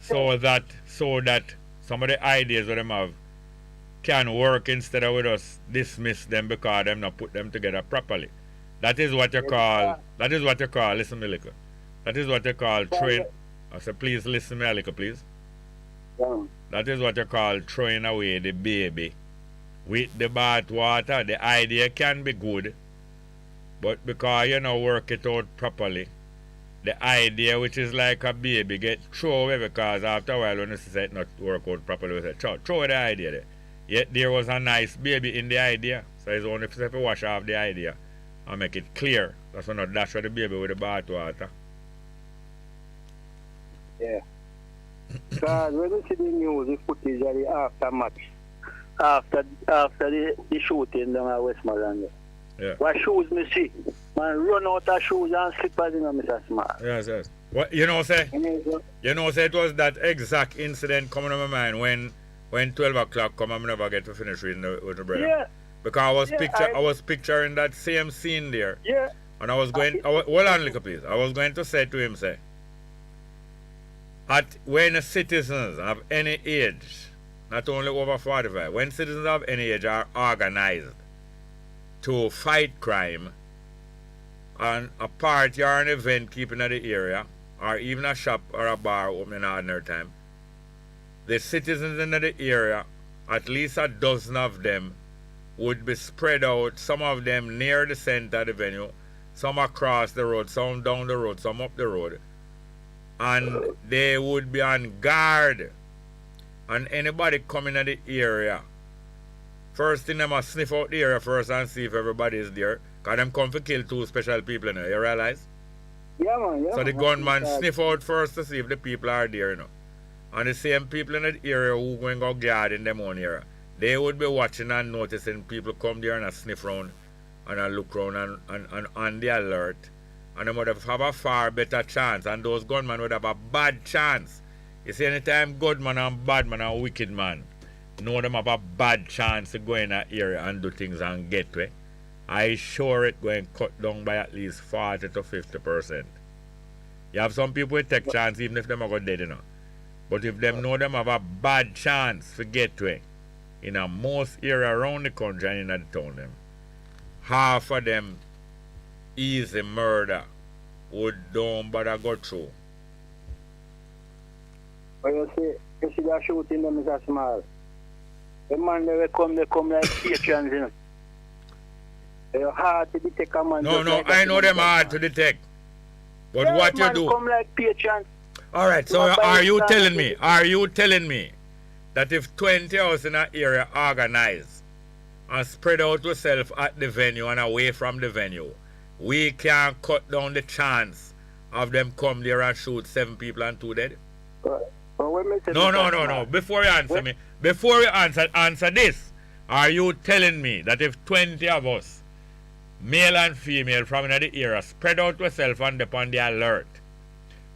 so that some of the ideas that them have can work instead of with us dismiss them because them not put them together properly. That is what you call. Listen, me little. That is what you call train. I said, please listen me a little, please. Yeah. That is what you call throwing away the baby with the bath water. The idea can be good, but because you don't work it out properly, the idea, which is like a baby, get thrown away because after a while when you say it not work out properly, we say, throw the idea there. Yet there was a nice baby in the idea, so it's only if you wash off the idea and make it clear. That's when I dash with the baby with the bath water. Yeah. Because when you see the news, the footage of the aftermath, after the shooting down at Westmoreland. Yeah. What shoes me see? Man run out of shoes and slippers, you know, Mr. Smart. Yes. What you know, say it was that exact incident coming to my mind when 12 o'clock come and I never get to finish reading with the brother. Yeah. Because I was picturing that same scene there. Yeah. And I was going hold on little please. I was going to say to him, say, when citizens of any age, not only over 45, when citizens of any age are organized to fight crime, and a party or an event keeping at the area, or even a shop or a bar opening at ordinary time, the citizens in the area, at least a dozen of them, would be spread out, some of them near the center of the venue, some across the road, some down the road, some up the road. And they would be on guard. And anybody coming in the area, first thing they must sniff out the area first and see if everybody is there. Because them come to kill two special people, you know, you realize? Yeah, man. Yeah, so the gunman sniff out first to see if the people are there, you know. And the same people in the area who going to guard in them own area, they would be watching and noticing people come there and sniff around and look around and on the alert. And they would have a far better chance. And those gunmen would have a bad chance. You see, anytime good man and bad man and wicked man know them have a bad chance to go in that area and do things and get to it, I sure it going to cut down by at least 40 to 50%. You have some people who take chance even if them are dead, you know. But if them know them have a bad chance to get to it, in a most area around the country and in the town, them, half of them easy murder would don't bother go through. But you see that shooting them, Mr. Small. The man they come like patrons, you know. They're hard to detect a man. No, I know them hard to detect. But yeah, what you do? Come like patrons. Alright, so are you telling me that if 20 of us in an area organize and spread out yourself at the venue and away from the venue, we can cut down the chance of them come there and shoot 7 people and 2 dead? No. Before you answer this. Are you telling me that if 20 of us, male and female from the area, spread out yourself and upon the alert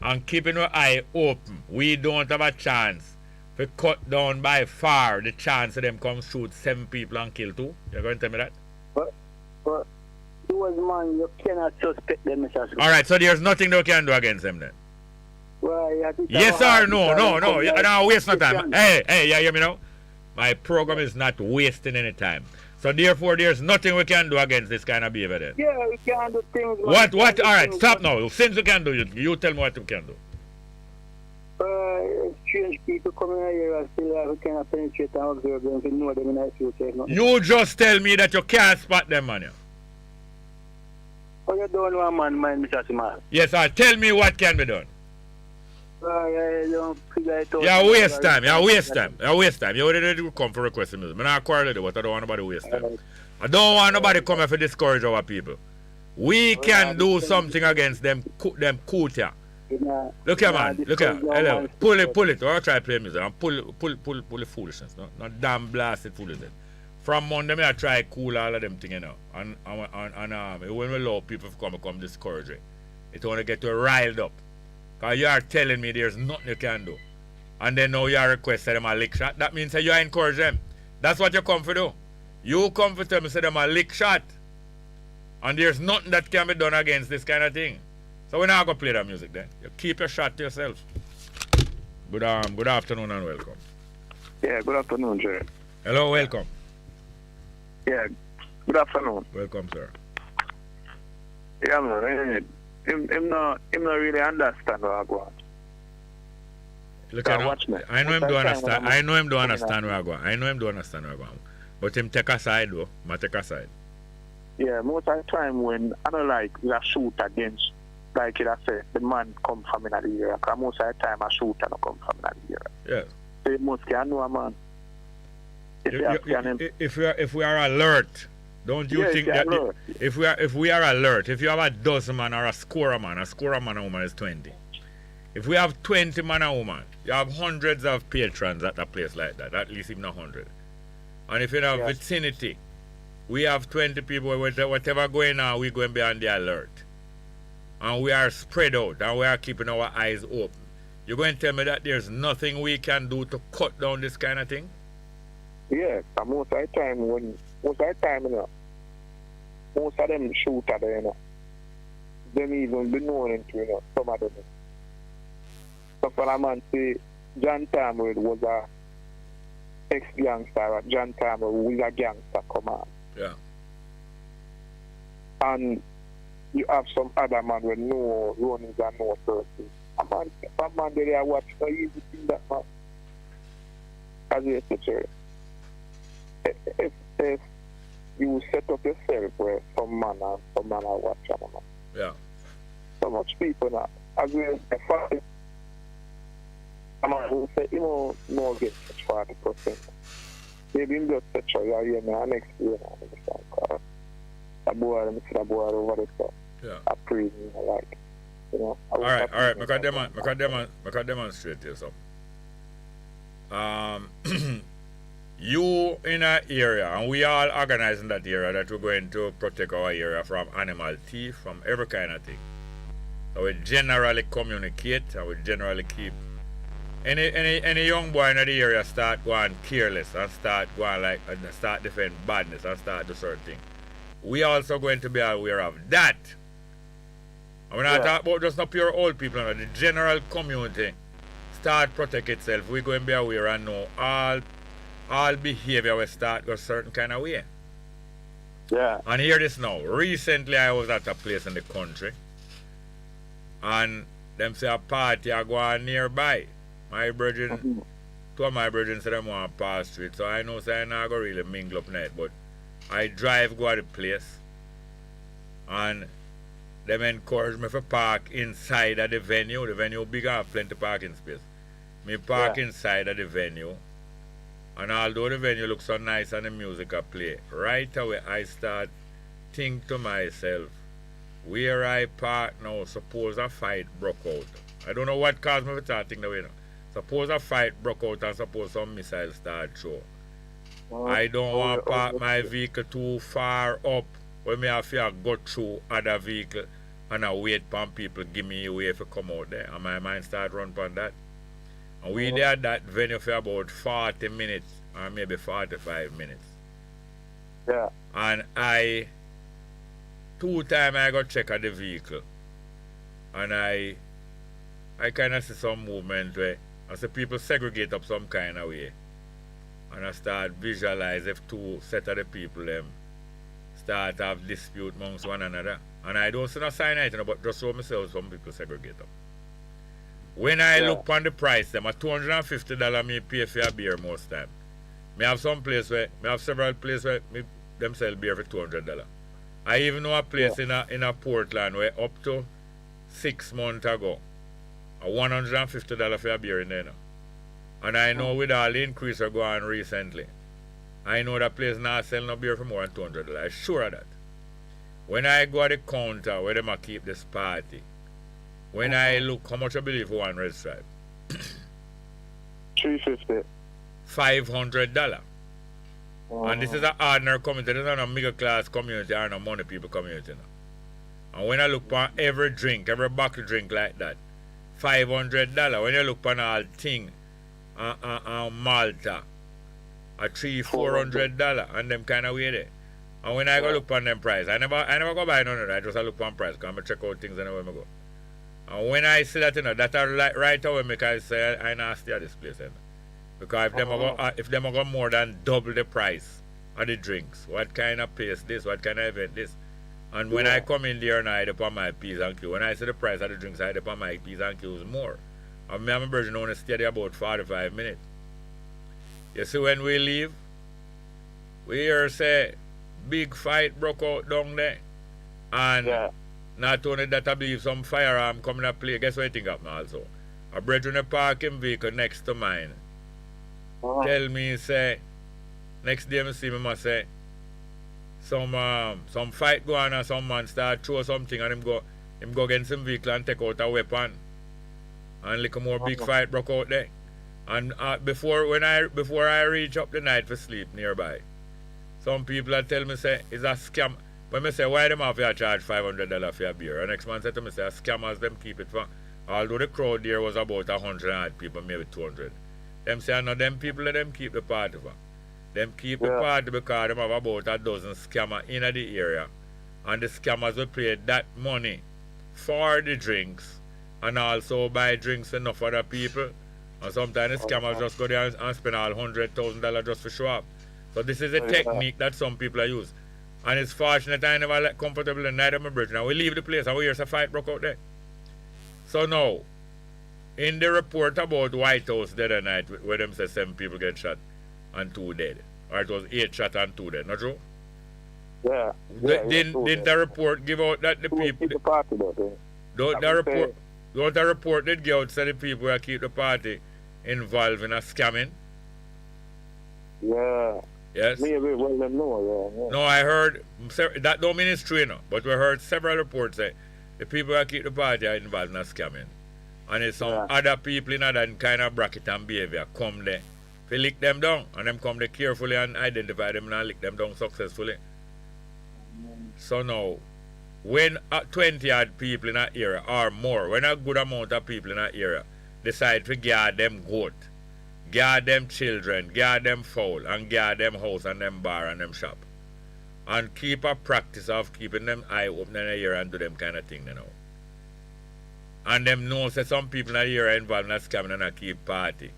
and keeping our eye open, we don't have a chance to cut down by far the chance of them come shoot 7 people and kill 2? You're going to tell me that? But those man, you cannot suspect them, Mr. Smith. Alright, so there's nothing they can do against them then? Well, yes or no? No, waste no time. Hey, you hear me now? My program is not wasting any time. So therefore, there's nothing we can do against this kind of behavior then. Yeah, we can do things. What? Alright, stop now. Since we can do it, you tell me what we can do. Strange people coming here and still we cannot penetrate and observe them to know them in the future. You just tell me that you can't spot them, man. Oh, you don't know a man, Mr. Small. Yes, sir. Tell me what can be done. You waste time. You already come for requesting music. I'm not quarreling with it, but I don't want nobody to waste time. I don't want nobody to come here to discourage our people. We can do something against them coot here. Look here, man. Look here. Hello. Pull it. Or try to play music. And pull the foolishness. Not damn blasted foolishness. From Monday, I try to cool all of them things, you know. And when we allow people to come discourage it, it only get you riled up. Because you are telling me there's nothing you can do. And then now you are requesting them a lick shot. That means that you encourage them. That's what you come for do. You come for them and say them a lick shot. And there's nothing that can be done against this kind of thing. So we're not going to play that music then. You keep your shot to yourself. Good afternoon and welcome. Yeah, good afternoon, sir. Hello, welcome. Yeah, good afternoon. Welcome, sir. Yeah, man. Him not really understand what I want. Look at him. I know him do understand. I know him do understand where I go. But him take a side though. Take a side. Yeah, most of the time when I don't like we shoot against, like it I said, the man come from in the area. Because most of the time I shoot and I come from in the area. Yeah. So you must can know a man. If we are alert Don't you think that if we are alert, if you have a dozen man or a score man and woman is 20. If we have 20 man and woman, you have hundreds of patrons at a place like that, at least even 100. And if you have vicinity, we have 20 people, whatever going on, we're going to be on the alert. And we are spread out, and we are keeping our eyes open. You're going to tell me that there's nothing we can do to cut down this kind of thing? Yeah, most of the time, most of them shoot at them, them even be known into, some of them. So for a man say, John Tamwood was a ex-gangster, John Tamwood was a gangster, come on. Yeah. And you have some other man with no runnings and no authority. A man there watch so easy thing that man. As you say, if you set up yourself where some man are watching, man. Yeah. So much people now. As we say, a man will say, no get such 40%. Maybe him just say, yeah, man, next year, man. A boy over the top. Yeah. A prison, like, All right. I can demonstrate to you something. You in an area, and we all organize in that area that we're going to protect our area from animal thief, from every kind of thing. So we generally communicate, and we generally keep any young boy in the area start going careless and start going start defend badness and start do certain things. We also going to be aware of that. And we're not talking about just not pure old people, no, the general community start protect itself. We're going to be aware and know all behavior will start go certain kind of way. Yeah. And hear this now. Recently I was at a place in the country and them say a party are going nearby. My brethren, two of my brethren said them want to pass through it, so I know say I not go really mingle up night, but I drive go to the place and them encourage me to park inside of the venue. The venue big and have plenty parking space. Me park inside of the venue, and although the venue looks so nice and the music I play, right away I start think to myself, where I park now, suppose a fight broke out. I don't know what caused me to start thinking the way now. Suppose a fight broke out and suppose some missiles start through. I don't want to park my vehicle too far up where me have to go through other vehicle and I wait for people give me a way to come out there. And my mind start run on that. And we there at that venue for about 40 minutes or maybe 45 minutes. Yeah. And two times I go check at the vehicle. And I kind of see some movement where I see people segregate up some kind of way. And I start visualize if two set of the people them start have dispute amongst one another. And I don't see no sign of it, but just so myself some people segregate up. When I look on the price them, a $250 me pay for a beer most time. Me have several places where them sell beer for $200. I even know a place in a Portland where up to 6 months ago, a $150 for a beer in there now. And I know with all the increase are going on recently, I know that place not sell no beer for more than $200. I'm sure of that. When I go to the counter where they keep this party, when I look, how much I believe for one red stripe? $350. $500. And this is an ordinary community. This is not a middle class community or no money people community now. And when I look for every drink, every bottle drink like that, $500. When you look for all thing, Malta, a $300-$400 and them kind of way there. And when I go look on them price, I never go buy none of that. I just look on price because I check out things anywhere I go. And when I see that, that are like right away make I say I not stay at this place. Because if them go more than double the price of the drinks, what kind of place this, what kind of event this? And when I come in there and I upon my P's and Q's, when I see the price of the drinks, I upon my P's and Q's more. And me and my brother only stay there about 45 minutes. You see, when we leave, we hear say big fight broke out down there. And not only that, I believe some firearm coming to play. Guess what I think of now also? A brother in a parking vehicle next to mine. Tell me, say, next day I see me, I say, some fight go on and some man start throw something and him go against some vehicle and take out a weapon. And little more big fight broke out there. And before I reach up the night for sleep nearby, some people are tell me say it's a scam. When me say why them have to charge $500 for a beer, and next man said to me say scammers them keep it for. Although the crowd there was about 100 people, maybe 200. Them say no, them people let them keep the party for. Them keep the party because them have about a dozen scammers in the area, and the scammers will pay that money for the drinks and also buy drinks enough for the people. And sometimes the scammers just go there and spend all $100,000 just for show up. So this is a technique that some people are use. And it's fortunate I never like comfortable in night of my bridge. Now we leave the place and we hear a fight broke out there. So now, in the report about White House the other night, where them say 7 people get shot and 2 dead. Or it was 8 shot and 2 dead, not true? Yeah. Didn't the report give out that the people... Don't the report did give out say the people who keep the party involved in a scamming? Yeah. Yes? Maybe well them know, yeah. No, I heard, that don't mean it's true, you know, but we heard several reports say the people who keep the party are involved in a scamming. And it's some other people in that kind of bracket and behavior come there. If you lick them down, and them come there carefully and identify them and lick them down successfully. So now, when 20 odd people in that area or more, when a good amount of people in that area decide to guard them goat, guard them children, guard them fowl, and guard them house and them bar and them shop, and keep a practice of keeping them eye open in the area and do them kind of thing, you know. And them know that some people in the area involved in that scamming and a keep party.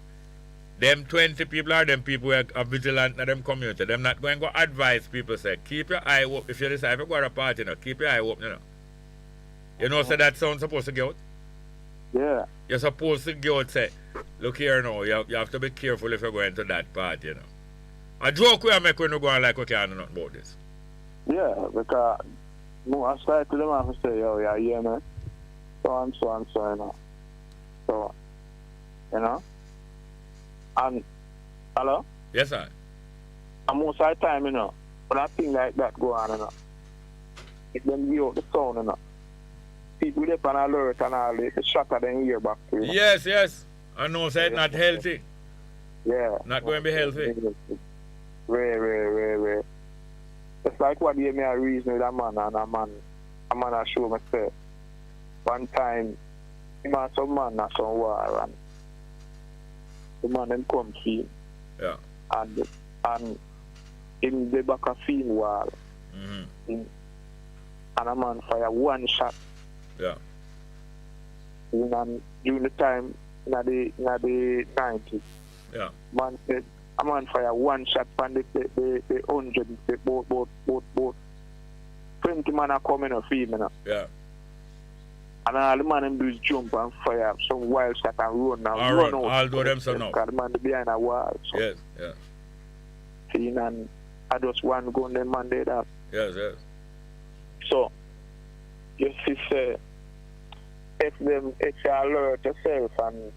Them 20 people are them people who are vigilant in them community. Them not going to go advise people say, keep your eye open. If you decide to go to a party, you know, keep your eye open, you know. You know, so that sound supposed to get out? Yeah. You're supposed to go out say, look here now, you have to be careful if you're going to that party, you know. A joke we are making when you go on like we can't do nothing about this. Yeah, because I started to them and say, yo, yeah, man. So, you know. So, you know. And, hello? Yes, sir. And most of the time, you know, when a thing like that go on, you know, if them give out the sound, you know, people get on alert and all, the shot of them ear back to you. Yes. I know, say it's not healthy. Yeah. Not going to be healthy. Very. It's like what gave me a reason with a man, and a man I show myself. One time, him and some man at some war, and the man them come see him. Yeah. And in the back of field wall, and a man fire one shot. Yeah. And during the time in the 90s, yeah. Man said a man fire one shot from the 100, both 20 man are coming of him, you know. Yeah. And all the man them do is jump and fire some wild shot and run out. I'll do them so now. Because the man behind a wall. So. Yes, yeah. See, and I just one gun, the man did that. Yes. So, you see, say, if you alert yourself and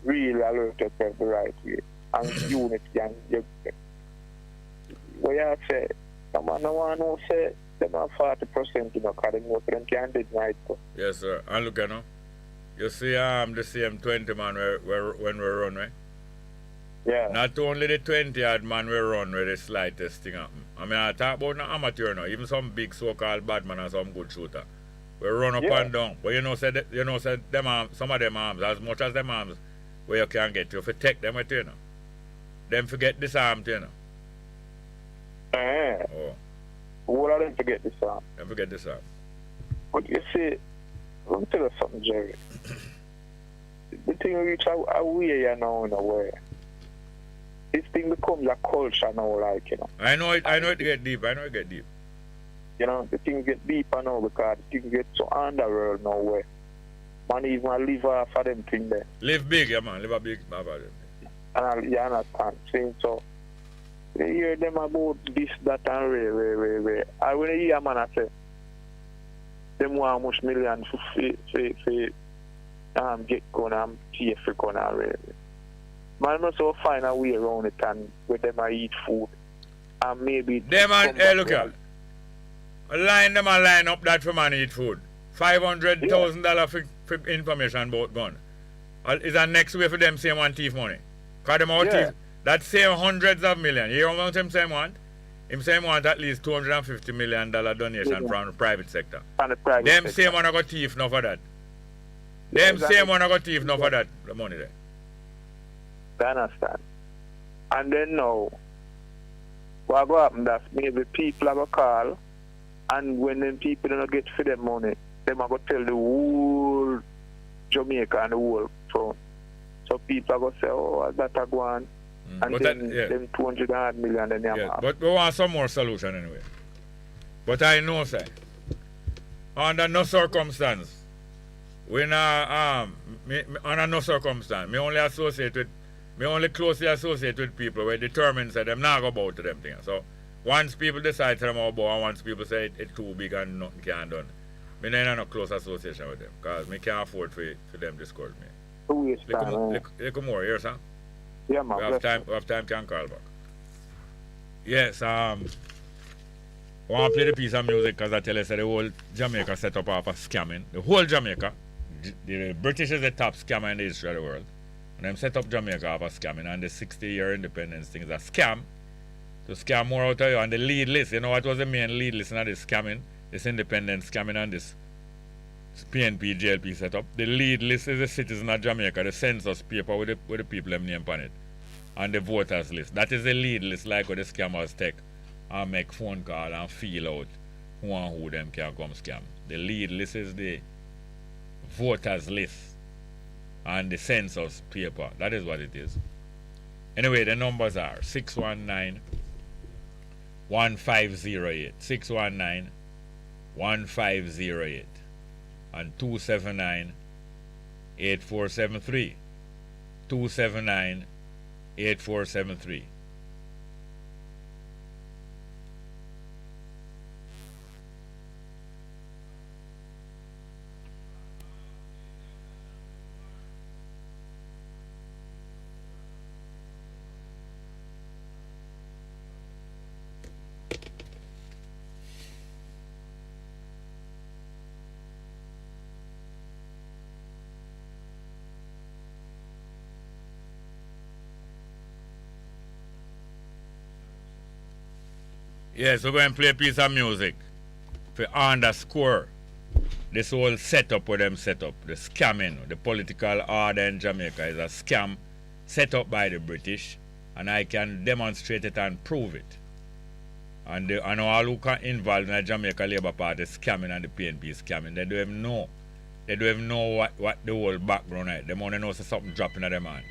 really alert yourself the right way, and unity, and you, what you say, someone no one who say, them are 40%, you know, because them most of them can't deny it. Yes, sir. And look, you know, you see the same 20 man when we run, right? Yeah. Not only the 20 odd man we run where the slightest thing happen. I mean, I talk about no amateur now, even some big so-called bad man and some good shooter. We run up and down. But some of them arms, as much as them arms where you can get to, if you take them with you, you know. Them forget disarmed, you know. Oh. What are them forget disarmed? Them forget disarmed. But you see, let me tell you something, Jerry. The thing reach a way you know in a way. This thing becomes a culture now, like, you know. I know it get deep. You know, the thing get deeper now because the thing get so underworld now where man even live off of them thing there. Live big, yeah, man. Live a big off of them. And you understand? Saying so, you hear them about this, that, and way. I when you hear a man I say, them want much millions for get going and pay for going and really. Man must also find a way around it and where them I eat food and maybe Them and hey, look here. Line them and line up that for man eat food. $500,000 for information about gun. Is that next way for them same one thief money? Cause them out thief. That same hundreds of millions. You hear how much him say want? Him say want at least $250 million donation from the private sector. Them same one I got thief enough for that. Them same one I got thief enough for that the money there. I understand. And then now, what go happen that maybe people have a call, and when them people don't get for them money, them are going to tell the whole Jamaica and the whole front. So people are going to say, oh, that a go on. And but then that, them 200 million then they have. But we want some more solution anyway. But I know, sir, under no circumstance, we not under no circumstance, me only closely associate with people where determined say them not go about to them things. So once people decide to them about and once people say it's too big and nothing can done, me not in no close association with them because me can't afford for them to discourage me. Little more here, sir. Yeah, man. We have time can call back. Yes, I want to play the piece of music because I tell you that the whole Jamaica set up off of scamming. The whole Jamaica, the British is the top scammer in the history of the world. And them set up Jamaica off of scamming, and the 60-year independence thing is a scam. To scam more out of you. And the lead list, you know what was the main lead list in this scamming? This independence scamming and this PNP, JLP set up. The lead list is the citizen of Jamaica, the census paper with the people them name on it. And the voters list. That is the lead list like what the scammers take and make phone call and feel out who and who them can come scam. The lead list is the voters list and the census paper. That is what it is. Anyway, the numbers are 619-1508. 619-1508. And 279-8473. 279-8473. Yes, we're going to play a piece of music for underscore this whole setup with them set up. The scamming, the political order in Jamaica is a scam set up by the British, and I can demonstrate it and prove it. And all who can involved in the Jamaica Labour Party scamming and the PNP scamming, they don't even know. They don't even know what the whole background is. They only know something dropping at them hand.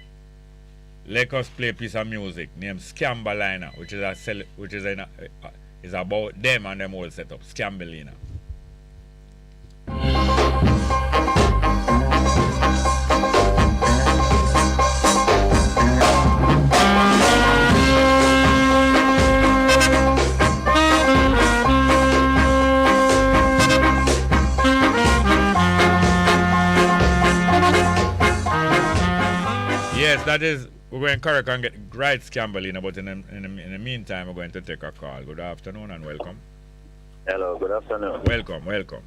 Let us play a piece of music named Scambalina, which is about them and them whole setup. Scambalina. Yes, that is. We're going to correct and get right Scambalina, but in the meantime, we're going to take a call. Good afternoon and welcome. Hello, good afternoon. Welcome.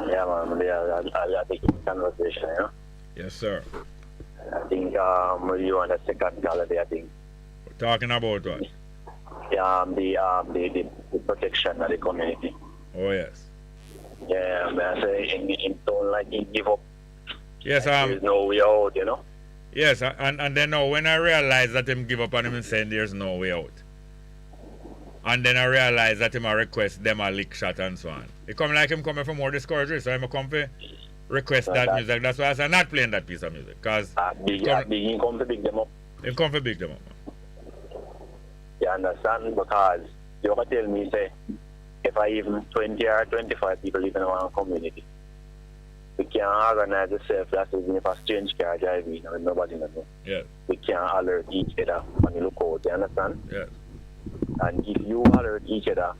Yeah, man, I think it's a conversation, you know? Yes, sir. I think you on the second call today, I think. We're talking about what? The protection of the community. Oh, yes. Yeah, man, I say, in don't like he give up. Yes, there's no way out, you know? Yes, and then now when I realize that him give up on him and saying there's no way out. And then I realize that him a request them a lick shot and so on. It come like him coming from more discouraged, so I'm come for request that music. That's why I said not playing that piece of music. Because he come to pick them up. He come to pick them up. You understand? Because you ever tell me, say, if I even 20 or 25 people live in one community, we can't organize ourselves as if a strange car driving and nobody knows. Yeah. We can't alert each other when you look out, you understand? Yes. And if you alert each other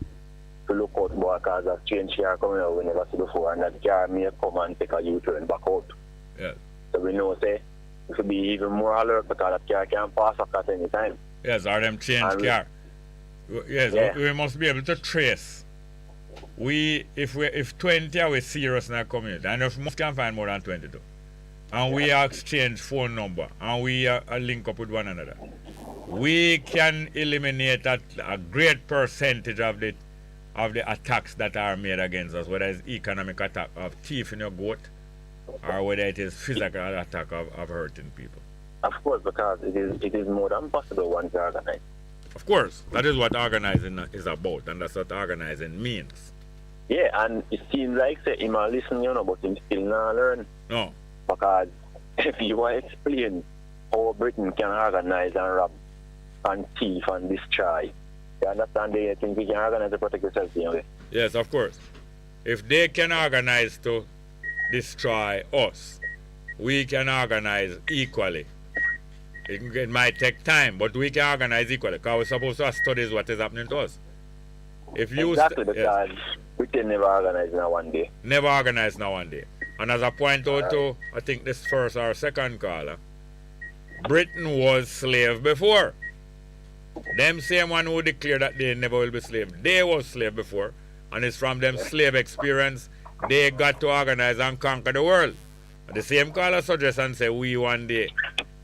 to look out more because a strange car coming out we never see before and that car may come and take a U-turn back out. Yes. So we know, say, we should be even more alert because that car can pass across any time. Yes, or them change car. Yes, Yeah. we must be able to trace. If 20 are we serious in our community, and if most can find more than 22, and we exchange phone number, and we link up with one another, we can eliminate a great percentage of the attacks that are made against us, whether it's economic attack of thief in your goat, or whether it is physical attack of hurting people. Of course, because it is more than possible once organized. Of course, that is what organizing is about, and that's what organizing means. Yeah, and it seems like say him a listen, but him still not learn. No. Because if you want to explain how Britain can organize and rob and thief and destroy, you understand they think we can organize to protect yourself anyway. Yes, of course. If they can organize to destroy us, we can organize equally. It might take time, but we can organize equally because we're supposed to study what is happening to us. If you exactly, because Britain never organized in one day. Never organized in one day. And as I point out to, I think this first or second caller, Britain was slave before. Them same one who declare that they never will be slave, they was slave before. And it's from them slave experience, they got to organize and conquer the world. And the same caller suggests and say, we one day,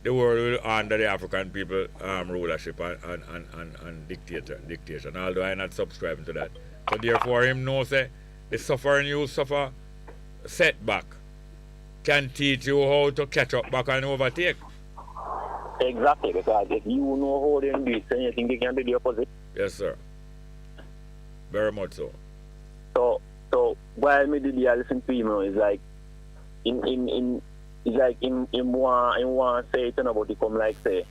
the world will under the African people rulership and dictation, although I'm not subscribing to that. So therefore him knows say the suffering you suffer setback can teach you how to catch up back and overtake. Exactly, because if you know how they do it, then you think they can do the opposite. Yes, sir. Very much so. So while me did listen to him, it's like it's like him want say it about it come like say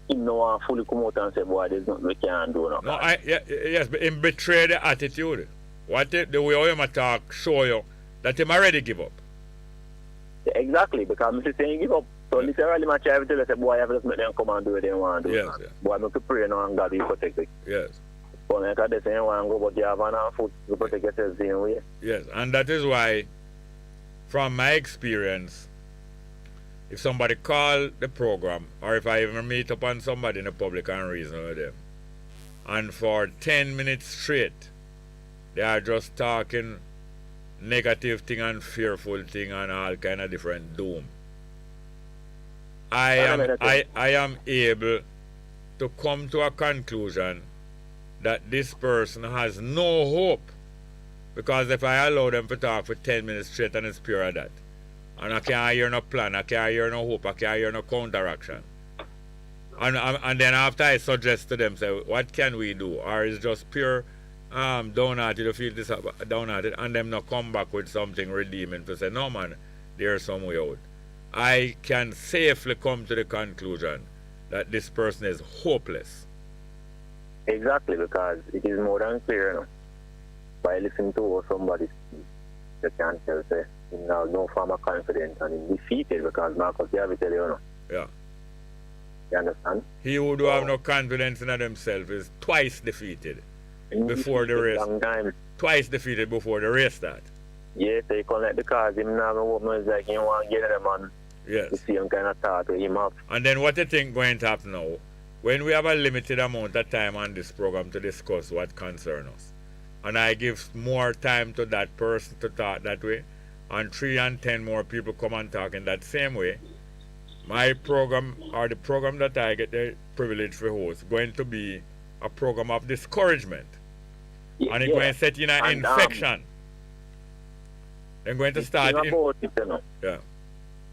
him no want fully come out and say boy there's nothing we can do now. No, yes, but him betray the attitude. The way him attack show you that him already give up. Yeah, exactly, because I'm saying give up. So literally my child tell us say boy I have to let them come and do what they want to do. Yes, yeah. Boy I'm to pray now and God will protect it. Yes. But like they say you want to go but you have an foot to protect yourself the same way. Yes, and that is why from my experience, if somebody call the program, or if I even meet up on somebody in the public and reason with them, and for 10 minutes straight, they are just talking negative thing and fearful thing and all kind of different doom. I am able to come to a conclusion that this person has no hope, because if I allow them to talk for 10 minutes straight and it's pure of that, and I can't hear no plan, I can't hear no hope, I can't hear no counteraction. And then after I suggest to them, say, what can we do? Or it's just pure downhearted, you feel this downhearted, and them not come back with something redeeming to say, no man, there's some way out. I can safely come to the conclusion that this person is hopeless. Exactly, because it is more than clear, you know. By listening to somebody speak, you can tell say he has no form of confidence and he's defeated because Marcus Garvey tell you, you know. Yeah. You understand? He who do have no confidence in himself is twice defeated before the race. Long time. Twice defeated before the race start. Yes, they connect because him now it's like he want to get them on. Yes. The same kind of thought with him up. And then what you think going to happen now? When we have a limited amount of time on this program to discuss what concerns us, and I give more time to that person to talk that way, and 3 and 10 more people come and talk in that same way, my program, or the program that I get the privilege to host, going to be a program of discouragement. Yeah, and it's going to set in an infection. They're going to start yeah.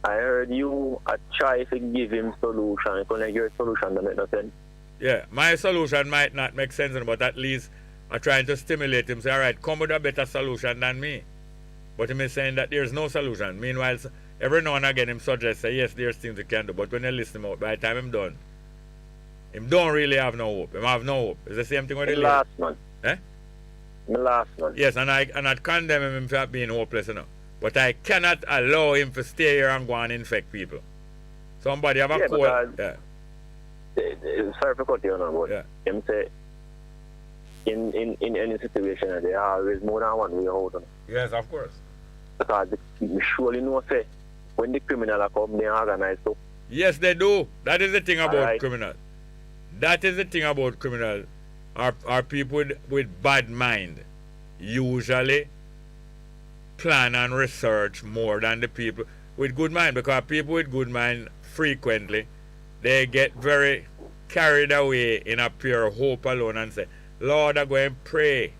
I heard you try to give him solution. You couldn't give a solution that make no sense. Yeah, my solution might not make sense, but at least I'm trying to stimulate him. Say, all right, come with a better solution than me. But him is saying that there's no solution. Meanwhile, every now and again him suggests, say, yes, there's things you can do. But when you listen him out, by the time him don't really have no hope. Him have no hope. It's the same thing with the last man. Eh? The last man. Yes, and I condemn him for being hopeless enough. But I cannot allow him to stay here and go and infect people. Somebody have a cold. Yeah. Sorry for cutting you on, but him say in any situation there are always more than one way out. Yes, of course. Because you surely know say when the criminal come they organize so. Yes, they do. That is the thing about criminal. That is the thing about criminal. or people with bad mind usually plan and research more than the people with good mind, because people with good mind frequently they get very carried away in a pure hope alone and say, Lord, I'm going to pray.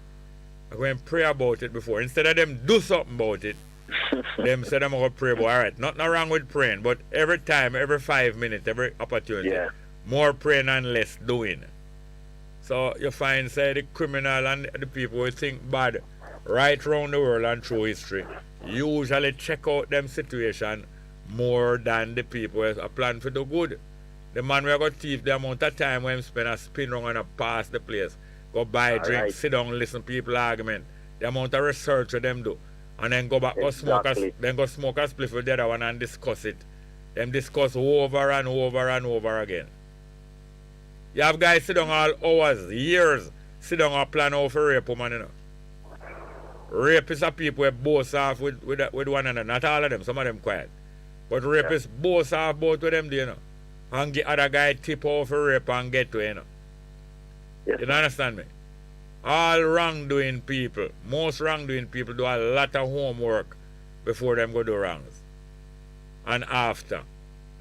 I'm going to pray about it before. Instead of them do something about it, them say them going to pray about it. All right, nothing wrong with praying, but every time, every 5 minutes, every opportunity, more praying and less doing. So you find, say, the criminal and the people who think bad right around the world and through history usually check out them situation more than the people who are plan for the good. The man we got thief, the amount of time when spend a spin around and pass the place, go buy drink, sit down, listen to people argument, the amount of research them do, and then go back go smoke a spliff with the other one and discuss it. Them discuss over and over and over again. You have guys sit down all hours, years, sit down and plan out for rape woman, you know. Rapists are people who boast off with one another. Not all of them, some of them quiet. But rapists boast off both of them, you know. And get other guy tip off for rape and get to, you know. You don't understand me? All wrongdoing people, most wrongdoing people do a lot of homework before them go do wrongs. And after,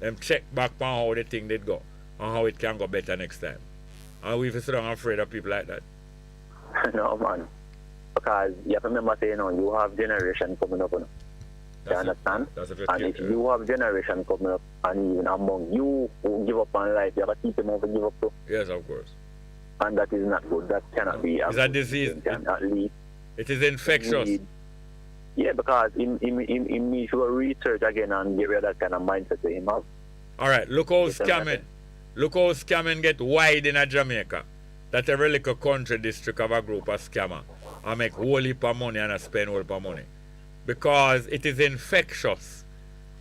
them check back on how the thing did go and how it can go better next time. And we sit down afraid of people like that. No, man. Because you have to remember saying, you have generation coming up. You understand? And if you have generation coming up, and even among you who give up on life, you have to teach them how to give up too. Yes, of course. And that is not good. That cannot be. It's a disease. It is infectious. Yeah, because he needs to research again and get rid of that kind of mindset to him out. All right, look how scamming get wide in Jamaica. That every little country district have a group of scammer and make whole heap of money and spend whole heap of money. Because it is infectious.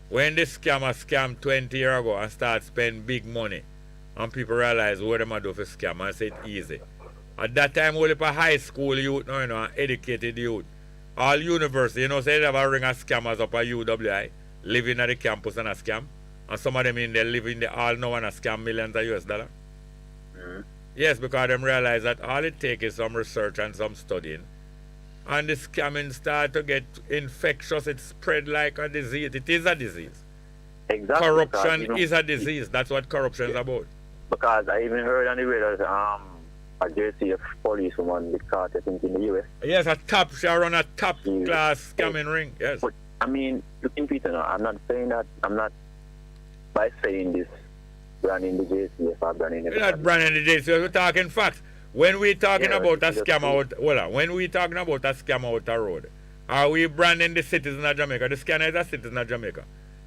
When the scammer scam 20 years ago and start spend big money, and people realize what them do for scam and say it's easy. At that time, whole heap of high school youth, educated youth, all university, say they have a ring of scammers up at UWI, living at the campus and a scam. And some of them in there living there all now and a scam millions of US dollars. Yes, because them realize that all it takes is some research and some studying. And the scamming start to get infectious. It spread like a disease. It is a disease. Exactly. Corruption is a disease. That's what corruption is about. Because I even heard on the radio a JCF policewoman with caught, I think, in the US. Yes, she run a top class scamming ring. Yes. But, I mean, looking Peter, I'm not saying that, I'm not, by saying this, branding the JCF or branding the... We're not branding the JCF, we're talking facts. When we talking about a scam out, when we talking about a scam out the road, are we branding the citizen of Jamaica? The scanner is a citizen of Jamaica.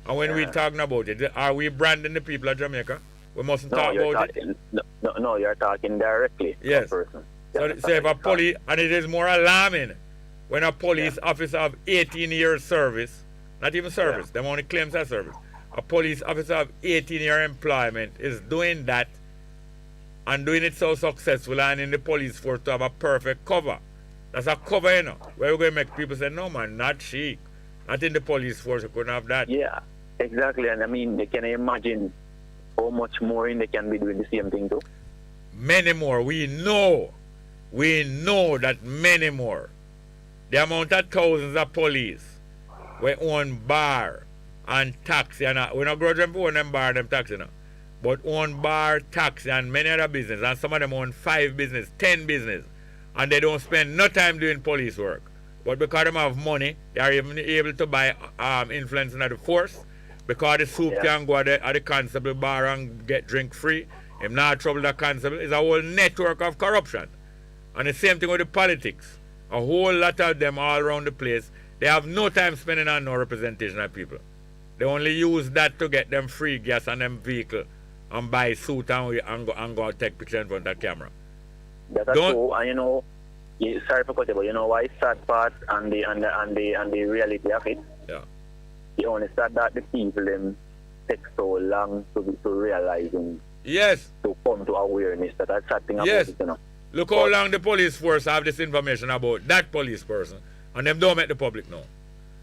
And when we talking about it, are we branding the people of Jamaica? We mustn't talk about it. No, you're talking directly to a person. So if a police, and it is more alarming when a police officer of 18 years service, not even service, them only claims that service, a police officer of 18-year employment is doing that and doing it so successful and in the police force to have a perfect cover. That's a cover, where we're going to make people say, no man, not she. Not in the police force, you couldn't have that. Yeah, exactly. And I mean, they can imagine how much more they can be doing the same thing too. Many more. We know that many more. The amount of thousands of police we own bar and taxi, and we not grudge them for own them bar and them taxi now. But own bar, taxi, and many other business, and some of them own 5 business, 10 business, and they don't spend no time doing police work. But because they have money, they are even able to buy influence in the force. Because the soup can go at the constable bar and get drink free. If not trouble the constable, it's a whole network of corruption. And the same thing with the politics. A whole lot of them all around the place. They have no time spending on no representation of people. They only use that to get them free gas and them vehicle and buy suit and go take picture in front of the camera. That's true, and sorry for cutting, but why sad part and the reality of it? Yeah. You only start that the people them take so long to realizing. Yes. To come to awareness that that's sad thing about it, Look how long the police force have this information about that police person, and them don't make the public know.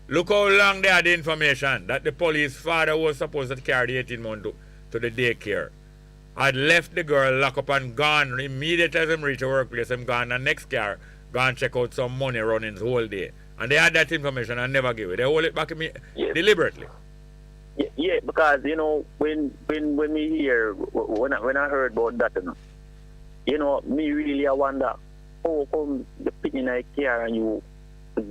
Look how long they had the information that the police father was supposed to carry the 18 months to the daycare. had left the girl lock up and gone. Immediately as him reach the workplace, him gone the next car, gone check out some money running the whole day. And they had that information and never give it. They hold it back to me deliberately. Yeah, because you know when we hear when I heard about that, you know, me really I wonder how come the picking I care and you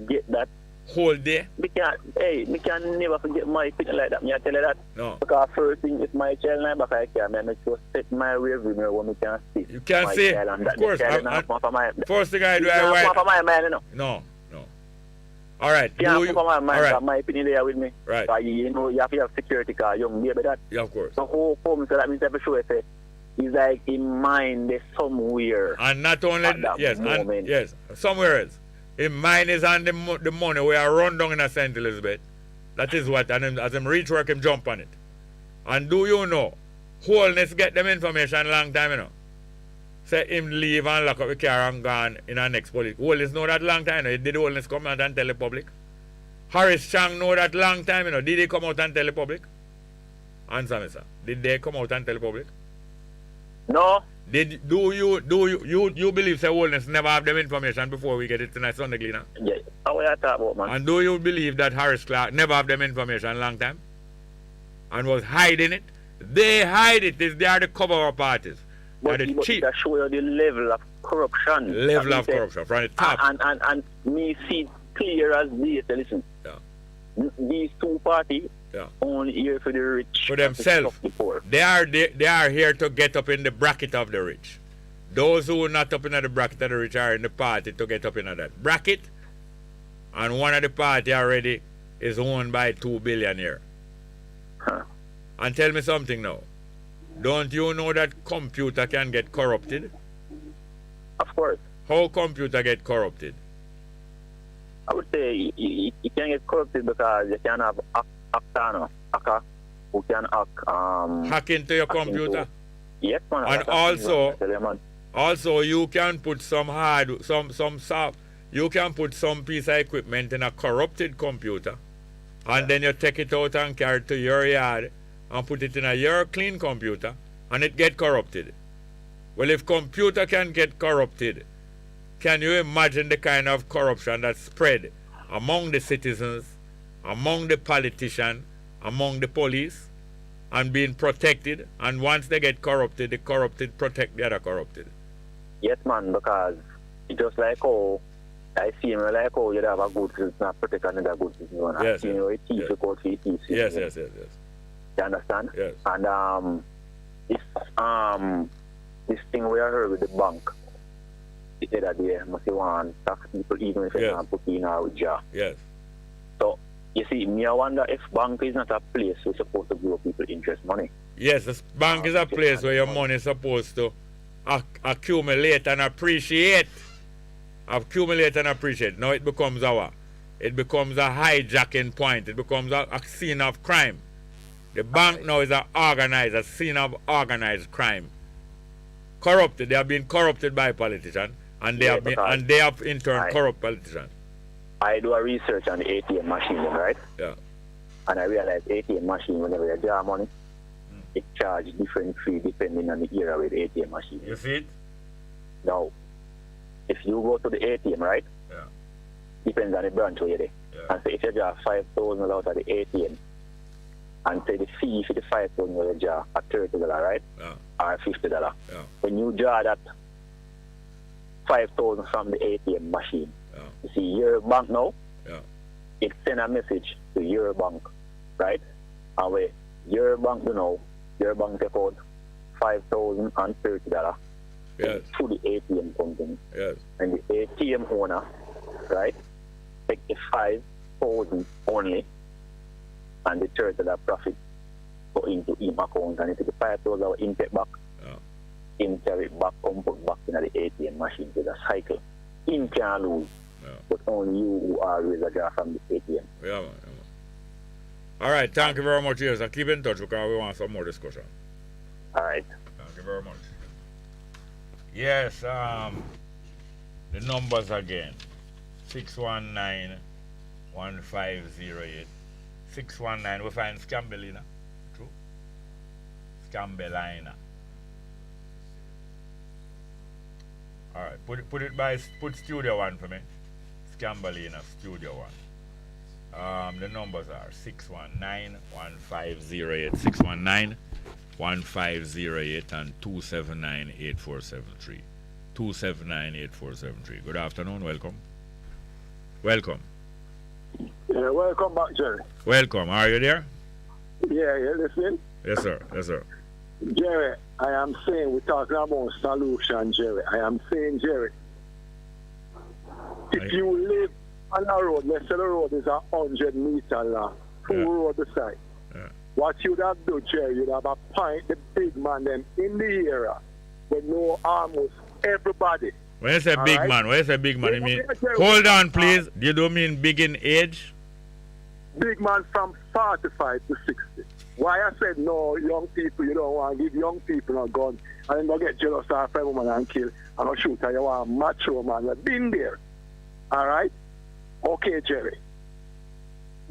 get that whole day. Me can never forget my picking like that. Me I tell you that. No. Because first thing if my child in back I care, me just set my rear view mirror when me can see. You can see. Of course. First thing I do, I wipe. For my mind, you know. No. All right. Yeah, for my mind, right. my opinion there with me. Right. You know, you have to have security car, young baby that. Yeah, of course. So who comes so that means every show say he's like in mind there's somewhere. And not only yes, somewhere else. In mind is on the money where I run down in St. Elizabeth. That is what, and as him reach work, him jump on it. And do you know, Holness get them information long time, you know. Say him leave and lock up the car and gone in our next police. Holness know that long time, you know. Did Holness come out and tell the public? Harris Chang know that long time, you know. Did they come out and tell the public? Answer me, sir. Did they come out and tell the public? No. Do you believe say Holness never have them information before we get it tonight Sunday Cleaner? Yeah, how I talk about, man. And do you believe that Harris Clark never have them information long time? And was hiding it? They hide it. They are the cover-up parties. But it show you the level of corruption. Level of corruption from the top. And me see clear as day. Listen. Yeah. These two parties only here for the rich. For themselves. They are here to get up in the bracket of the rich. Those who are not up in the bracket of the rich are in the party to get up in that bracket. And one of the party already is owned by 2 billionaires. Huh. And tell me something now. Don't you know that computer can get corrupted? Of course. How computer get corrupted? I would say you can get corrupted because you can have hacker who can hack into your computer. Yes, man. And also you can put some soft. You can put some piece of equipment in a corrupted computer, and then you take it out and carry it to your yard and put it in your clean computer, and it get corrupted. Well, if computer can get corrupted, can you imagine the kind of corruption that spread among the citizens, among the politicians, among the police, and being protected? And once they get corrupted, the corrupted protect the other corrupted. Yes, man, because it's just like how I see him like how you have a good citizen and protect another good citizen. Yes, you know, it teaches you code for it. Yes. You understand? Yes. And this thing we heard with the bank, the other day, must want tax people even if they can't put in our job. Yes. So you see, me I wonder if bank is not a place we're supposed to grow people interest money. Yes, the bank is a place where your money is supposed to accumulate and appreciate. Accumulate and appreciate. Now it becomes a hijacking point. It becomes a scene of crime. The bank now is a scene of organized crime. Corrupted. They have been corrupted by politicians, and they have in turn corrupt politicians. I do a research on the ATM machine, right? Yeah. And I realize ATM machine, whenever you draw money, it charges different fee depending on the era with the ATM machine. You see it? Now, if you go to the ATM, right? Yeah. Depends on the branch where you're there. Yeah. And so if you draw 5,000 out of the ATM, and say the fee for the 5,000 where you draw at $30, right? Yeah. Or $50. Yeah. When you draw that 5,000 from the ATM machine, you see your bank now, it send a message to your bank, right? And where your bank, your bank take out $5,030 to the ATM company. Yes. And the ATM owner, right, take the 5,000 only, and the $30 profit go into him account, and if the 5,000 him take back, him carry it back, come put back in the ATM machine with a cycle. Him can't lose, but only you who always a draw from the ATM. Yeah, man. All right, thank you very much. Yes, and keep in touch because we want some more discussion. All right. Thank you very much. Yes, the numbers again. 619-1508. 619, we find Scambellina. True? Scambellina. Alright, put Studio 1 for me. Scambalina Studio 1. The numbers are 619-1508, 619-1508 and 279-8473. 279-8473. Good afternoon, welcome. Welcome. Yeah, welcome back, Jerry. Welcome, are you there? Yeah, you listening? Yes, sir. Yes, sir. Jerry, I am saying, we're talking about solution, Jerry. I am saying, Jerry, if you live on a road, let's say the road is 100 meter long, full road beside. What you'd have done, Jerry, you'd have appointed the big man them in the area with no almost everybody. When you say big man, you mean? Hold on, please. You don't mean big in age? Big man from 45 to 60. Why I said no, young people, you don't want to give young people a gun and then go get jealous of a woman and kill and not shoot. And you want a macho man. You've been there. All right? Okay, Jerry.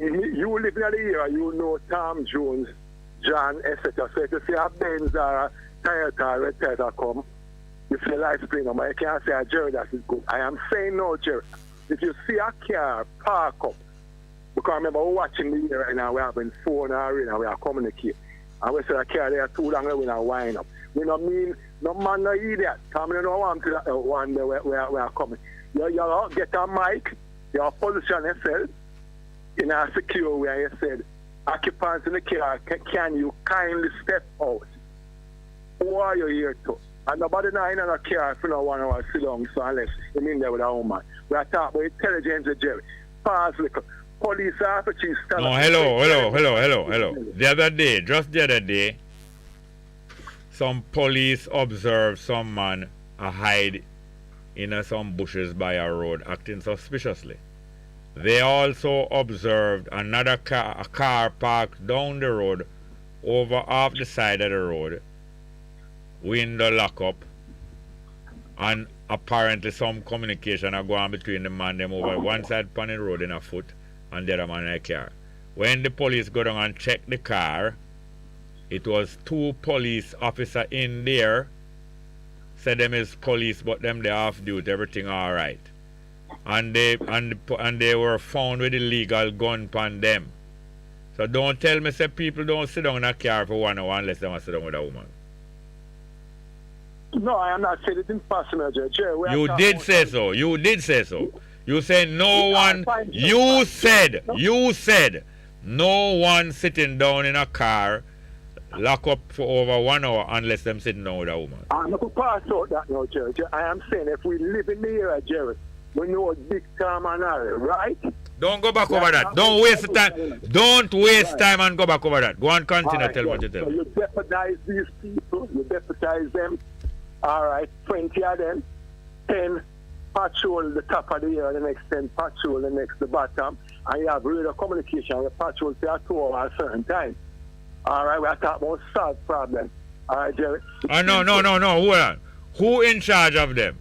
You live in the area, you know Tom Jones, John, etc. So if you see a Benz or a Toyota or a Toyota come, you see a life plane number, you can't say, Jerry, that is good. I am saying no, Jerry. If you see a car park up, because remember we're watching the area right now, we're having phone or in and we are communicating. And we say a car there too long, we are wind up. We don't mean no man no idiot. Because we don't want to that one day we are coming. You get a mic, you position yourself in a secure way. You said, occupants in the car, can you kindly step out? Who are you here to? And nobody now in a car if you don't want to sit down, so unless you mean there with a woman. We are talking about intelligence, Jerry. Pause little. Police officers. No, hello. The other day, some police observed some man hide in some bushes by a road acting suspiciously. They also observed a car parked down the road over off the side of the road, window lock up, and apparently some communication are going between the man them over one side on the road in a foot and the other man in a car. When the police go down and check the car, it was 2 police officers in there. Said them is police, but them they off duty, everything all right. And they were found with illegal gun on them. So don't tell me say people don't sit down in a car for 1 hour unless they want to sit down with a woman. No, I am not saying it impossible, Jerry. You did say so. You said no one. You said no one sitting down in a car lock up for over 1 hour unless them sitting down with a woman. I'm not going to pass out that now, Jerry. I am saying if we live in the area, Jerry, we know big time and all, right? Don't go back over that. Don't waste time. Don't waste time and go back over that. Go and continue. Tell what you tell. So you deputize these people. You deputize them. All right, 20 of them. 10 patrol the top of the year, the next 10 patrol the next the bottom. And you have radio communication. You patrol to a 2 hours at a certain time. All right, we are talking about solve problem. All right, Jerry. No. Hold on. Who in charge of them?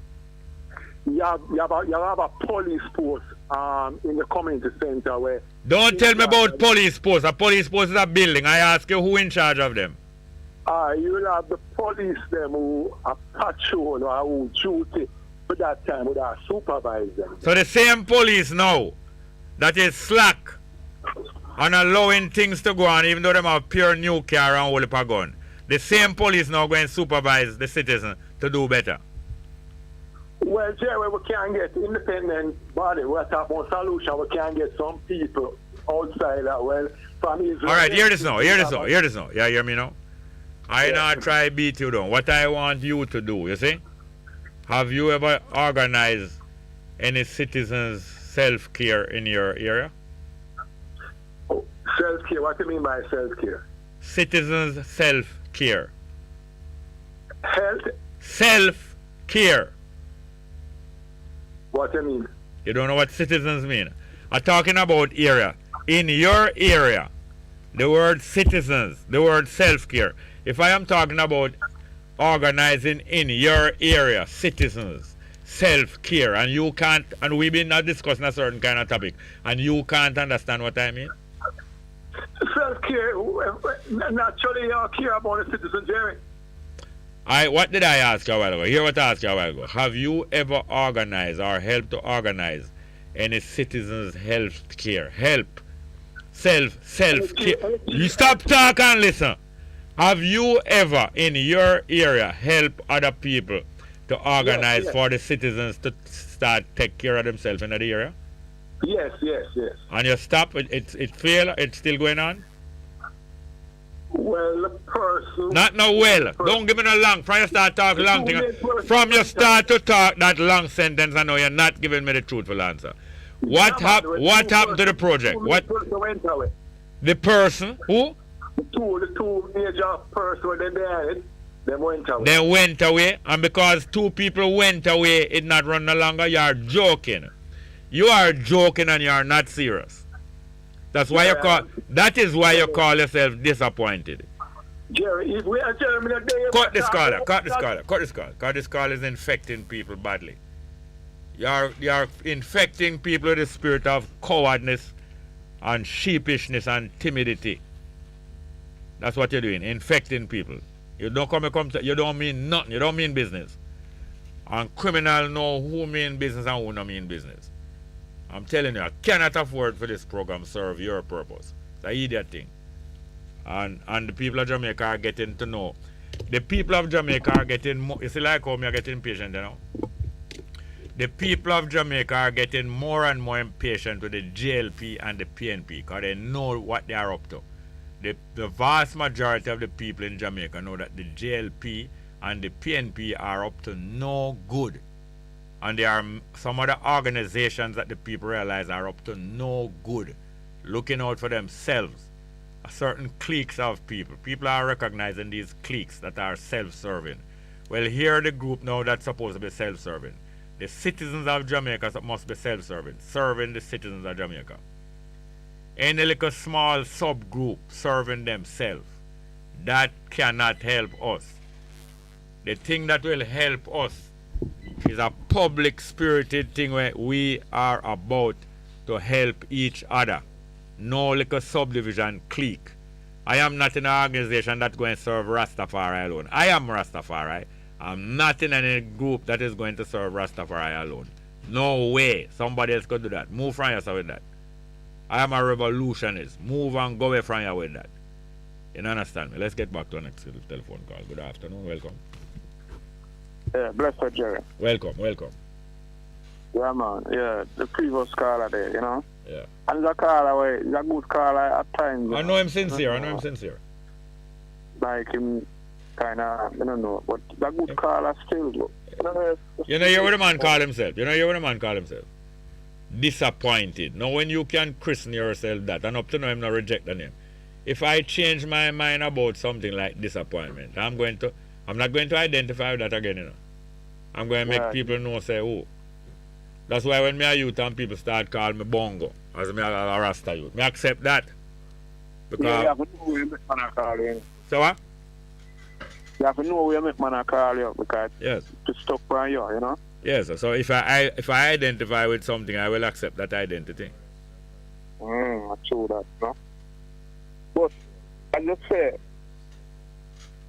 You have a police post in the community center where. Don't tell me about police post. A police post is a building. I ask you who in charge of them. You will have the police them who are patrol or who duty for that time would have supervised them. So the same police now that is slack and allowing things to go on even though them have pure new car and hold up a gun. The same police now going to supervise the citizen to do better. Well, Jerry, we can't get independent body. We're talking about solution. We can't get some people outside that well from Israel. All right, hear this now. Yeah, hear me now? I not try beat you down. What I want you to do, you see? Have you ever organized any citizens self-care in your area? Oh, self-care? What do you mean by self-care? Citizens self-care. Health? Self-care. What do you mean? You don't know what citizens mean? I'm talking about area. In your area, the word citizens, the word self-care. If I am talking about organizing in your area, citizens, self-care, and you can't, and we've been not discussing a certain kind of topic, and you can't understand what I mean? Self-care, naturally you care about the citizen, Jerry. What did I ask you a while ago? Hear what I asked you a while ago. Have you ever organized or helped to organize any citizens' health care? Self-care. You stop talking and listen. Have you ever in your area helped other people to organize for the citizens to start take care of themselves in that area? Yes. And you stop, it fail, it's still going on? Well, the person... Not no well. Don't give me no long. From you start talk long thing. From you start to talk that long sentence, I know you're not giving me the truthful answer. What happened to the project? What? The person? Who? The two major persons they went away. They went away, and because two people went away, it not run no longer. You are joking. You are joking and you are not serious. That is why you call yourself disappointed. Jerry, if we are telling me that they cut this caller. Because this call is infecting people badly. You are infecting people with the spirit of cowardness and sheepishness and timidity. That's what you're doing, infecting people. You don't mean nothing. You don't mean business. And criminals know who mean business and who don't mean business. I'm telling you, I cannot afford for this program serve your purpose. It's an idiot thing. And the people of Jamaica are getting to know. The people of Jamaica are getting more. You see, like how me are getting impatient, you know? The people of Jamaica are getting more and more impatient with the JLP and the PNP because they know what they are up to. The vast majority of the people in Jamaica know that the JLP and the PNP are up to no good. And there are some other organizations that the people realize are up to no good, looking out for themselves. Certain cliques of people. People are recognizing these cliques that are self-serving. Well, here the group now that's supposed to be self-serving. The citizens of Jamaica must be self-serving, serving the citizens of Jamaica. Any little small subgroup serving themselves, that cannot help us. The thing that will help us is a public spirited thing where we are about to help each other. No little subdivision clique. I am not in an organization that's going to serve Rastafari alone. I am Rastafari. I'm not in any group that is going to serve Rastafari alone. No way somebody else could do that. Move from yourself with that. I am a revolutionist. Move and go away from you with that. You understand me? Let's get back to the next telephone call. Good afternoon. Welcome. Yeah, bless her, Jerry. Welcome. Yeah, man. Yeah, the previous caller there, you know? Yeah. And the caller, he's a good caller at times. I know him sincere. Like him, kind of, I don't know, but the good caller still. You know what the man call himself? Disappointed. Now, when you can christen yourself that, and up to now I'm not reject the name. If I change my mind about something like disappointment, I'm not going to identify with that again, you know. I'm going to make people know, say, oh. That's why when me a youth and people start calling me Bongo, as me a Rasta youth, me accept that. Because... Yeah, you have to know where you make man call you. So what? You have to know where you make man call you, because it's stuck by you, you know? Yes, so if I identify with something, I will accept that identity. I true that, no? But, I just say,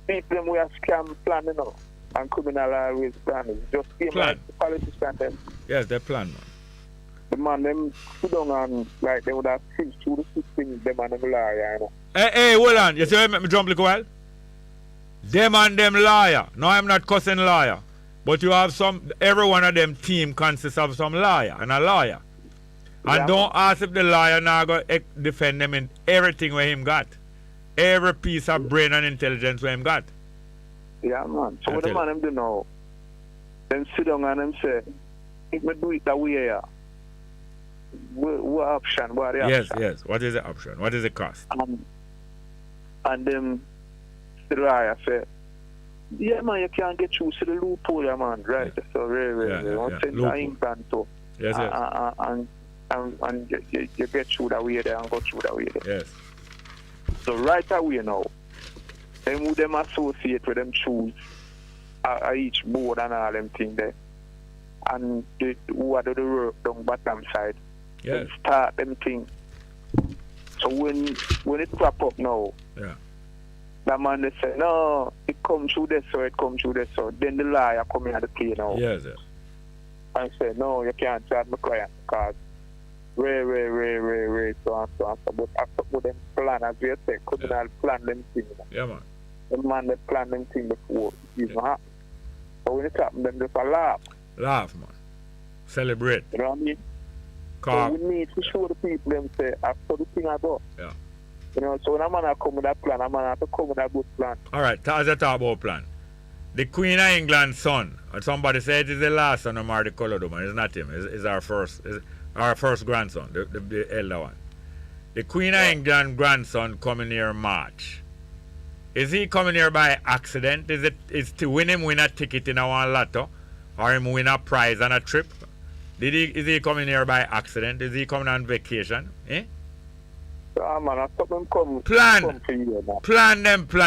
people we are scam planning, you know, and criminal always planning. Just came like the politicians them. Yes, they plan, man. The man them sit down and like they would have seen through the system, them and them liar, you know. Hey, hold on. You see what make me jump like a while? Them and them liar. No, I'm not cussing liar. But you have every one of them team consists of some liar and a lawyer. And don't ask if the liar now go defend them in everything where him got. Every piece of brain and intelligence where him got. Yeah, man. So what the man them do now, them sit down and them say, if we do it that way here, what option? What are the option? Yes. What is the option? What is the cost? And them the lawyer say, yeah, man, you can't get through to the loophole, yeah, man. Right? Yeah. So, really. One thing that England, so. Yes. And you get through that way there and go through that way there. Yes. So, right away now, them who them associate with them choose each board and all them things there. And who are the work down bottom side. Yes. Start them things. So, when it crop up now, That man they say, no, it come through this or it come through this or then the lawyer come in at the play now. Yes, yes. And say, no, you can't charge my client because Ray, so and so. But after put them plan, as we say, criminal plan them thing. Yeah, man. The man that plan them thing before it even happen. So when it happen, them just a laugh. Laugh, man. Celebrate. You know what I mean? So we need to show the people them say, after the thing I go. Yeah. You know, so when a man come with that plan, a man have to come with a good plan. All right, as I talk about plan. The Queen of England's son, and somebody said it is the last son of Marty Colored man. It's not him. It's our first grandson, the elder one. The Queen of England grandson coming here in March. Is he coming here by accident? Is to win a ticket in a one lotto, or him win a prize on a trip? Is he coming here by accident? Is he coming on vacation? Eh? Man, I stop them come. Plan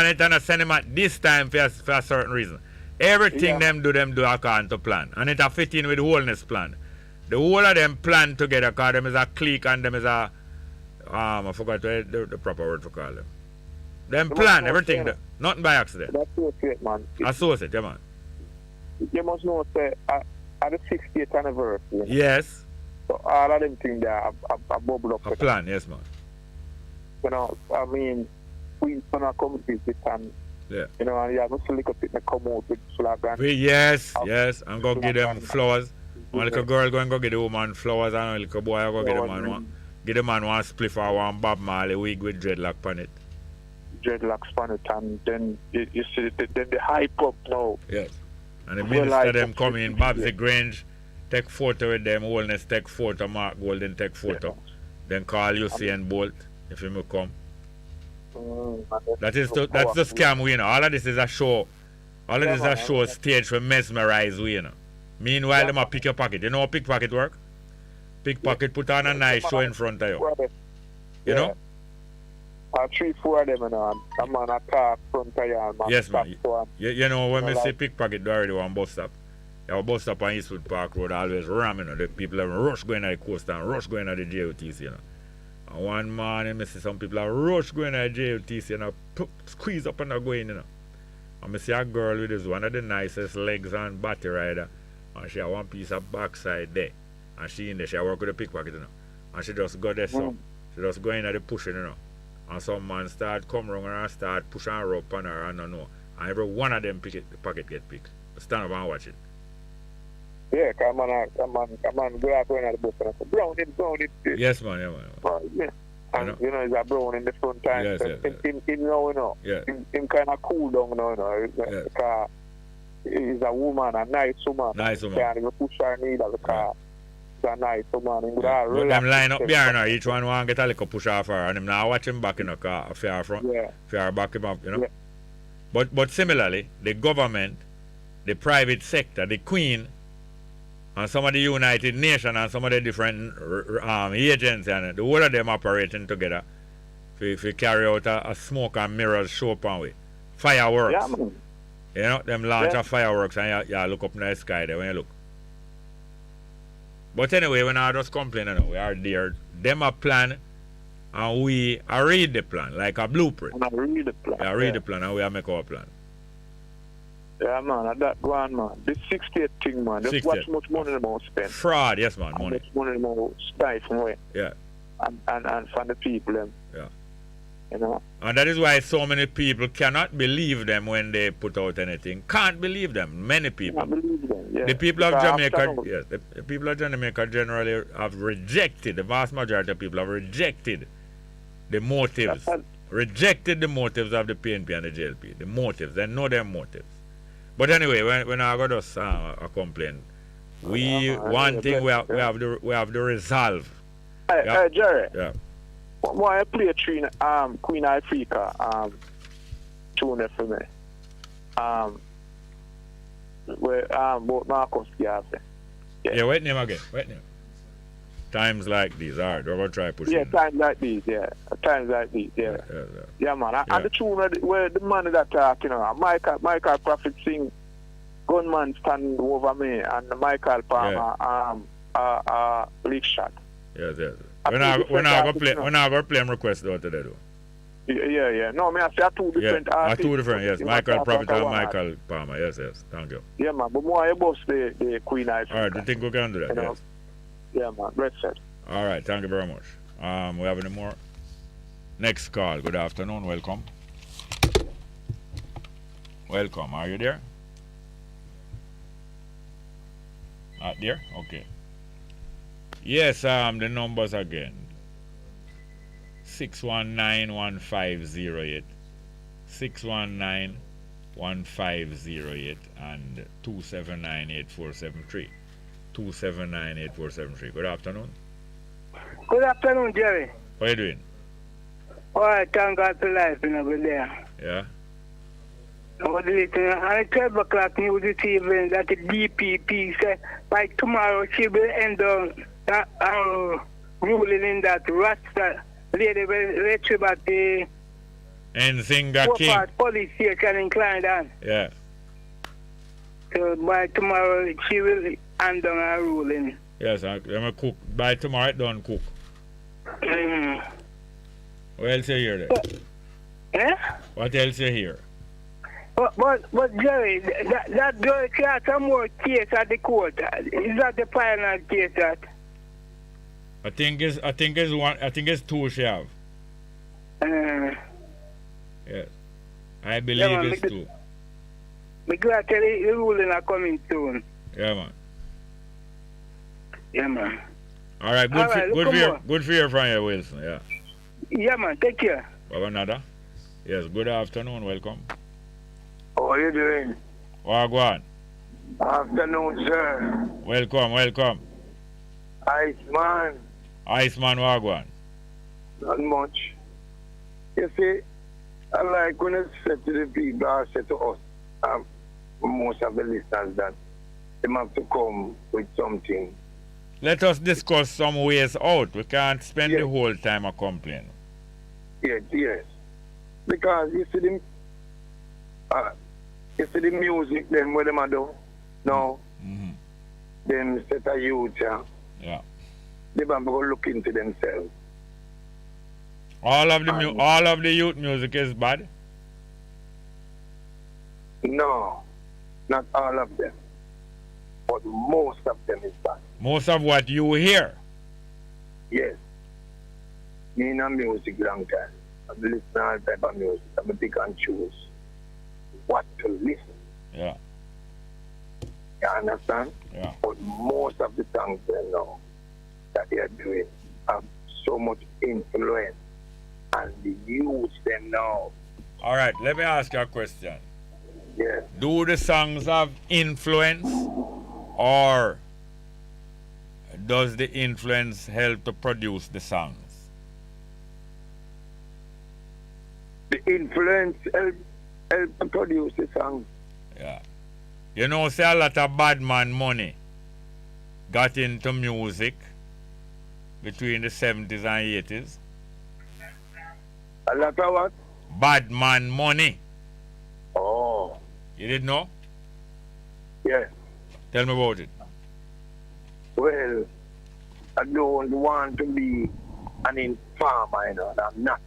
it, and I send him at this time for a certain reason. Everything them do according to plan, and it a fit in with the wholeness plan. The whole of them plan together because them is a clique and them is a I forgot the proper word for call them. Them plan everything, nothing by accident. Associate, man. Associate, yeah, man. You must know say at the 60th anniversary. You know? Yes. So all of them things there are bubble up. A plan, yes, man. You know, I mean, Queen's gonna come visit and yeah. You know, and you have to look up it and come out with flag and yes, I'm gonna give them flowers. One little girl going to go get the woman flowers and one little boy go get the man one spliff or one Bob Marley wig with dreadlock on it. Dreadlocks on it, and then you see then the hype up now. Yes. And the minister them come in, Babsy Grange take photo with them, Wellness take photo, Mark Golden take photo. Then call Usain Bolt if he may come. That's the scam we know. All of this is a show. All of this is a show stage for mesmerize we, you know. Meanwhile, them a pick your pocket. You know how pickpocket work? Pickpocket put on a nice show in front of you. You know? 3-4 of them, you know, and a man attack front of you and man. Yes, man. You know, when we say pickpocket, do already one bus stop. You have a bus stop on Eastwood Park Road, always ram, you know. The people have rush going to the coast and rush going to the JOTC, you know. And one morning, I see some people are rush going to the JOTC, you know, squeeze up and going, you know. And I see a girl with one of the nicest legs and body rider. And she have one piece of backside there. And she in there, she work with a pickpocket, you know. And she just go there, so. She just go in at the pushing, you know. And some man start come around and start pushing her up on her, I don't know. And every one of them the pocket get picked. Stand up and watch it. Yeah, come on, go out going at the bus and say, brown it. Yes, man, yeah, man. Yeah. And, you know, he's a brown in the front time. Yes, so yes. Him, you know. Yeah. Him kind of cool down, you know. Yes. Because he's a woman, a nice woman. Nice woman. Can't even push her neither because he's a nice woman. Yeah. But them line up behind her, each one want to get a little push off her, and him now watch him back in the car, fair front, fair back him up, you know. Yeah. But similarly, the government, the private sector, the Queen, and some of the United Nations and some of the different agencies, and the whole of them operating together to carry out a smoke and mirrors show upon way. Fireworks. Yeah, man. You know, them launch of fireworks and you look up in the sky there when you look. But anyway, we're not just complaining, we are there. Them a plan and we read the plan like a blueprint. And I read the plan. Yeah, read the plan and we make our plan. Yeah, man, that one, man. This 68th thing, man. Just watch much money them all spend. Fraud, yes, man, money. Much money them all spend from where. Yeah. And from the people, them. Yeah. You know? And that is why so many people cannot believe them when they put out anything. Can't believe them. Many people. Can't believe them, yeah. The people of Jamaica, yes, the people of Jamaica generally have rejected, the vast majority of people have rejected the motives. Rejected the motives of the PNP and the JLP. The motives. They know their motives. But anyway, when I got us a complaint, one thing we have the resolve. Hey, Jerry. Yeah. Why I play a tune, Queen of Africa tune for me? Where both Marcus Garvey. Yeah, wait name again. Times like these, alright, we're gonna try pushing. Yeah, times like these, yeah. Yeah, man. And the tune where the man that talk, you know, Michael Prophet sing Gunman Stand Over Me and Michael Palmer Leak Shot. Yes. We're not gonna play him request though today though. Yeah. No, me I say two different artists. Two different, yes. Michael Prophet and Michael Palmer. Yes. Thank you. Yeah, man. But more I boss the Queen Africa. All right, you think we can do that? Yes. Yeah, man. Great set. All right, thank you very much. We have any more? Next call. Good afternoon. Welcome. Welcome. Are you there? Not there? Okay. Yes, the numbers again. 619-1508. 619-1508 and 279-8473. 279-8473. Good afternoon. Good afternoon, Jerry. How are you doing? All right, thank God for life, over there. Yeah. At 12 o'clock news this evening that the DPP said by tomorrow she will end ruling in that Rasta lady will retrieve at the Nzinga King police station in Clarendon. Yeah. So by tomorrow she will end on her ruling. Yes, I'm going to cook. By tomorrow, don't cook. What else you hear there? What else you hear? But Jerry, that girl has some more case at the court. Is that the final case that? I think it's two she have. Yes. I believe it's two. Because I tell you, the ruling are coming soon. Yeah, man. Yeah, man. All right, good for you from you, Wilson. Yeah. Yeah, man. Take care. Have another? Yes, good afternoon. Welcome. How are you doing? Wagwan. Afternoon, sir. Welcome. Iceman. Wagwan. Not much. You see, I like when I said to the people, I said to us, most of the listeners, that they have to come with something. Let us discuss some ways out. We can't spend the whole time a complaint. Yes. Because you see the music then what them do now. Them set a youth, yeah. They have to look into themselves. All of the youth music is bad? No, not all of them. But most of them is bad. Most of what you hear? Yes. Me in a music long time. I'm listening to all type of music. I'm a pick and choose what to listen. Yeah. You understand? Yeah. But most of the songs they know that they are doing have so much influence, and the youth them know. All right, let me ask you a question. Yes. Do the songs have influence, or does the influence help to produce the songs? The influence help to produce the songs. Yeah. You know, say a lot of bad man money got into music between the 70s and 80s. A lot of what? Bad man money. Oh. You didn't know? Yes. Tell me about it. Well, I don't want to be an informer, you know, I'm not.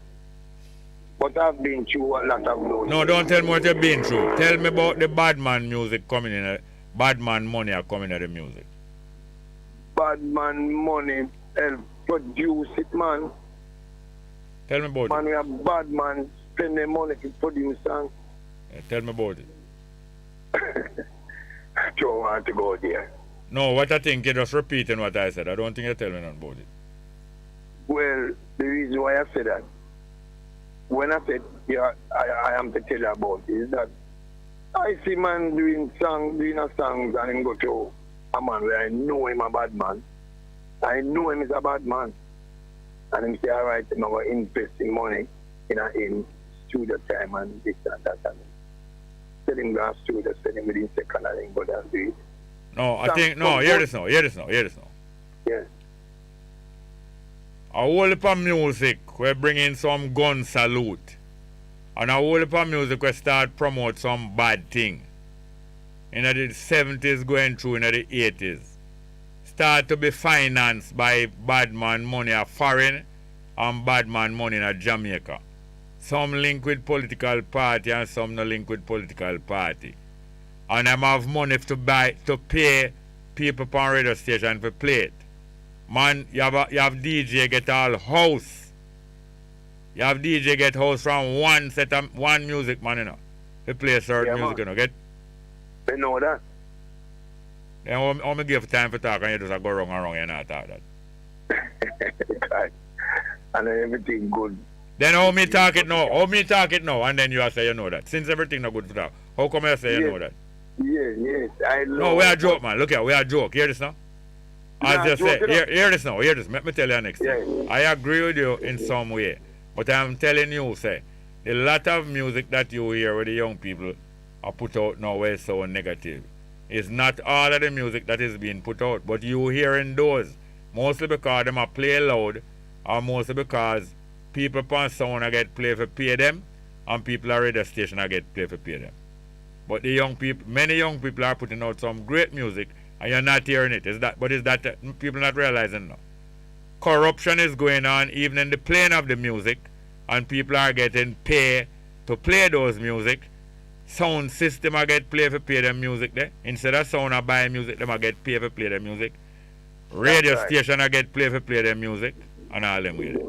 But I've been through a lot of those. No, don't tell me what you've been through. Tell me about the bad man music coming in, bad man money are coming in the music. Bad man money help produce it, man. Tell me about man, we have bad man spending money to produce songs. Yeah, tell me about it. I don't want to go there. No, what I think, you're just repeating what I said. I don't think you're telling me nothing about it. Well, the reason why I said that, when I said, I am to tell you about it, is that I see man doing a song, and him go to a man where I know him a bad man. I know him is a bad man. And him say, all right, I'm going to invest in money in studio time and this and that. And tell him go to studio, send him within second, and then go down and do it. No, I think, no, hear this now. Yes. A whole heap of music, we bring in some gun salute. And a whole heap of music, we start promote some bad thing. In the 70s going through in the 80s. Start to be financed by bad man money a foreign and bad man money in Jamaica. some link with political party and some no link with political party. And them have money to pay people on radio station to play it. Man, you have DJ get all house. You have DJ get house from one music man, you know. To play certain music, you know, get? They know that. Then how me give time for talk and you just go wrong and wrong, you not talk that. And everything good. Then how me talk it now? How me talk it now? And then you say you know that. Since everything not good for talk, how come you say you know that? Yes, I know. No, we are joke, man. Look here, we are joke. Hear this now? As you say, hear this now, hear this. Let me tell you next thing. I agree with you in some way. But I'm telling you, say, a lot of music that you hear with the young people are put out now is so negative. It's not all of the music that is being put out, but you hearing those. Mostly because them are play loud, or mostly because people upon sound get play for pay them, and people at radio station get play for pay them. But the young people, many young people are putting out some great music, and you're not hearing it. Is that people not realizing now? Corruption is going on even in the playing of the music, and people are getting paid to play those music. Sound system are get play for pay them music there. Instead of sound are buy music, them are get pay for play them music. Radio station are get play for play them music, and all them with it.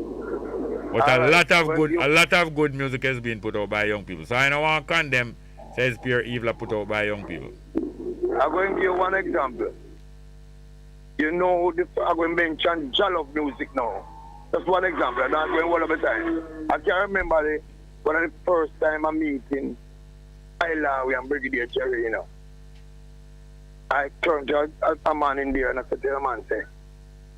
But a lot of good music is being put out by young people. So I don't want to condemn says pure evil put out by young people. I'm going to give you one example. You know, I'm going to mention Jollof music now. That's one example. I'm not going all of the time. I can remember one of the first time I'm meeting Ilawi and Brigadier Jerry, you know. I turned to a man in there and I said to the man, say,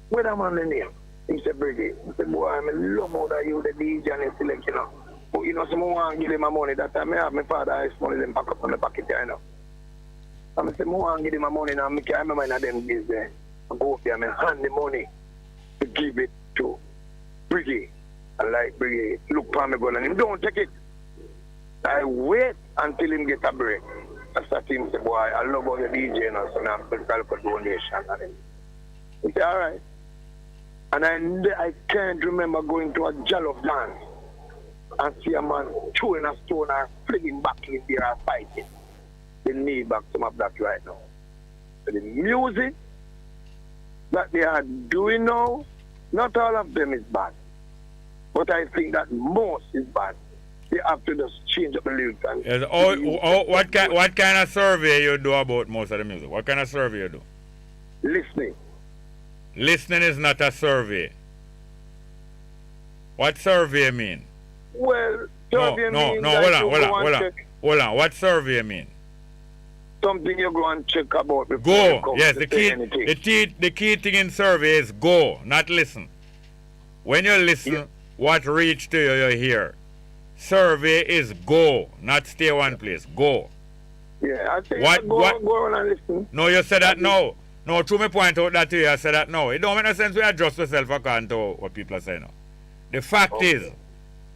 where that man in there? He said, Brigadier. I said, boy, I'm in love out of you, the DJ and the select, you know. But you know, someone want to give him my money. That time I have my father ice money, them back up on the pocket there, you know. And I said, I want to give him my money now. I can't remember in them days there. I go up there and hand the money to give it to Brigadier. And like Brigadier, look for me gun and him don't take it. I wait until him get a break. I start him say, boy, I love all the DJ and so now I'm call for donation. And him. He said, all right. And I can't remember going to a Jollof dance and see a man throwing a stone and flinging back in there and fighting. They need back some of that right now. So the music that they are doing now, not all of them is bad. But I think that most is bad. They have to just change up the lyrics. And yes. What kind of survey you do about most of the music? What kind of survey you do? Listening. Listening is not a survey. What survey mean? Well, survey means hold on. What survey mean? Something you go and check about before go. You come Yes, to the key thing in survey is go, not listen. When you listen, what reach to you hear. Survey is go, not stay one place. Go. Yeah, I think go on and listen. No, you said that no. No, to me point out that to you, I said that no. It don't make no sense we adjust yourself according to what people are saying now. The fact is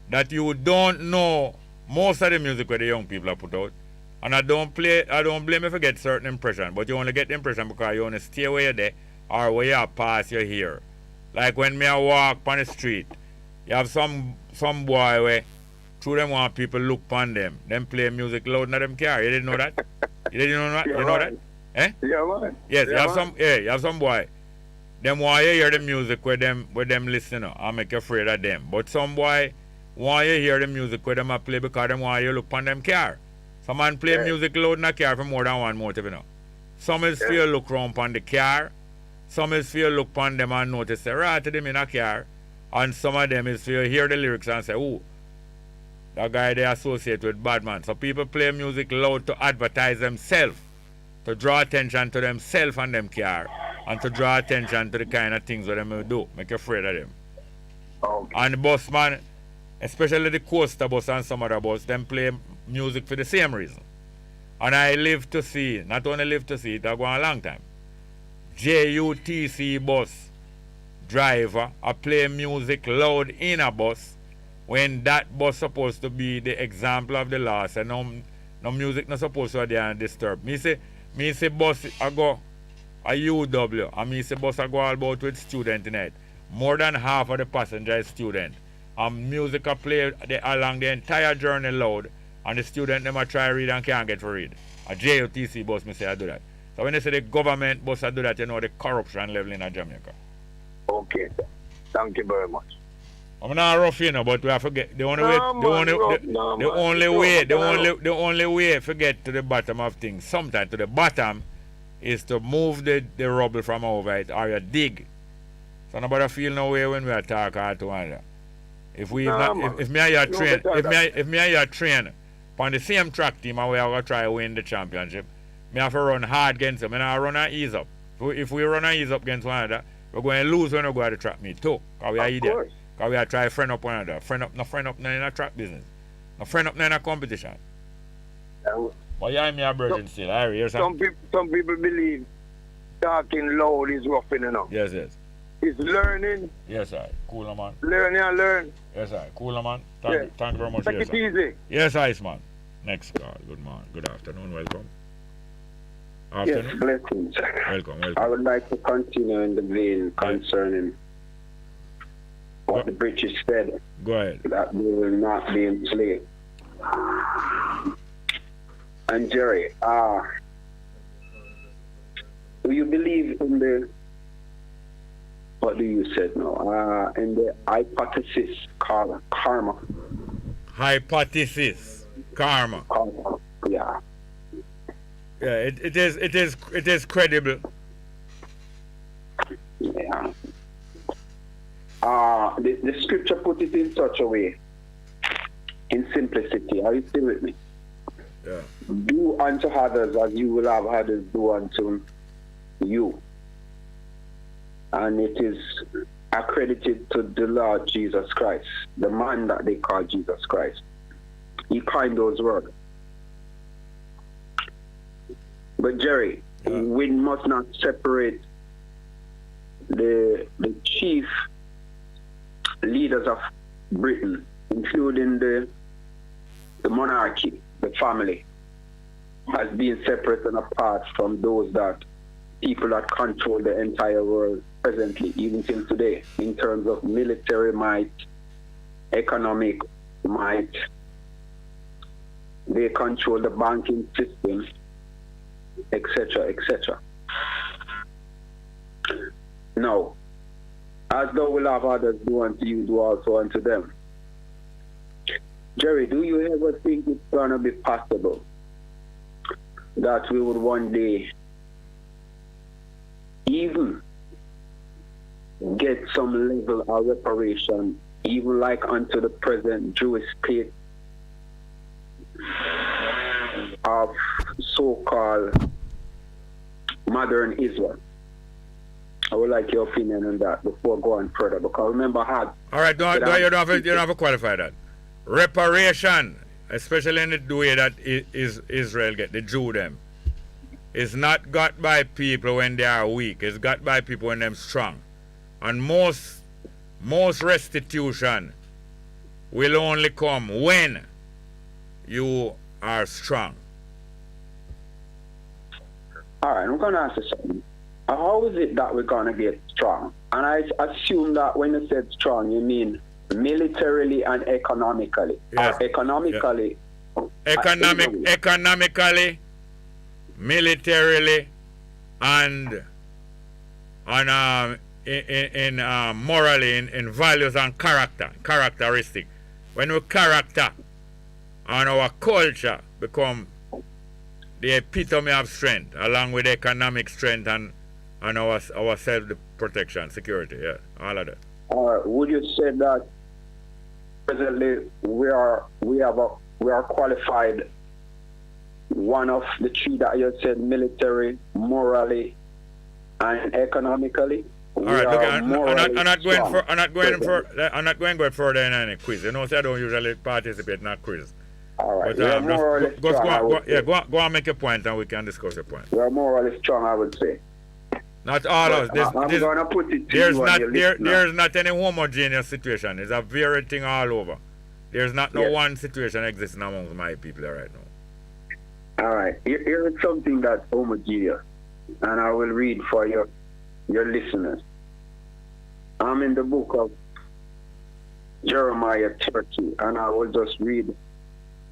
that you don't know most of the music where the young people are put out. And I don't blame you for get certain impression, but you only get the impression because you only stay where you're there or where you pass you hear. Like when me I walk on the street, you have some boy where through them want people look upon them play music loud in them car. You didn't know that? You didn't know that? You know that? Eh? Yeah, man. Yes, you have some boy. Them want you hear the music where them listen and make you afraid of them. But some boy want you hear the music where them a play because them want you look upon them car. Some man play music loud in a car for more than one motive, you know. Some is feel look round upon the car. Some is feel look upon them and notice say right to them in a car. And some of them is feel hear the lyrics and say, oh, that guy they associate with bad man. So people play music loud to advertise themselves, to draw attention to themselves and them car, and to draw attention to the kind of things that them will do, make you afraid of them. Okay. And the bus man, especially the coaster bus and some other bus, them play music for the same reason. And I live to see, not only live to see it, I go on a long time. JUTC bus driver I play music loud in a bus when that bus supposed to be the example of the law. So no music not supposed to be there and disturb. Me say bus I go a UW and me say bus I go all about with student in it. More than half of the passenger is student. and music a play along the entire journey loud, and the student them a try read and can't get to read. A JOTC bus me say I do that. So when they say the government bus I do that, you know the corruption level in Jamaica. Okay, sir. Thank you very much. I'm not rough, you know, but we have to get the only way to get to the bottom of things, sometimes to the bottom, is to move the rubble from over it or you dig. So nobody feel no way when we are talking to one another. If me and you train on the same track team and we are going to try to win the championship, me have to run hard against them and I run and ease up. If we run and ease up against one another, we're going to lose when we go to the track meet too. Because we are idiots. Because we are trying to friend up one another. Friend up in a track business. No friend up in a competition. But yeah, me a virgin still. I hear some people believe talking loud is roughing enough. Yes. It's learning. Yes, sir. Cool, man. Learning and learn. Yes, sir. Cool, man. Thank you very much. Take it easy. Yes, ice man. Next call. Good morning. Good afternoon. Welcome. Afternoon. Yes, blessings. Welcome. I would like to continue in the vein concerning what the British said. Go ahead. That they will not be enslaved. And Jerry, do you believe in the, what do you say now? In the hypothesis called karma. Hypothesis, karma. Yeah. Yeah, it is credible. Yeah. The scripture put it in such a way, in simplicity. Are you still with me? Yeah. Do unto others as you will have others do unto you. And it is accredited to the Lord Jesus Christ, the man that they call Jesus Christ. He coined those words. But Jerry, we must not separate the chief leaders of Britain, including the monarchy, the family, as being separate and apart from those that people that control the entire world presently, even till today, in terms of military might, economic might. They control the banking system, etc., etc. Now, as thou will have others do unto you, do also unto them. Jerry, do you ever think it's going to be possible that we would one day even get some level of reparation, even like unto the present Jewish state of so-called modern Israel? I would like your opinion on that before going further, because remember how... All right, you don't have to qualify that. Reparation, especially in the way that Israel get, the Jew them, is not got by people when they are weak. It's got by people when they're strong. And most restitution will only come when you are strong. All right, I'm going to ask you something. How is it that we're going to get strong? And I assume that when you said strong, you mean militarily and economically. Yes. Economically. Economically, militarily, and morally, in values and characteristic. When our character and our culture become the epitome of strength, along with economic strength and our self-protection, security, yeah, all of that. Would you say that presently we are qualified, one of the three that you said, military, morally, and economically? All right, look, I'm not going further in any quiz. You know, so I don't usually participate in a quiz. All right, but, go and make a point and we can discuss a point. You are morally strong, I would say. Not all of this. I'm going to put it to there's not any homogeneous situation. It's a very thing all over. There's not no one situation existing among my people right now. All right. Here is something that's homogeneous, and I will read for your listeners. I'm in the book of Jeremiah 30, and I will just read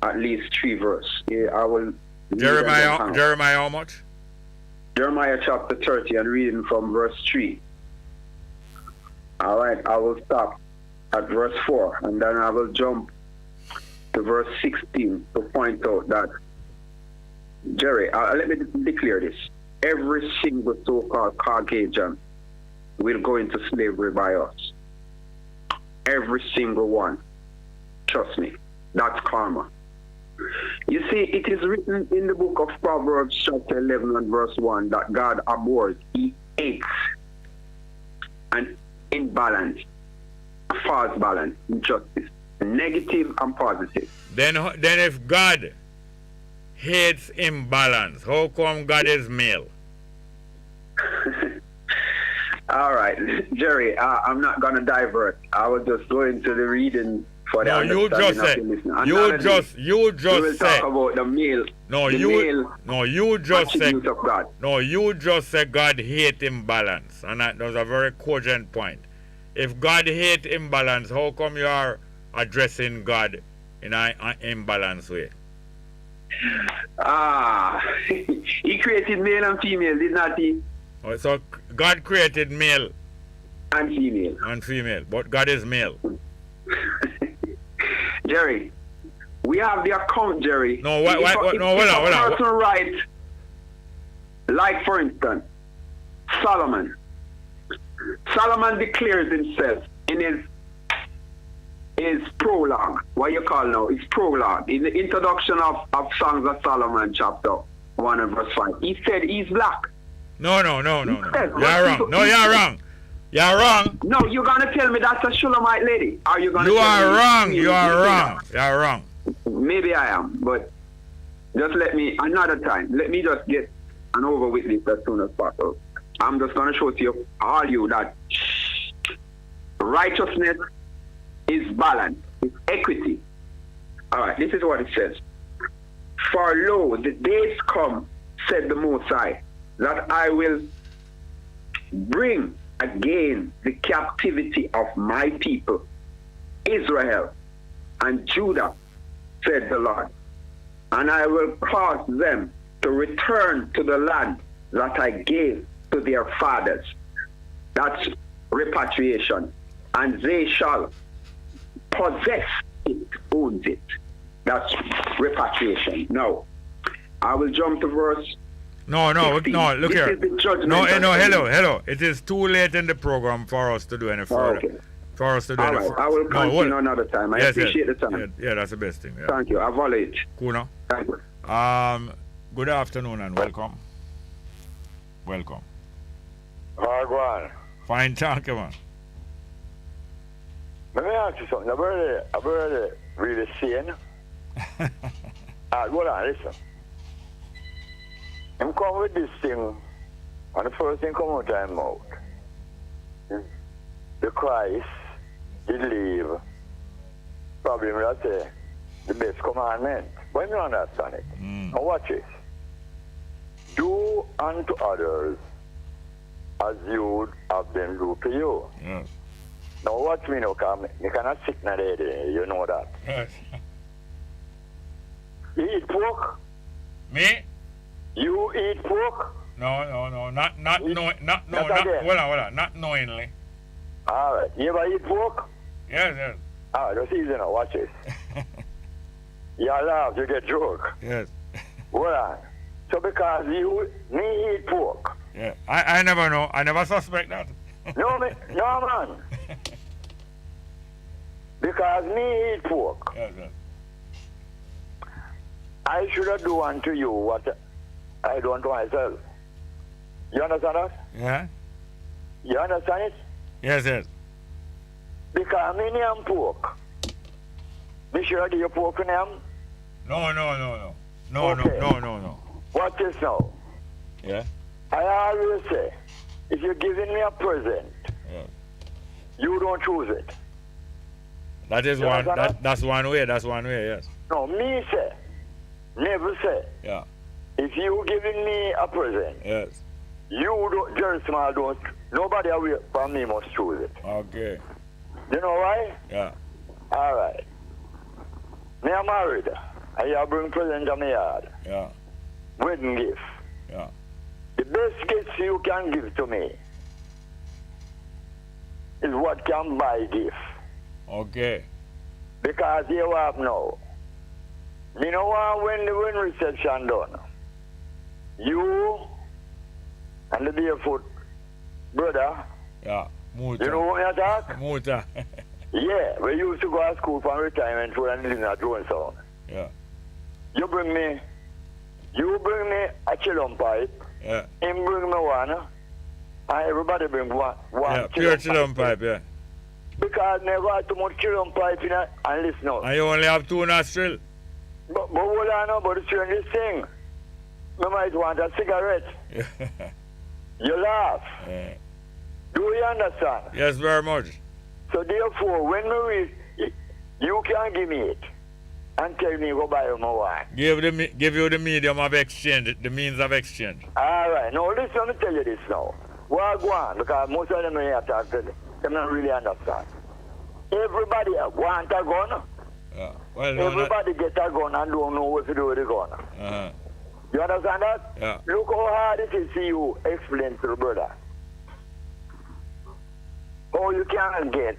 at least 3 verses. Yeah, I will. Jeremiah how much? Jeremiah chapter 30 and reading from verse 3. All right, I will stop at verse 4 and then I will jump to verse 16 to point out that, Jerry, let me declare this. Every single so-called Caucasian will go into slavery by us. Every single one. Trust me. That's karma. You see, it is written in the book of Proverbs chapter 11 and verse 1 that God abhors, he hates an imbalance, a false balance, injustice, negative and positive. Then if God hates imbalance, how come God is male? All right, Jerry, I'm not going to divert. I will just go into the reading for the understanding of the listener. You just will talk about the male. You just said God hate imbalance, and that was a very cogent point. If God hate imbalance, how come you are addressing God in an imbalanced way? He created male and female, did not he? So God created male and female, but God is male. Jerry, we have the account, Jerry. No, hold on. Person right, like for instance, Solomon declares himself in his prologue. What you call now? His prologue. In the introduction of Songs of Solomon, chapter 1 and verse 5. He said he's black. No. You're wrong. No, you're wrong. You're wrong. No, you're gonna tell me that's a Shulamite lady. Are you gonna? You are wrong. You are wrong. You're wrong. Maybe I am, but just let me another time. Let me just get an over with this as soon as possible. I'm just gonna show to you all you that righteousness is balance, it's equity. All right, this is what it says. For lo, the days come, said the Most High, that I will bring again the captivity of my people, Israel and Judah, said the Lord. And I will cause them to return to the land that I gave to their fathers. That's repatriation. And they shall possess it, owns it. That's repatriation. Now, I will jump to verse No, look here. Hello. It is too late in the program for us to do any further. Okay. For us to do any further. I will continue another time. I appreciate the time. Yeah, that's the best thing. Yeah. Thank you. I value it. Cool, no? Thank you. Good afternoon and welcome. Welcome. Go on. Fine, thank you, man. Let me ask you something. I've heard really seen. Go on, listen. I'm come with this thing, and the first thing come out of my mouth is the Christ did leave, probably let's say, the best commandment. But you understand it. Now watch it. Do unto others as you would have them do to you. Yes. Now watch me now, because you cannot sit in there, you know that. Yes. You eat pork? Me? You eat pork? No, not knowingly. All right. You ever eat pork? Yes. All right, that's easy now. Watch this. You laugh, you get joke. Yes. Hold on. So because me eat pork. Yeah. I never know. I never suspect that. No, man. Because me eat pork. Yes. I should have do unto you what I do unto myself. You understand that? Yeah. You understand it? Yes. Because me name pork. Me should have do your pork name? No. Okay. No. Watch this now. Yeah. I always say, if you're giving me a present, you don't choose it. That is one. That's one way. That's one way. Yes. No, me say, never say. Yeah. If you giving me a present, yes, you don't. Jerry Small don't. Nobody away from me must choose it. Okay. You know why? Yeah. All right. Me am married. And you bring present to my yard. Yeah. Wedding gift. Yeah. The best gift you can give to me is what can buy gift. Okay. Because you have now. You know what, when the reception done, you and the barefoot brother, yeah, Muta. You know what I talk? Muta. Yeah, we used to go to school for retirement for and living at Jonestown. Yeah. You bring me a chillum pipe, Yeah. him bring me one, and everybody bring one Yeah, pure chillum pipe, yeah. Because never had too much chillum pipe in it, and listen up. And you only have 2 nostrils. But hold on now, but the strangest thing, you might want a cigarette. You laugh. Yeah. Do you understand? Yes, very much. So therefore, when we reach, you can give me it and tell me go buy my wine. Give you the medium of exchange, the means of exchange. All right. Now listen, let me tell you this now. Well, go on, because most of them here talk to them don't really understand. Everybody want a gun. Yeah. Well, no, everybody get a gun and don't know what to do with the gun. Uh-huh. You understand that? Yeah. Look how hard it is for you explain to the brother. How you can get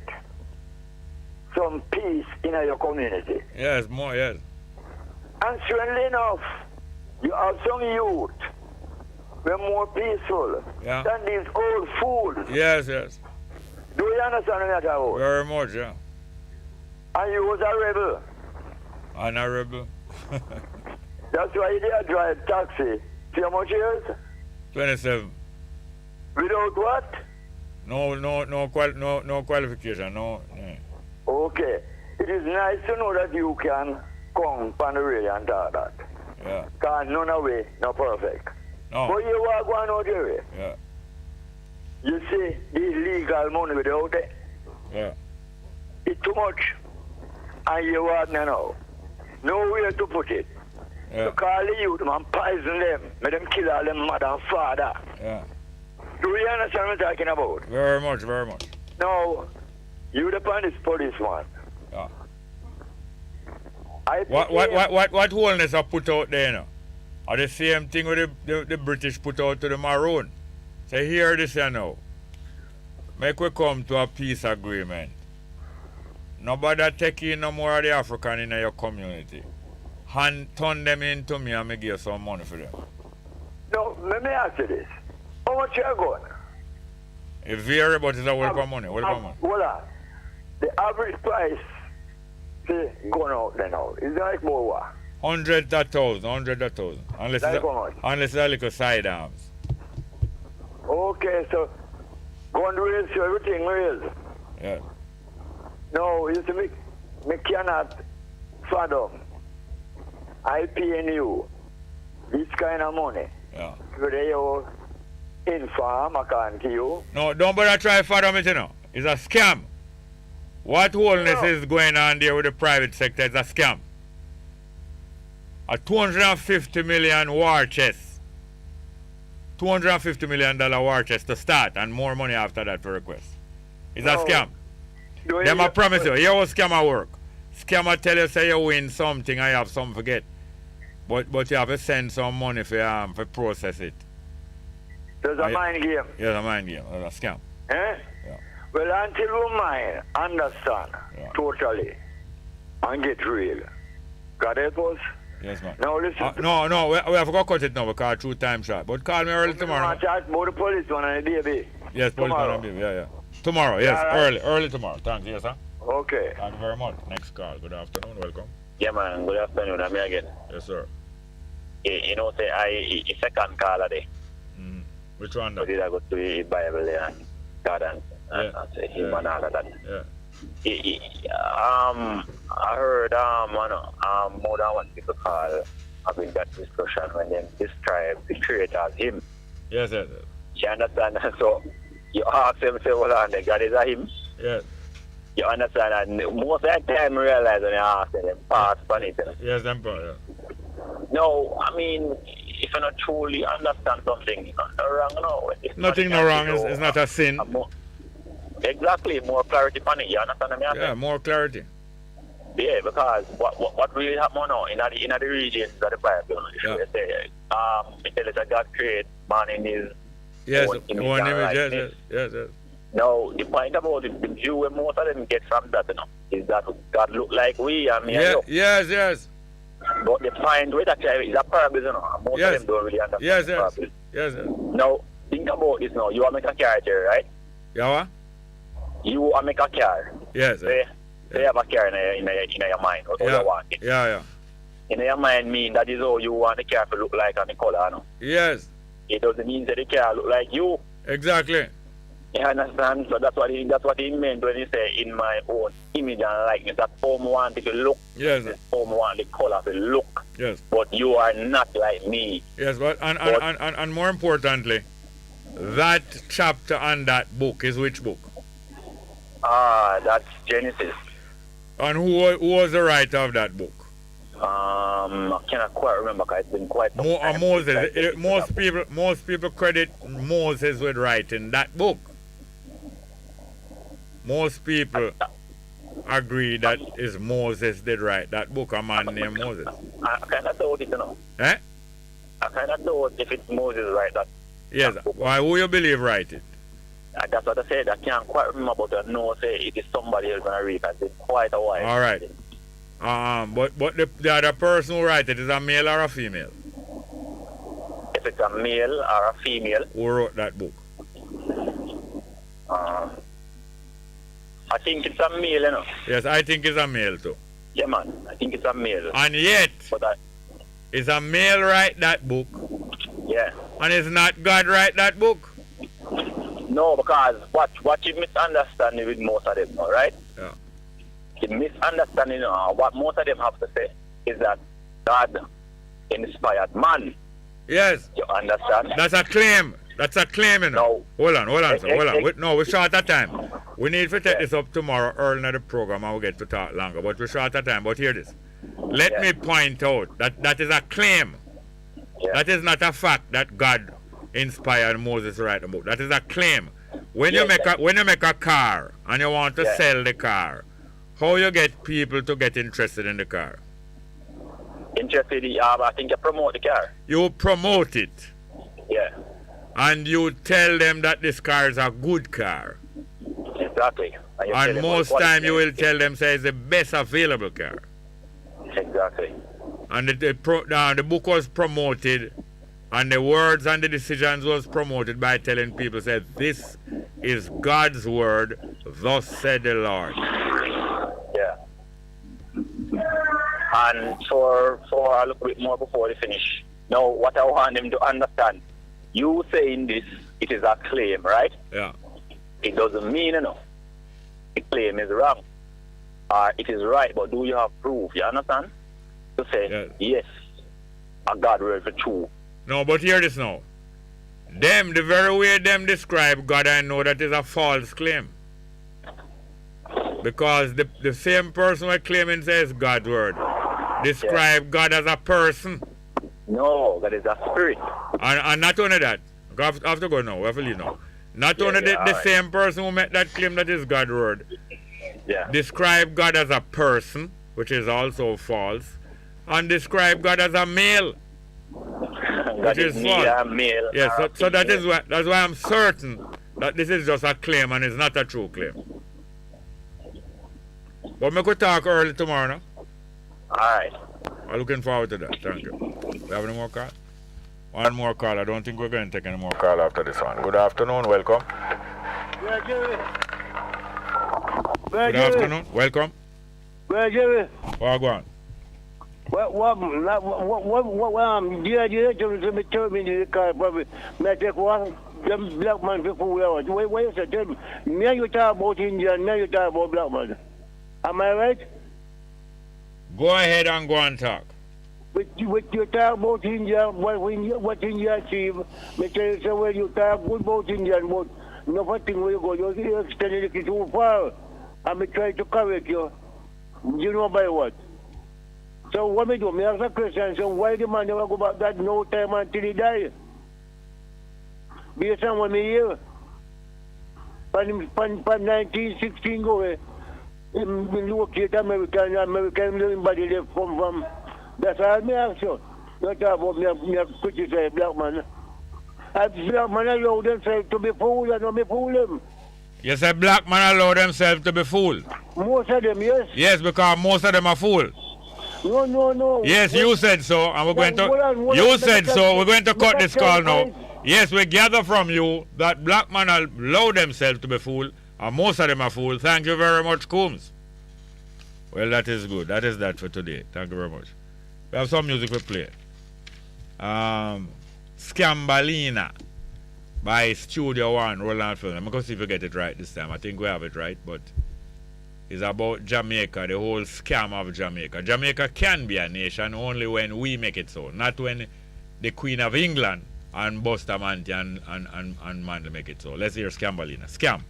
some peace in your community. Yes, more, yes. And strangely enough, you have some youth who are more peaceful Yeah. than these old fools. Yes, yes. Do you understand what I'm talking about? Very much, yeah. And you was a rebel. And a rebel. That's why you did drive taxi. See how much years? 27. Without what? No qualification, no. Yeah. Okay. It is nice to know that you can come on the radio and talk that. Yeah. Because none of it not perfect. No. But you are going out there. Yeah. You see the illegal money without it. Yeah. It's too much. And you want me now. Nowhere to put it. Yeah. To call the youth and poison them. Make them kill all them mother and father. Yeah. Do you understand what I'm talking about? Very much, very much. Now, you depend this policeman. Yeah. I What wholeness are put out there now? Are the same thing with the British put out to the Maroon. Say, hear this here now. Make we come to a peace agreement. Nobody take in no more of the African in your community. Turn them into me and me give some money for them. No, let me ask you this. How much you going? It vary, but it's a well for money. Well for money. Hold on. The average price going out there now is like more what? 100,000. Unless Like it's how much? unless it's a little side arms. Okay, so gun raise, so everything raise. Yeah. No, you see, me cannot fathom. I pay you this kind of money. Yeah. So they inform, I can't give you. No, don't bother try fathom it, you know. It's a scam. What wholeness is going on there with the private sector is a scam. A $250 million war chest. $250 million war chest to start and more money after that for request. It's a scam. Them I promise you, here how scammer work. Scammer tell you say you win something, I have something forget. But you have to send some money for process it. There's a mind game. Yeah, a mind game. It's a scam. Eh? Yeah. Well, until you mind, understand totally, and get real. God help us. Yes, man. Now listen. No, we have to go cut it now because true time shot. But call me early tomorrow. I chat about the policeman and the baby. Yes, policeman and baby. Yeah. Tomorrow, yes, early tomorrow. Thanks, yes, sir. Okay. Thank you very much. Next call. Good afternoon. Welcome. Yeah, man. Good afternoon. I'm here again. Yes, sir. You know, say it's second call a day. Which one? But I go to the Bible there and God and say him and all of that. Yeah. I heard more than one people call having that discussion when they describe the creator as him. Yes. You understand? So you ask them, say, well, on the God is a him. Yes. You understand? And most of the time, realize when you ask them, pass on it. Yes, them part, yeah. No, I mean, if you not truly understand something, nothing wrong, no. Nothing no wrong. It's not a sin. Exactly, more clarity on it. You understand me? Yeah, more clarity. Yeah, because what really happen now in the regions of the Bible, they say, it tells us that God created man in his own image and likeness. Yes. Now, the point about it, the Jew and most of them get from that, is that God look like we and me and you. Yes. But the point with that is a parable, and most of them don't really understand the parable. Yes. Now, think about this now. You are make a car here, right? Yeah, what? You are make a car. Yes. Say you have a car in your mind, or you want it. Yeah. In your mind mean that is how you want the car to look like and the color, no? Yes. It doesn't mean that the car look like you. Exactly. You understand? So that's what he meant when he say in my own image and likeness. That home want it to look. Yes. Home want the color to look. Yes. But you are not like me. Yes, but and more importantly, that chapter and that book is which book? That's Genesis. And who was the writer of that book? I cannot quite remember because it's been quite some time. Moses. Most people credit Moses with writing that book. Most people agree that is Moses did write that book, a man named Moses. I kind of doubt it, Eh? I kind of doubt if it's Moses write that. Yes. Why? Who you believe write it? That's what I said. I can't quite remember, but I know say it is somebody else gonna read because it's quite a while. All right. But the other person who write it is a male or a female? If it's a male or a female. Who wrote that book? I think it's a male, Yes, I think it's a male too. Yeah, man. I think it's a male. And yet, is a male write that book? Yeah. And is not God write that book? No, because what you misunderstanding with most of them, all right? Yeah. The misunderstanding, what most of them have to say is that God inspired man. Yes. You understand? That's a claim. That's a claim, No. Hold on, sir. Hold on. We're short of time. We need to take this up tomorrow early in the program and we'll get to talk longer. But we're short of time. But hear this. Let me point out that is a claim. Yeah. That is not a fact that God inspired Moses to write the book. That is a claim. When you make a car and you want to sell the car, how you get people to get interested in the car? Interested? I think you promote the car. You promote it. Yeah. And you tell them that this car is a good car. Exactly. And most time you will tell them say it's the best available car. Exactly. And the book was promoted, and the words and the decisions was promoted by telling people, said, this is God's word, thus said the Lord. Yeah. And for a little bit more before we finish, now what I want them to understand, you saying this, it is a claim, right? Yeah. It doesn't mean, the claim is wrong. Or it is right, but do you have proof? You understand? To say, yes, a God word for true. No, but hear this now. The very way them describe God, I know that is a false claim. Because the same person who claiming says God's word describe God as a person. No, God is a spirit. And not only that, I have to go now, I have to leave now. Not only the same person who made that claim that is God's word describe God as a person, which is also false, and describe God as a male, which is false. Male, yes, so that's why I'm certain that this is just a claim and it's not a true claim. But we could talk early tomorrow, no? Alright. I'm looking forward to that. Thank you. We have any more call? One more call. I don't think we're going to take any more call after this one. Good afternoon. Welcome. Good afternoon. Welcome. Where Jerry? Well, go on. What tell me the car probably may take one them black man people where you say tell me now you talk about India, now you talk about black man. Am I right? Go ahead and go and talk. With you talk about India, what India achieve, me tell you say well you talk good about India, but nothing where you go, you're extending it too far. I'm trying to correct you. You know by what? So what me do? Me ask a question, so why the man never go back that no time until he die? Based on what me hear. From 1916 go away. locate American everybody they come from. That's all me ask you. Not about me criticize black man. Black man allow themselves to be fooled and not be fool them. You said black man allow themselves to be fooled? Most of them, yes. Yes, because most of them are fool. No. Yes, you said so, and we're going to... You said so, we're going to cut this call now. Yes, we gather from you that black men allow themselves to be fooled, and most of them are fool. Thank you very much, Coombs. Well, that is good. That is that for today. Thank you very much. We have some music we play. Scambalina by Studio One, Roland Film. I'm going to see if we get it right this time. I think we have it right, but it's about Jamaica, the whole scam of Jamaica. Jamaica can be a nation only when we make it so, not when the Queen of England and Bustamante and Mandel make it so. Let's hear Scambalina. Scam.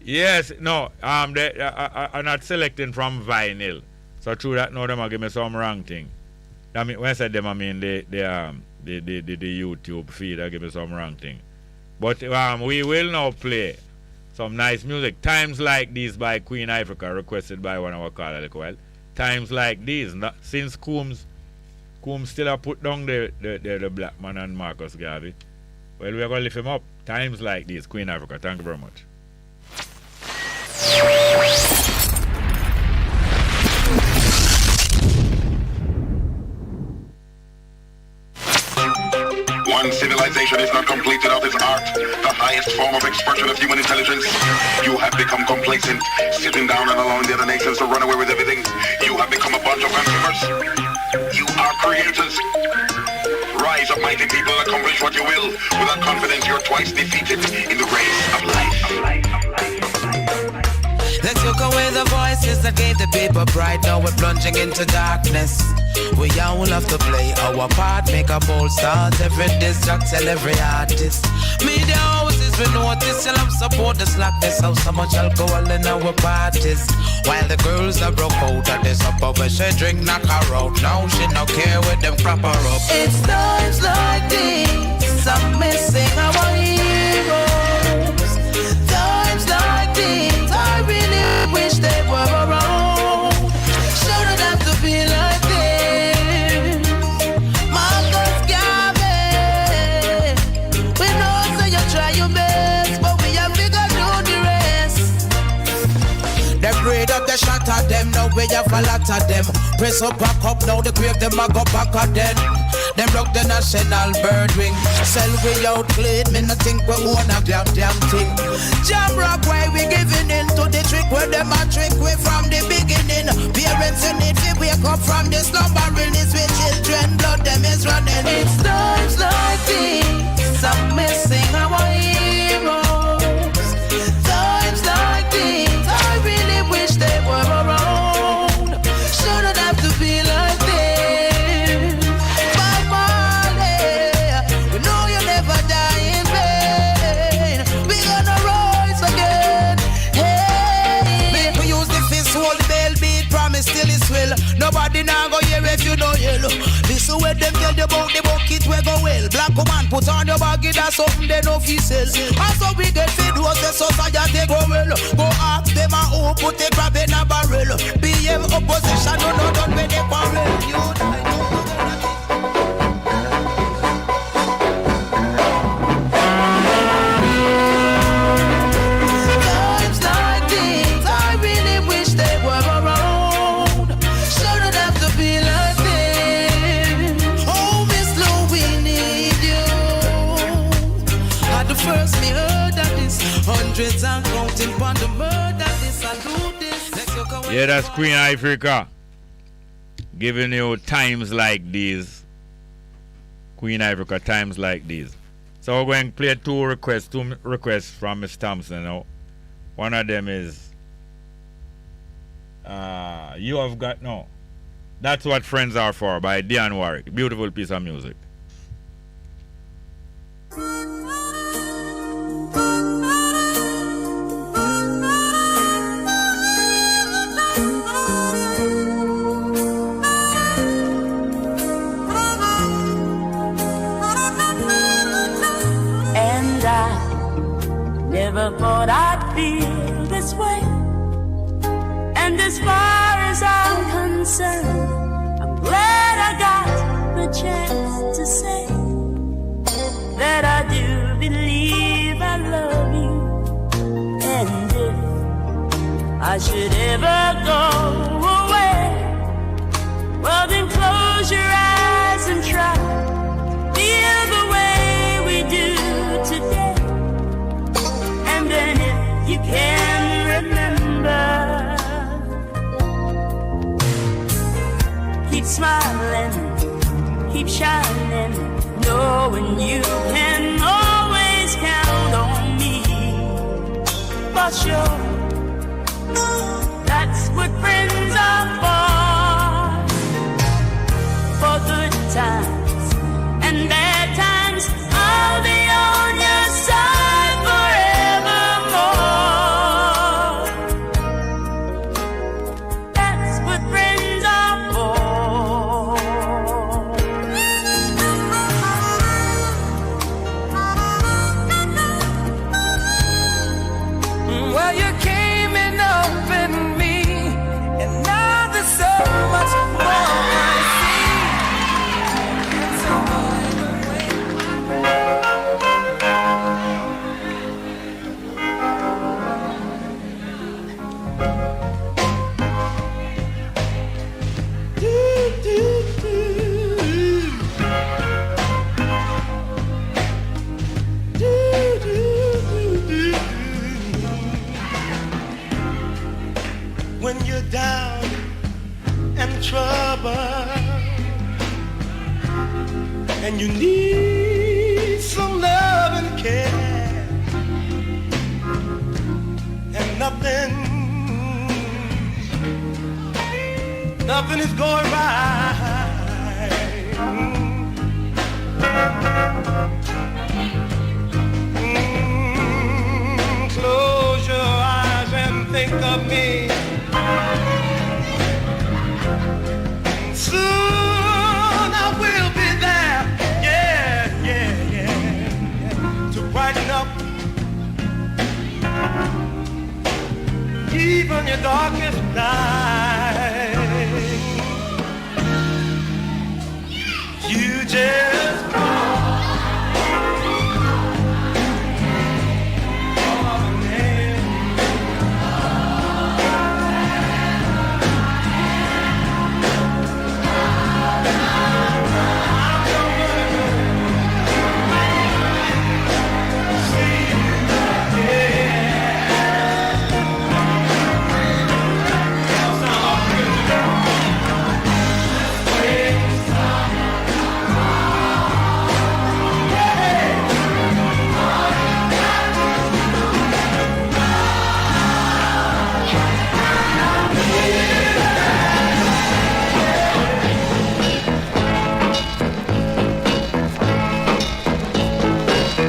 Yes, no, I'm not selecting from vinyl. So through that now them are give me some wrong thing. I mean, when I said them, I mean the YouTube feed. I give me some wrong thing. But we will now play some nice music. Times Like These by Queen Africa, requested by one of our callers. Well, Times Like These. Since Coombs still have put down the black man and Marcus Garvey. Well, we're going to lift him up. Times Like These, Queen Africa. Thank you very much. One civilization is not complete without its art, the highest form of expression of human intelligence. You have become complacent, sitting down and allowing the other nations to run away with everything. You have become a bunch of consumers. You are creators. Rise up, mighty people, accomplish what you will. Without confidence, you're twice defeated in the race of life. Let's look away the voices that gave the people pride. Now we're plunging into darkness. We all have to play our part, make a bold start. Every diss track, tell every artist. Media houses, we notice, tell them support the slackness. How so much alcohol in our parties. While the girls are broke out at this upper where she drink, knock her out. Now she no care with them crap her up. It's times like these I'm missing our heroes. Times like these I really wish they were around. Shouldn't have to be like this. Marcus Garvey, we know so you try your best, but we have to go do the rest. They braid up the shot at them, now we have a lot of them. Press up, back up, now the grave them a go back at them. Them broke the national bird wing. Sell we out clean, me no think we own a damn thing. Jam rock why we giving in to the trick where them a trick we from the beginning. Parents you need to wake up from the slumber, release with children, blood them is running. It's times like these I'm missing our heroes. Times like these I really wish they were around. Shouldn't have to be like this. Still is well. Nobody now go here if you don't yell. This is where them tell you about the bucket where go well. Black woman put on your baggy, that's something they no fee sell. And so we get fed was the society go well. Go ask them a who put a crab in a barrel. BM opposition no done when they quarrel. You hundreds and counting upon the murder, this and do this. Yeah, that's Queen Africa. Giving you times like these. Queen Africa, times like these. So we're going to play two requests from Miss Thompson now. One of them is You Have Got No. That's What Friends Are For by Dion Warwick. Beautiful piece of music. chance to say that I do believe I love you. And if I should ever go away, well then close your eyes and try feel the way we do today. And then if you can remember, keep smiling, keep shining, knowing you can always count on me. For sure, that's what friends are for good times and bad times. I'll be on your side forevermore. That's what friends are for. Well, you came in open me, and now there's so much more I see. And so when you're down and trouble and you need some love and care, and nothing is going right. Close your eyes and think of me. Soon I will be there, yeah, to brighten up even your darkest night.